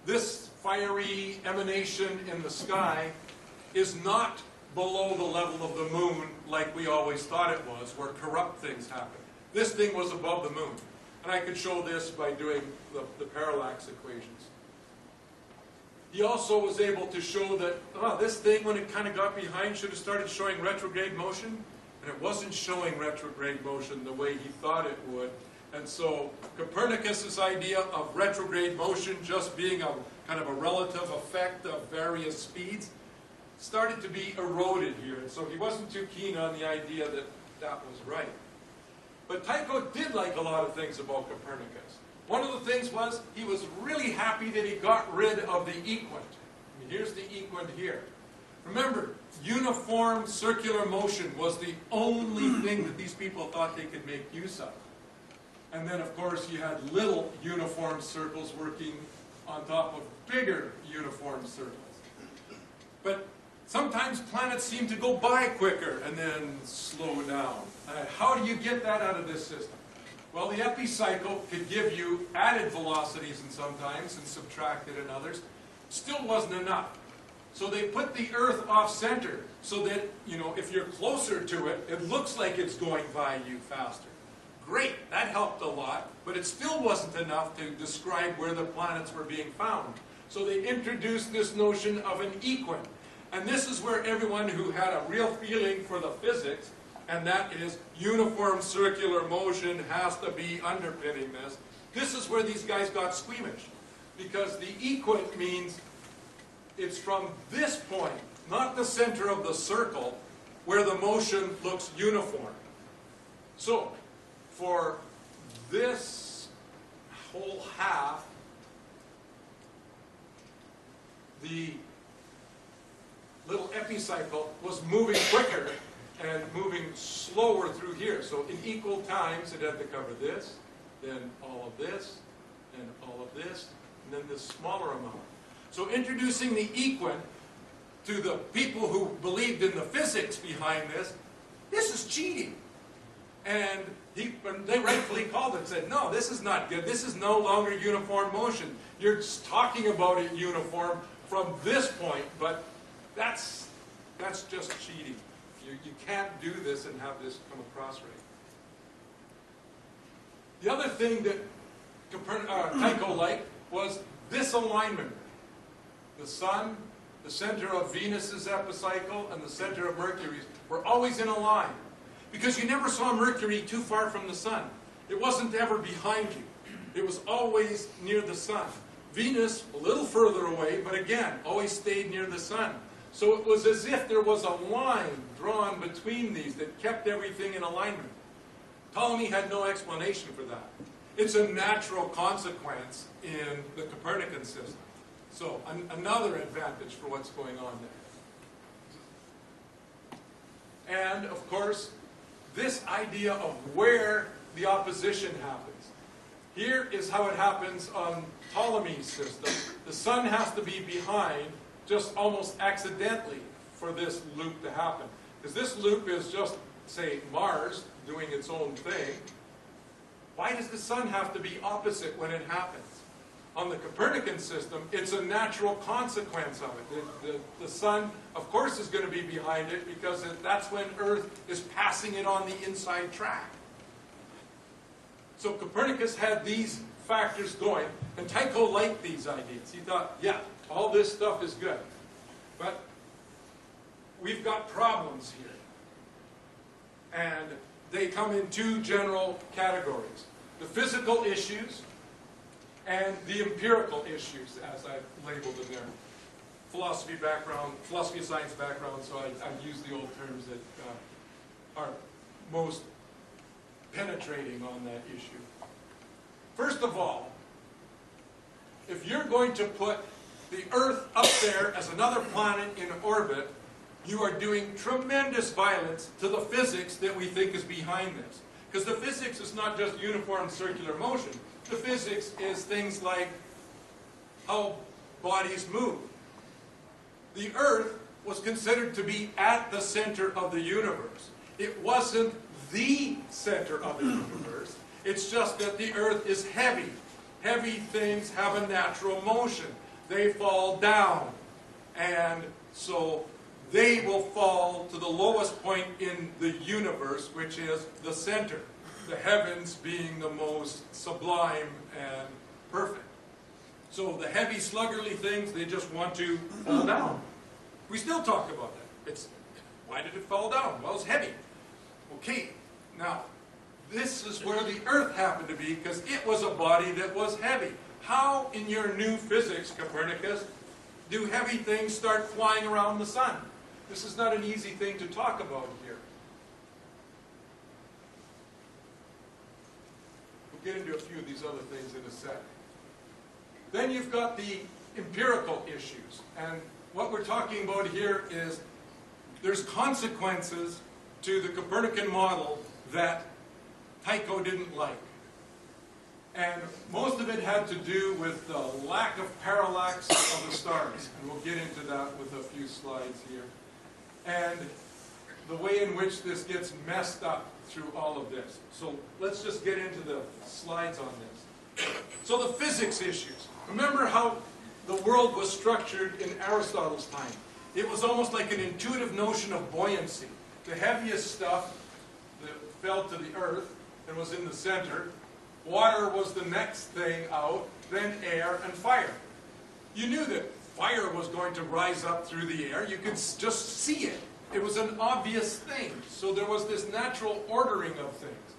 this fiery emanation in the sky is not below the level of the moon like we always thought it was, where corrupt things happen. This thing was above the moon. And I could show this by doing the parallax equations. He also was able to show that this thing, when it kind of got behind, should have started showing retrograde motion. And it wasn't showing retrograde motion the way he thought it would. And so Copernicus's idea of retrograde motion just being a kind of a relative effect of various speeds started to be eroded here. And so he wasn't too keen on the idea that that was right. But Tycho did like a lot of things about Copernicus. One of the things was he was really happy that he got rid of the equant. And here's the equant here. Remember, uniform circular motion was the only thing that these people thought they could make use of. And then, of course, you had little uniform circles working on top of bigger uniform circles. But sometimes planets seem to go by quicker and then slow down. How do you get that out of this system? Well, the epicycle could give you added velocities in sometimes and subtracted in others. Still wasn't enough. So they put the Earth off-center so that, you know, if you're closer to it, it looks like it's going by you faster. Great, that helped a lot, but it still wasn't enough to describe where the planets were being found. So they introduced this notion of an equant. And this is where everyone who had a real feeling for the physics, and that is uniform circular motion has to be underpinning this, this is where these guys got squeamish. Because the equant means it's from this point, not the center of the circle, where the motion looks uniform. So, for this whole half, the little epicycle was moving quicker and moving slower through here. So in equal times, it had to cover this, then all of this, and all of this, and then this smaller amount. So introducing the equant to the people who believed in the physics behind this is cheating. And they rightfully called it and said, no, this is not good. This is no longer uniform motion. You're just talking about it uniform from this point, but that's just cheating. You can't do this and have this come across right. The other thing that Tycho liked was this alignment. The Sun, the center of Venus's epicycle, and the center of Mercury's were always in a line. Because you never saw Mercury too far from the Sun. It wasn't ever behind you. It was always near the Sun. Venus, a little further away, but again, always stayed near the Sun. So it was as if there was a line drawn between these that kept everything in alignment. Ptolemy had no explanation for that. It's a natural consequence in the Copernican system. So another advantage for what's going on there. And of course, this idea of where the opposition happens. Here is how it happens on Ptolemy's system. The sun has to be behind just almost accidentally for this loop to happen. Because this loop is just, say, Mars doing its own thing. Why does the sun have to be opposite when it happens? On the Copernican system, it's a natural consequence of it. The sun, of course, is going to be behind it because that's when Earth is passing it on the inside track. So Copernicus had these factors going, and Tycho liked these ideas. He thought, yeah, all this stuff is good. But we've got problems here. And they come in two general categories. The physical issues and the empirical issues, as I've labeled them there. Philosophy background, philosophy of science background, so I use the old terms that are most penetrating on that issue. First of all, if you're going to put the Earth up there as another planet in orbit, you are doing tremendous violence to the physics that we think is behind this. Because the physics is not just uniform circular motion. The physics is things like how bodies move. The Earth was considered to be at the center of the universe. It wasn't the center of the universe. It's just that the Earth is heavy. Heavy things have a natural motion. They fall down. And so they will fall to the lowest point in the universe, which is the center. The heavens being the most sublime and perfect. So the heavy, sluggerly things, they just want to fall down. We still talk about that. Why did it fall down? Well, it's heavy. Okay, now, this is where the Earth happened to be, because it was a body that was heavy. How, in your new physics, Copernicus, do heavy things start flying around the sun? This is not an easy thing to talk about here. We'll get into a few of these other things in a sec. Then you've got the empirical issues. And what we're talking about here is there's consequences to the Copernican model that Tycho didn't like. And most of it had to do with the lack of parallax of the stars. And we'll get into that with a few slides here. And the way in which this gets messed up through all of this. So let's just get into the slides on this. So the physics issues. Remember how the world was structured in Aristotle's time. It was almost like an intuitive notion of buoyancy. The heaviest stuff that fell to the earth and was in the center. Water was the next thing out, then air and fire. You knew that fire was going to rise up through the air. You could just see it. It was an obvious thing. So there was this natural ordering of things.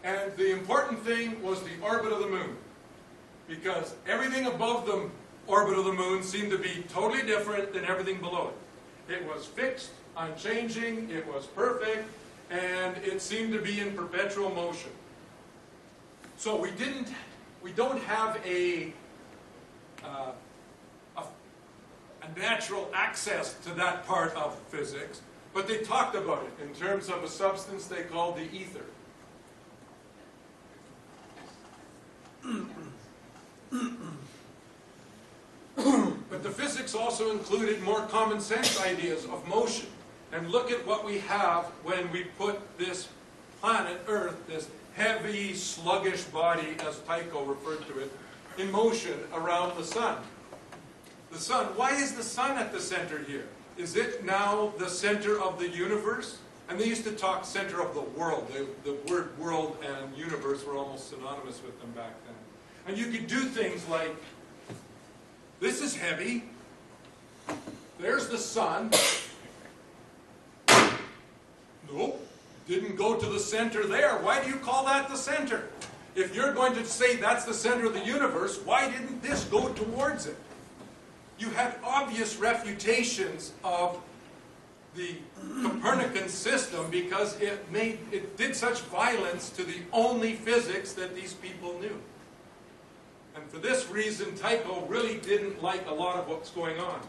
And the important thing was the orbit of the moon. Because everything above the orbit of the moon seemed to be totally different than everything below it. It was fixed, unchanging, it was perfect, and it seemed to be in perpetual motion. So we don't have a natural access to that part of physics, but they talked about it in terms of a substance they called the ether. But the physics also included more common sense ideas of motion. And look at what we have when we put this planet Earth, this heavy, sluggish body, as Tycho referred to it, in motion around the sun. The sun, why is the sun at the center here? Is it now the center of the universe? And they used to talk center of the world. The word world and universe were almost synonymous with them back then. And you could do things like, this is heavy. There's the sun. Nope, didn't go to the center there. Why do you call that the center? If you're going to say that's the center of the universe, why didn't this go towards it? You had obvious refutations of the Copernican system because it did such violence to the only physics that these people knew. And for this reason, Tycho really didn't like a lot of what's going on.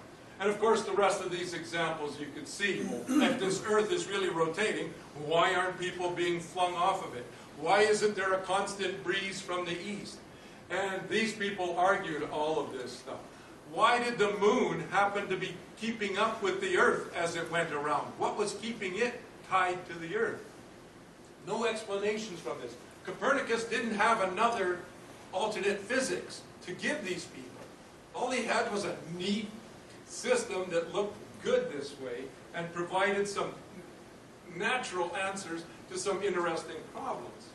And of course, the rest of these examples you could see. If this Earth is really rotating, why aren't people being flung off of it? Why isn't there a constant breeze from the east? And these people argued all of this stuff. Why did the moon happen to be keeping up with the Earth as it went around? What was keeping it tied to the Earth? No explanations from this. Copernicus didn't have another alternate physics to give these people. All he had was a neat system that looked good this way and provided some natural answers to some interesting problems.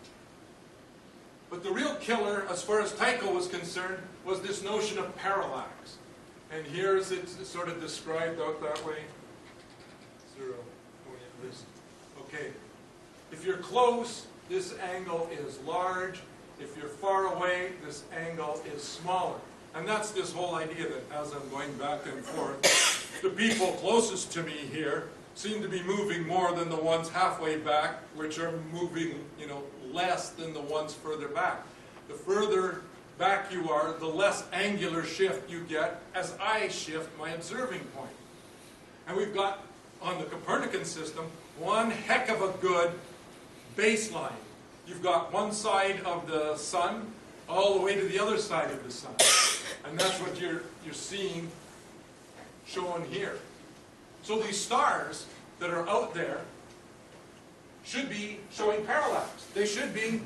But the real killer, as far as Tycho was concerned, was this notion of parallax. And here's it sort of described out that way. Zero. Oh, yeah, this. Okay. If you're close, this angle is large. If you're far away, this angle is smaller. And that's this whole idea that as I'm going back and forth, the people closest to me here seem to be moving more than the ones halfway back, which are moving, less than the ones further back. The further back you are, the less angular shift you get as I shift my observing point. And we've got, on the Copernican system, one heck of a good baseline. You've got one side of the sun all the way to the other side of the sun. And that's what you're seeing shown here. So these stars that are out there should be showing parallax. They should be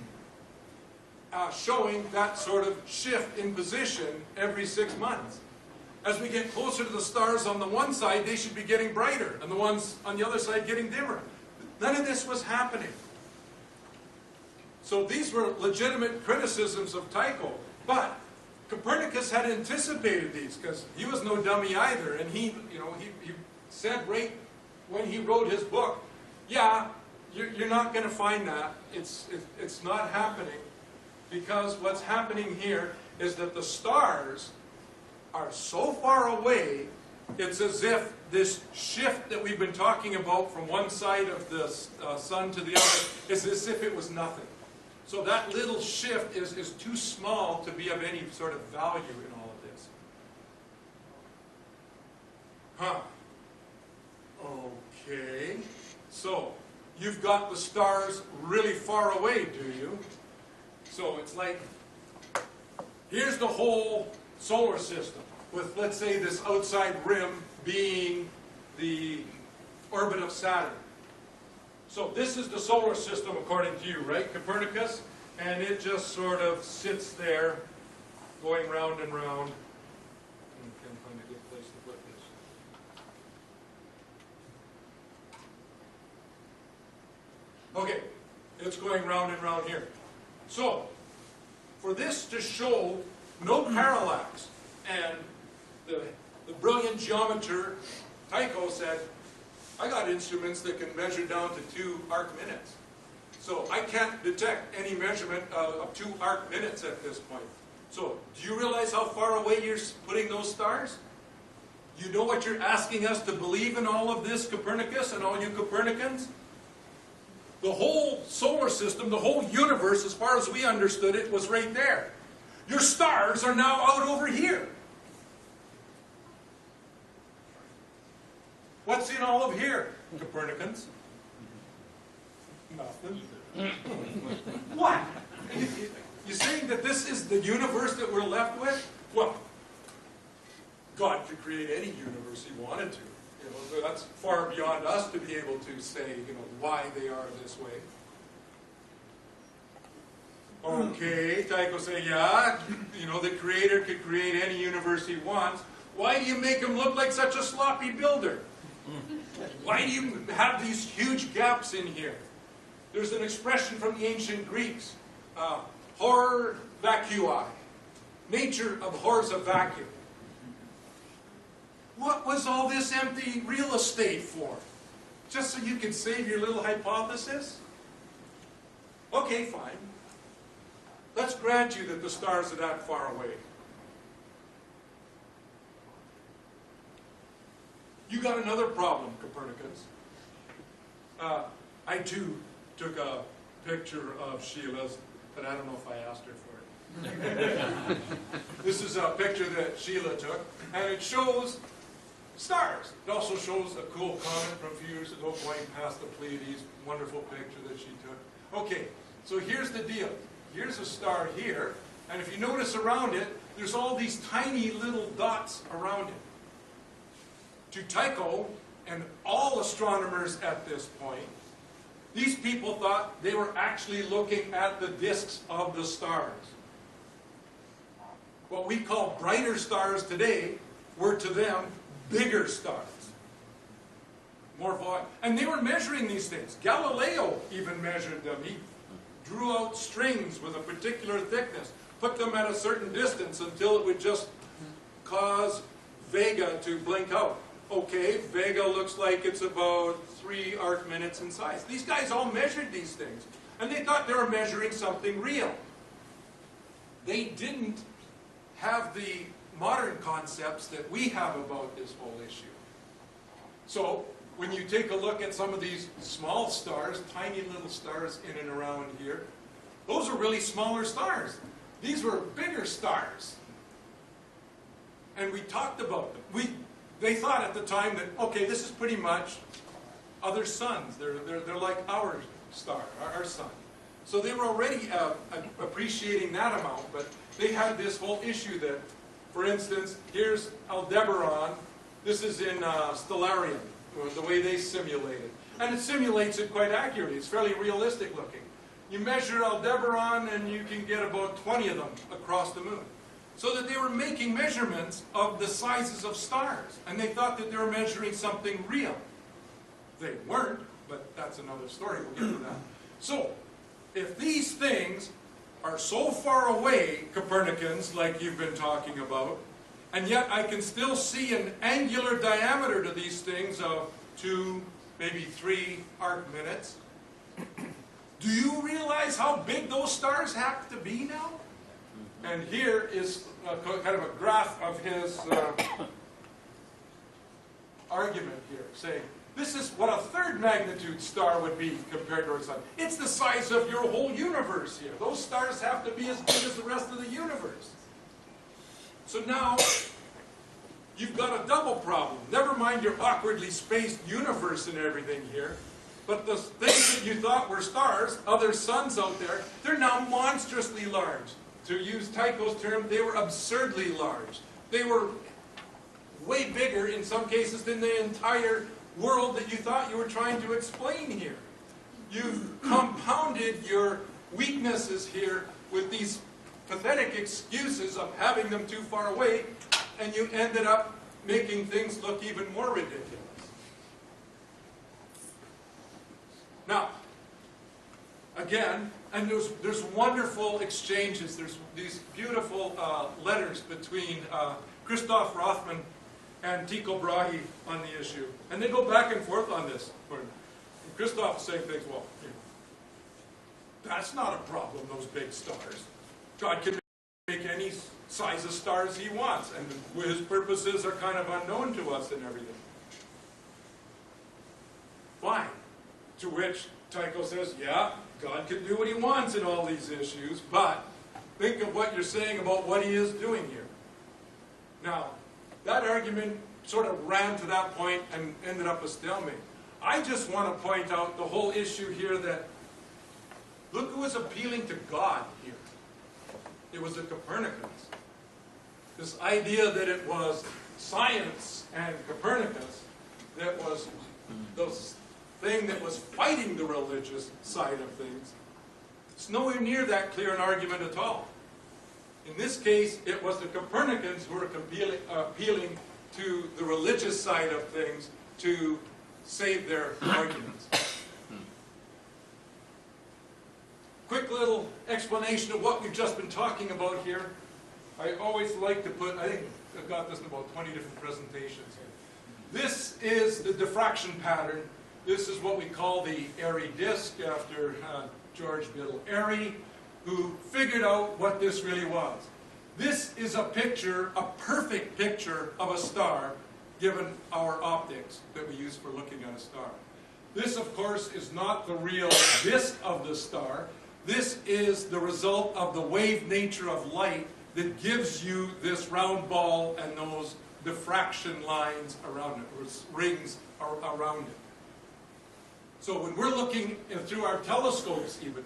showing that sort of shift in position every 6 months. As we get closer to the stars on the one side, they should be getting brighter, and the ones on the other side getting dimmer. None of this was happening. So these were legitimate criticisms of Tycho, but Copernicus had anticipated these because he was no dummy either, and he said right when he wrote his book, yeah, you're not going to find that. It's not happening, because what's happening here is that the stars are so far away, it's as if this shift that we've been talking about from one side of the sun to the other is as if it was nothing. So that little shift is too small to be of any sort of value in all of this. Okay. So, you've got the stars really far away, do you? So it's like, here's the whole solar system, with, let's say, this outside rim being the orbit of Saturn. So this is the solar system according to you, right, Copernicus? And it just sort of sits there, going round and round. I can't find a good place to put this. Okay, it's going round and round here. So, for this to show no parallax, and the brilliant geometer Tycho said, I got instruments that can measure down to 2 arc minutes. So I can't detect any measurement of 2 arc minutes at this point. So do you realize how far away you're putting those stars? You know what you're asking us to believe in all of this, Copernicus, and all you Copernicans? The whole solar system, the whole universe, as far as we understood it, was right there. Your stars are now out over here. What's in all of here, Copernicans? Nothing. What? You're saying that this is the universe that we're left with? Well, God could create any universe he wanted to. That's far beyond us to be able to say, why they are this way. Okay, Tycho say, yeah, the Creator could create any universe he wants. Why do you make him look like such a sloppy builder? Why do you have these huge gaps in here? There's an expression from the ancient Greeks, hor vacui. Nature abhors a vacuum. What was all this empty real estate for? Just so you could save your little hypothesis? Okay, fine. Let's grant you that the stars are that far away. You got another problem, Copernicus. I too took a picture of Sheila's, but I don't know if I asked her for it. This is a picture that Sheila took, and it shows stars. It also shows a cool comet from a few years ago going past the Pleiades. Wonderful picture that she took. Okay, so here's the deal. Here's a star here, and if you notice around it, there's all these tiny little dots around it. To Tycho and all astronomers at this point, these people thought they were actually looking at the disks of the stars. What we call brighter stars today were to them bigger stars. More volume. And they were measuring these things. Galileo even measured them. He drew out strings with a particular thickness, put them at a certain distance until it would just cause Vega to blink out. Okay, Vega looks like it's about 3 arc minutes in size. These guys all measured these things, and they thought they were measuring something real. They didn't have the modern concepts that we have about this whole issue. So, when you take a look at some of these small stars, tiny little stars in and around here, those are really smaller stars. These were bigger stars. And we talked about them. They thought at the time that, okay, this is pretty much other suns. They're like our star, our sun. So they were already appreciating that amount, but they had this whole issue that, for instance, here's Aldebaran. This is in Stellarium, the way they simulate it. And it simulates it quite accurately. It's fairly realistic looking. You measure Aldebaran and you can get about 20 of them across the moon. So that they were making measurements of the sizes of stars. And they thought that they were measuring something real. They weren't, but that's another story. We'll get to that. So, if these things are so far away, Copernicans, like you've been talking about, and yet I can still see an angular diameter to these things of 2, maybe 3 arc minutes, do you realize how big those stars have to be now? And here is kind of a graph of his argument here, saying, this is what a 3rd magnitude star would be compared to our sun. It's the size of your whole universe here. Those stars have to be as big as the rest of the universe. So now, you've got a double problem. Never mind your awkwardly spaced universe and everything here, but the things that you thought were stars, other suns out there, they're now monstrously large. To use Tycho's term, they were absurdly large. They were way bigger in some cases than the entire world that you thought you were trying to explain here. You've compounded your weaknesses here with these pathetic excuses of having them too far away, and you ended up making things look even more ridiculous. Now, again, and there's wonderful exchanges. There's these beautiful letters between Christoph Rothman and Tycho Brahe on the issue. And they go back and forth on this. And Christoph is saying things, well, that's not a problem, those big stars. God can make any size of stars he wants, and his purposes are kind of unknown to us and everything. Fine. To which Tycho says, yeah, God can do what he wants in all these issues, but think of what you're saying about what he is doing here. Now, that argument sort of ran to that point and ended up a stalemate. I just want to point out the whole issue here that, look who was appealing to God here. It was the Copernicans. This idea that it was science and Copernicus that was the thing that was fighting the religious side of things. It's nowhere near that clear an argument at all. In this case, it was the Copernicans who were appealing to the religious side of things to save their arguments. Quick little explanation of what we've just been talking about here. I always like to put, I think I've got this in about 20 different presentations here. This is the diffraction pattern. This is what we call the Airy disk after George Biddle Airy, who figured out what this really was. This is a picture, a perfect picture of a star given our optics that we use for looking at a star. This, of course, is not the real disk of the star. This is the result of the wave nature of light that gives you this round ball and those diffraction lines around it, or rings around it. So when we're looking through our telescopes even,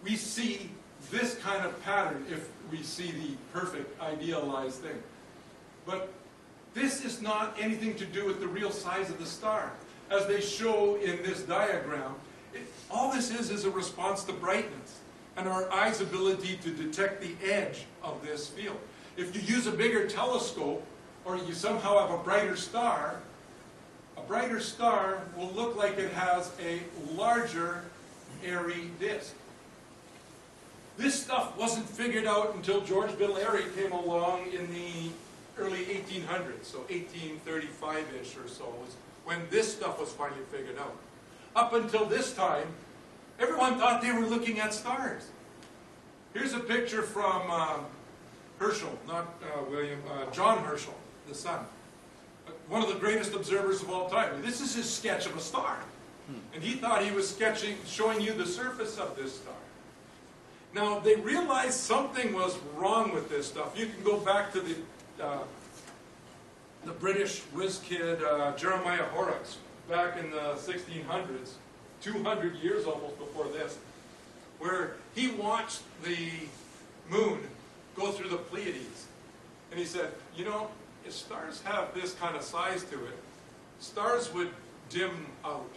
we see this kind of pattern if we see the perfect idealized thing. But this is not anything to do with the real size of the star. As they show in this diagram, all this is a response to brightness and our eye's ability to detect the edge of this field. If you use a bigger telescope, or you somehow have a brighter star will look like it has a larger airy disk. This stuff wasn't figured out until George Biddle Airy came along in the early 1800s, so 1835-ish or so was when this stuff was finally figured out. Up until this time, everyone thought they were looking at stars. Here's a picture from Herschel, not John Herschel, the son. One of the greatest observers of all time. This is his sketch of a star. And he thought he was showing you the surface of this star. Now, they realized something was wrong with this stuff. You can go back to the British whiz kid Jeremiah Horrocks back in the 1600s, 200 years almost before this, where he watched the moon go through the Pleiades. And he said, you know, if stars have this kind of size to it, stars would dim out.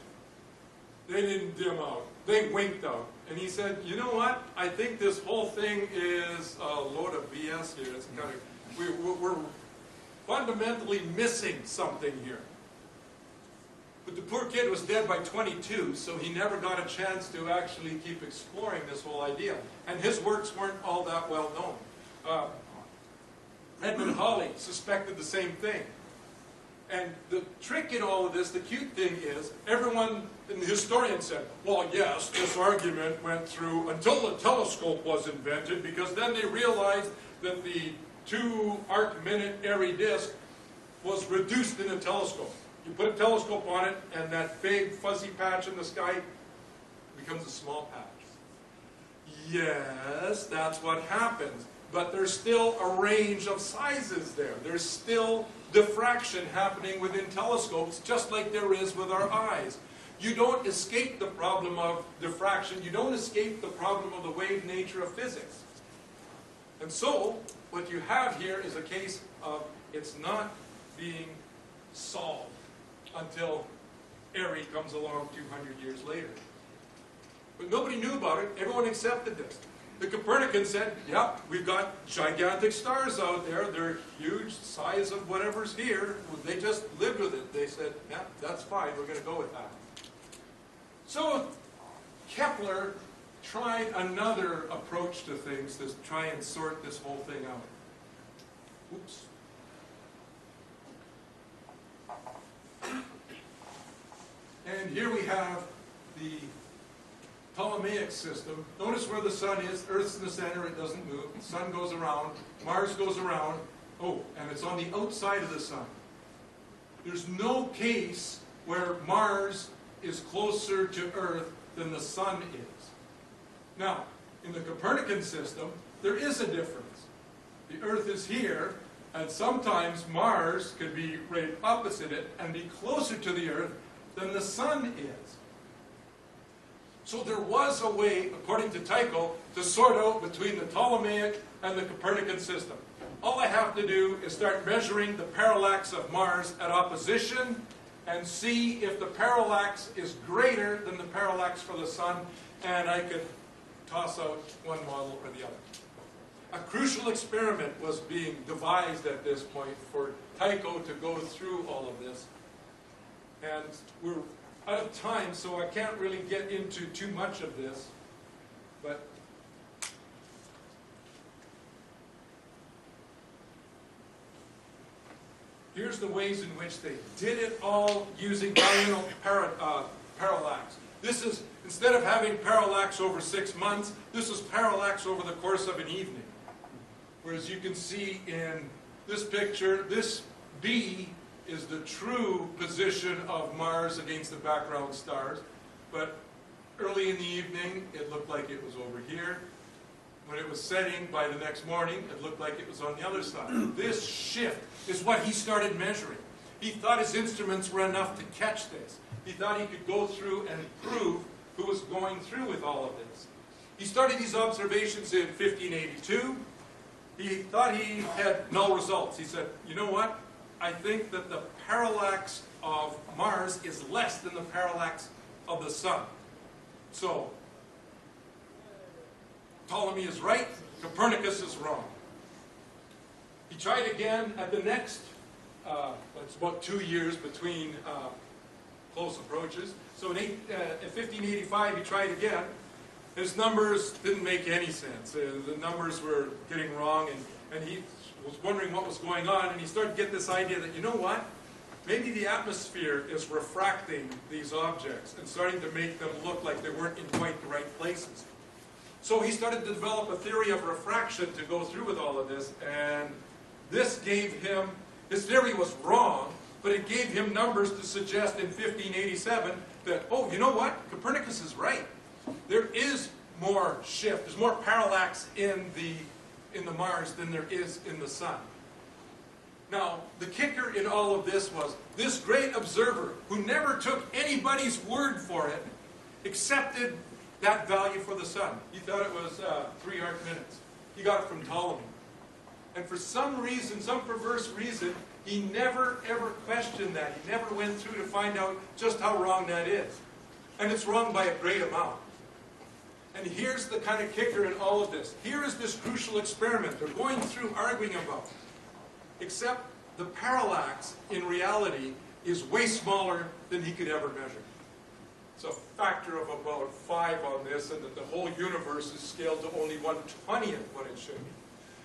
They didn't dim out. They winked out. And he said, you know what? I think this whole thing is a load of BS here. It's kind of, we're fundamentally missing something here. But the poor kid was dead by 22, so he never got a chance to actually keep exploring this whole idea. And his works weren't all that well known. Edmund Halley suspected the same thing. And the trick in all of this, the cute thing is, everyone, and the historian said, well, yes, this argument went through until the telescope was invented, because then they realized that the 2 arc-minute airy disk was reduced in a telescope. You put a telescope on it, and that big fuzzy patch in the sky becomes a small patch. Yes, that's what happens. But there's still a range of sizes there. There's still diffraction happening within telescopes, just like there is with our eyes. You don't escape the problem of diffraction. You don't escape the problem of the wave nature of physics. And so, what you have here is a case of it's not being solved until Airy comes along 200 years later. But nobody knew about it. Everyone accepted this. The Copernicans said, yeah, we've got gigantic stars out there. They're huge, size of whatever's here. They just lived with it. They said, yeah, that's fine. We're going to go with that. So Kepler tried another approach to things to try and sort this whole thing out. Oops. And here we have the Ptolemaic system. Notice where the sun is. Earth's in the center. It doesn't move. The sun goes around. Mars goes around. Oh, and it's on the outside of the sun. There's no case where Mars is closer to Earth than the sun is. Now, in the Copernican system, there is a difference. The Earth is here, and sometimes Mars could be right opposite it and be closer to the Earth than the sun is. So there was a way, according to Tycho, to sort out between the Ptolemaic and the Copernican system. All I have to do is start measuring the parallax of Mars at opposition and see if the parallax is greater than the parallax for the sun, and I could toss out one model or the other. A crucial experiment was being devised at this point for Tycho to go through all of this. And we're out of time, so I can't really get into too much of this, but here's the ways in which they did it all using diurnal parallax. This is, instead of having parallax over 6 months, this is parallax over the course of an evening. Whereas you can see in this picture, this B is the true position of Mars against the background stars. But early in the evening, it looked like it was over here. When it was setting by the next morning, it looked like it was on the other side. This shift is what he started measuring. He thought his instruments were enough to catch this. He thought he could go through and prove who was going through with all of this. He started these observations in 1582. He thought he had no results. He said, you know what? I think that the parallax of Mars is less than the parallax of the Sun. So, Ptolemy is right, Copernicus is wrong. He tried again at the next, it's about 2 years between close approaches. So in 1585 he tried again. His numbers didn't make any sense. The numbers were getting wrong, and he was wondering what was going on, and he started to get this idea that, you know what? Maybe the atmosphere is refracting these objects and starting to make them look like they weren't in quite the right places. So he started to develop a theory of refraction to go through with all of this, and this gave him, his theory was wrong, but it gave him numbers to suggest in 1587 that, oh, you know what? Copernicus is right. There is more shift, there's more parallax in the Mars than there is in the Sun. Now, the kicker in all of this was this great observer, who never took anybody's word for it, accepted that value for the Sun. He thought it was 3 arc minutes. He got it from Ptolemy. And for some reason, some perverse reason, he never ever questioned that. He never went through to find out just how wrong that is. And it's wrong by a great amount. And here's the kind of kicker in all of this. Here is this crucial experiment they're going through arguing about. Except the parallax, in reality, is way smaller than he could ever measure. It's a factor of about 5 on this, and that the whole universe is scaled to only 1/20 what it should be.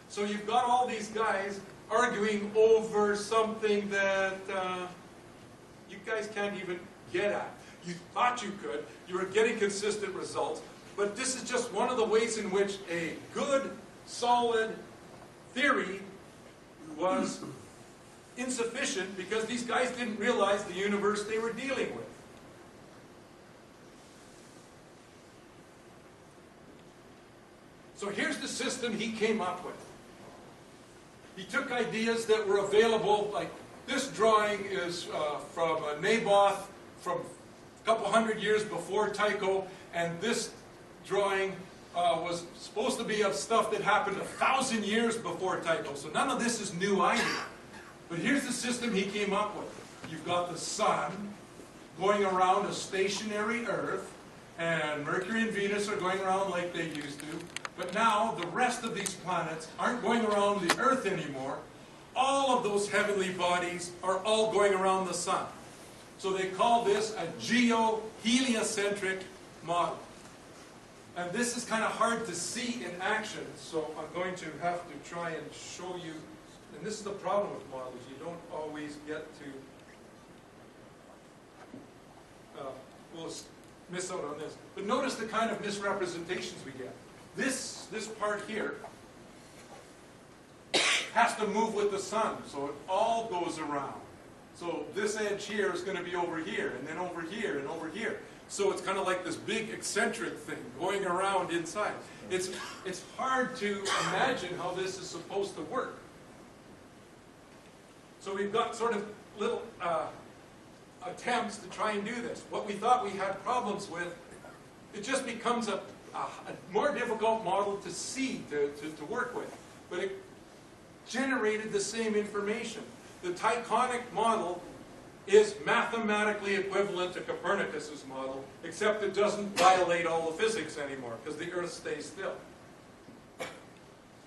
So you've got all these guys arguing over something that you guys can't even get at. You thought you could. You were getting consistent results. But this is just one of the ways in which a good, solid theory was insufficient because these guys didn't realize the universe they were dealing with. So here's the system he came up with. He took ideas that were available, like this drawing is from Naboth from a couple hundred years before Tycho, and this drawing was supposed to be of stuff that happened 1,000 years before Tycho. So none of this is new idea. But here's the system he came up with. You've got the Sun going around a stationary Earth, and Mercury and Venus are going around like they used to. But now the rest of these planets aren't going around the Earth anymore. All of those heavenly bodies are all going around the Sun. So they call this a geo-heliocentric model. And this is kind of hard to see in action, so I'm going to have to try and show you. And this is the problem with models. You don't always get to, we'll miss out on this. But notice the kind of misrepresentations we get. This part here has to move with the Sun, so it all goes around. So this edge here is going to be over here, and then over here, and over here. So it's kind of like this big eccentric thing going around inside. It's hard to imagine how this is supposed to work. So we've got sort of little attempts to try and do this. What we thought we had problems with, it just becomes a more difficult model to see, to work with. But it generated the same information. The Tychonic model is mathematically equivalent to Copernicus's model, except it doesn't violate all the physics anymore, because the Earth stays still.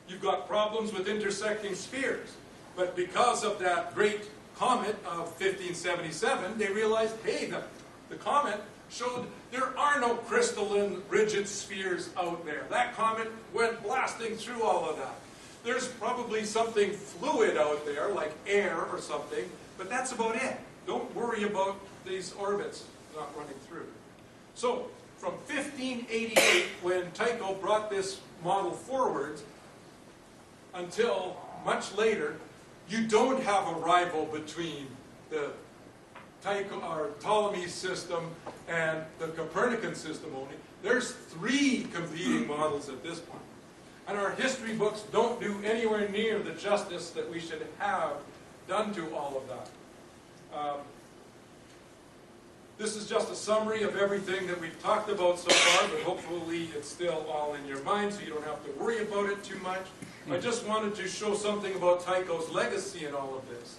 You've got problems with intersecting spheres, but because of that great comet of 1577, they realized, hey, the comet showed there are no crystalline, rigid spheres out there. That comet went blasting through all of that. There's probably something fluid out there, like air or something, but that's about it. Don't worry about these orbits not running through. So, from 1588, when Tycho brought this model forward, until much later, you don't have a rival between the Ptolemy system and the Copernican system only. There's 3 competing models at this point. And our history books don't do anywhere near the justice that we should have done to all of that. This is just a summary of everything that we've talked about so far, but hopefully it's still all in your mind, so you don't have to worry about it too much. I just wanted to show something about Tycho's legacy in all of this.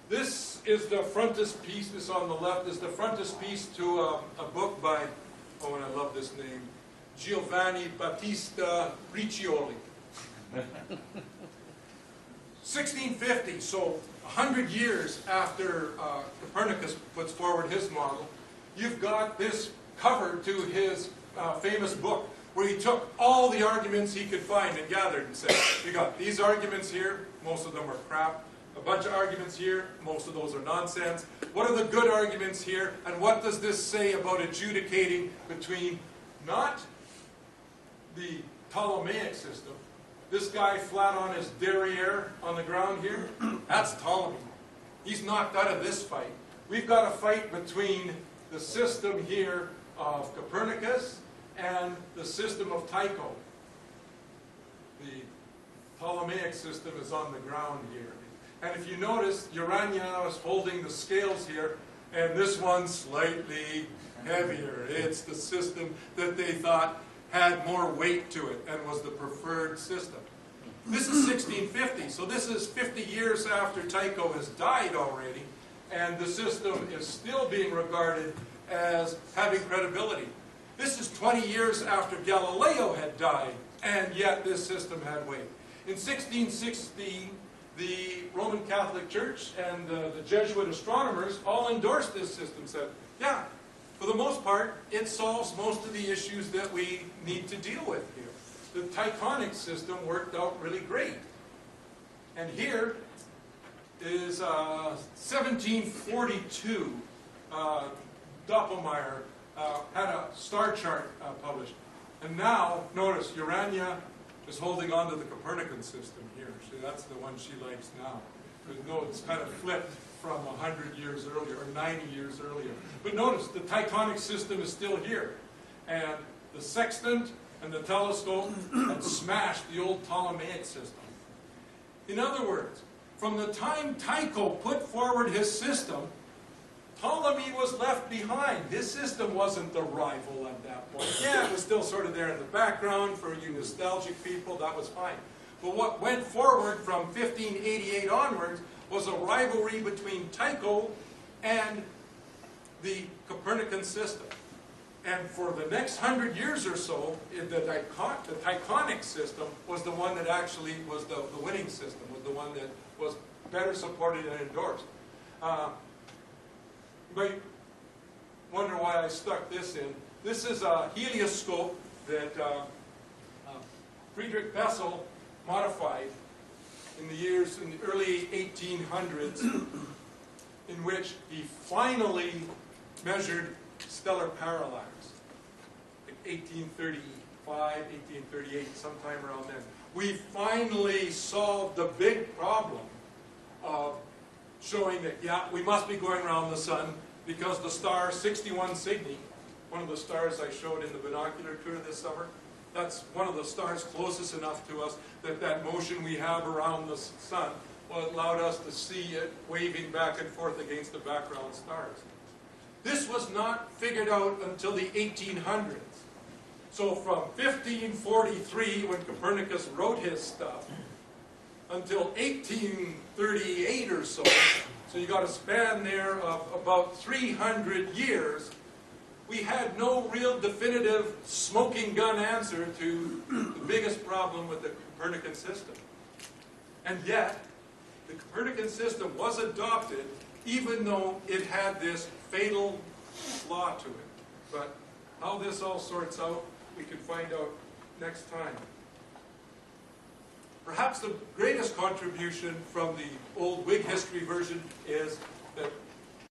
This is the frontispiece, this on the left is the frontispiece to a book by, oh, and I love this name, Giovanni Battista Riccioli. 1650, so 100 years after Copernicus puts forward his model, you've got this cover to his famous book, where he took all the arguments he could find and gathered and said, we got these arguments here, most of them are crap, a bunch of arguments here, most of those are nonsense. What are the good arguments here, and what does this say about adjudicating between not the Ptolemaic system, this guy flat on his derriere on the ground here, that's Ptolemy. He's knocked out of this fight. We've got a fight between the system here of Copernicus and the system of Tycho. The Ptolemaic system is on the ground here. And if you notice, Urania is holding the scales here, and this one's slightly heavier. It's the system that they thought had more weight to it and was the preferred system. This is 1650, so this is 50 years after Tycho has died already, and the system is still being regarded as having credibility. This is 20 years after Galileo had died, and yet this system had weight. In 1616, the Roman Catholic Church and the Jesuit astronomers all endorsed this system, said, yeah, for the most part, it solves most of the issues that we need to deal with here. The Tychonic system worked out really great. And here is 1742, Doppelmayr had a star chart published. And now, notice, Urania is holding on to the Copernican system here. See, that's the one she likes now. But no, it's kind of flipped from 100 years earlier, or 90 years earlier. But notice, the Tychonic system is still here. And the sextant and the telescope had smashed the old Ptolemaic system. In other words, from the time Tycho put forward his system, Ptolemy was left behind. His system wasn't the rival at that point. Yeah, it was still sort of there in the background for you nostalgic people, that was fine. But what went forward from 1588 onwards was a rivalry between Tycho and the Copernican system. And for the next 100 years or so, the Tychonic system was the one that actually was the winning system, was the one that was better supported and endorsed. You might wonder why I stuck this in. This is a helioscope that Friedrich Bessel modified in the early 1800s, in which he finally measured stellar parallax, like 1835, 1838, sometime around then. We finally solved the big problem of showing that, yeah, we must be going around the sun because the star 61 Cygni, one of the stars I showed in the binocular tour this summer, that's one of the stars closest enough to us that that motion we have around the sun allowed us to see it waving back and forth against the background stars. This was not figured out until the 1800s. So from 1543, when Copernicus wrote his stuff, until 1838 or so, so you got a span there of about 300 years, we had no real definitive smoking gun answer to the biggest problem with the Copernican system. And yet, the Copernican system was adopted even though it had this fatal flaw to it. But how this all sorts out, we can find out next time. Perhaps the greatest contribution from the old Whig history version is that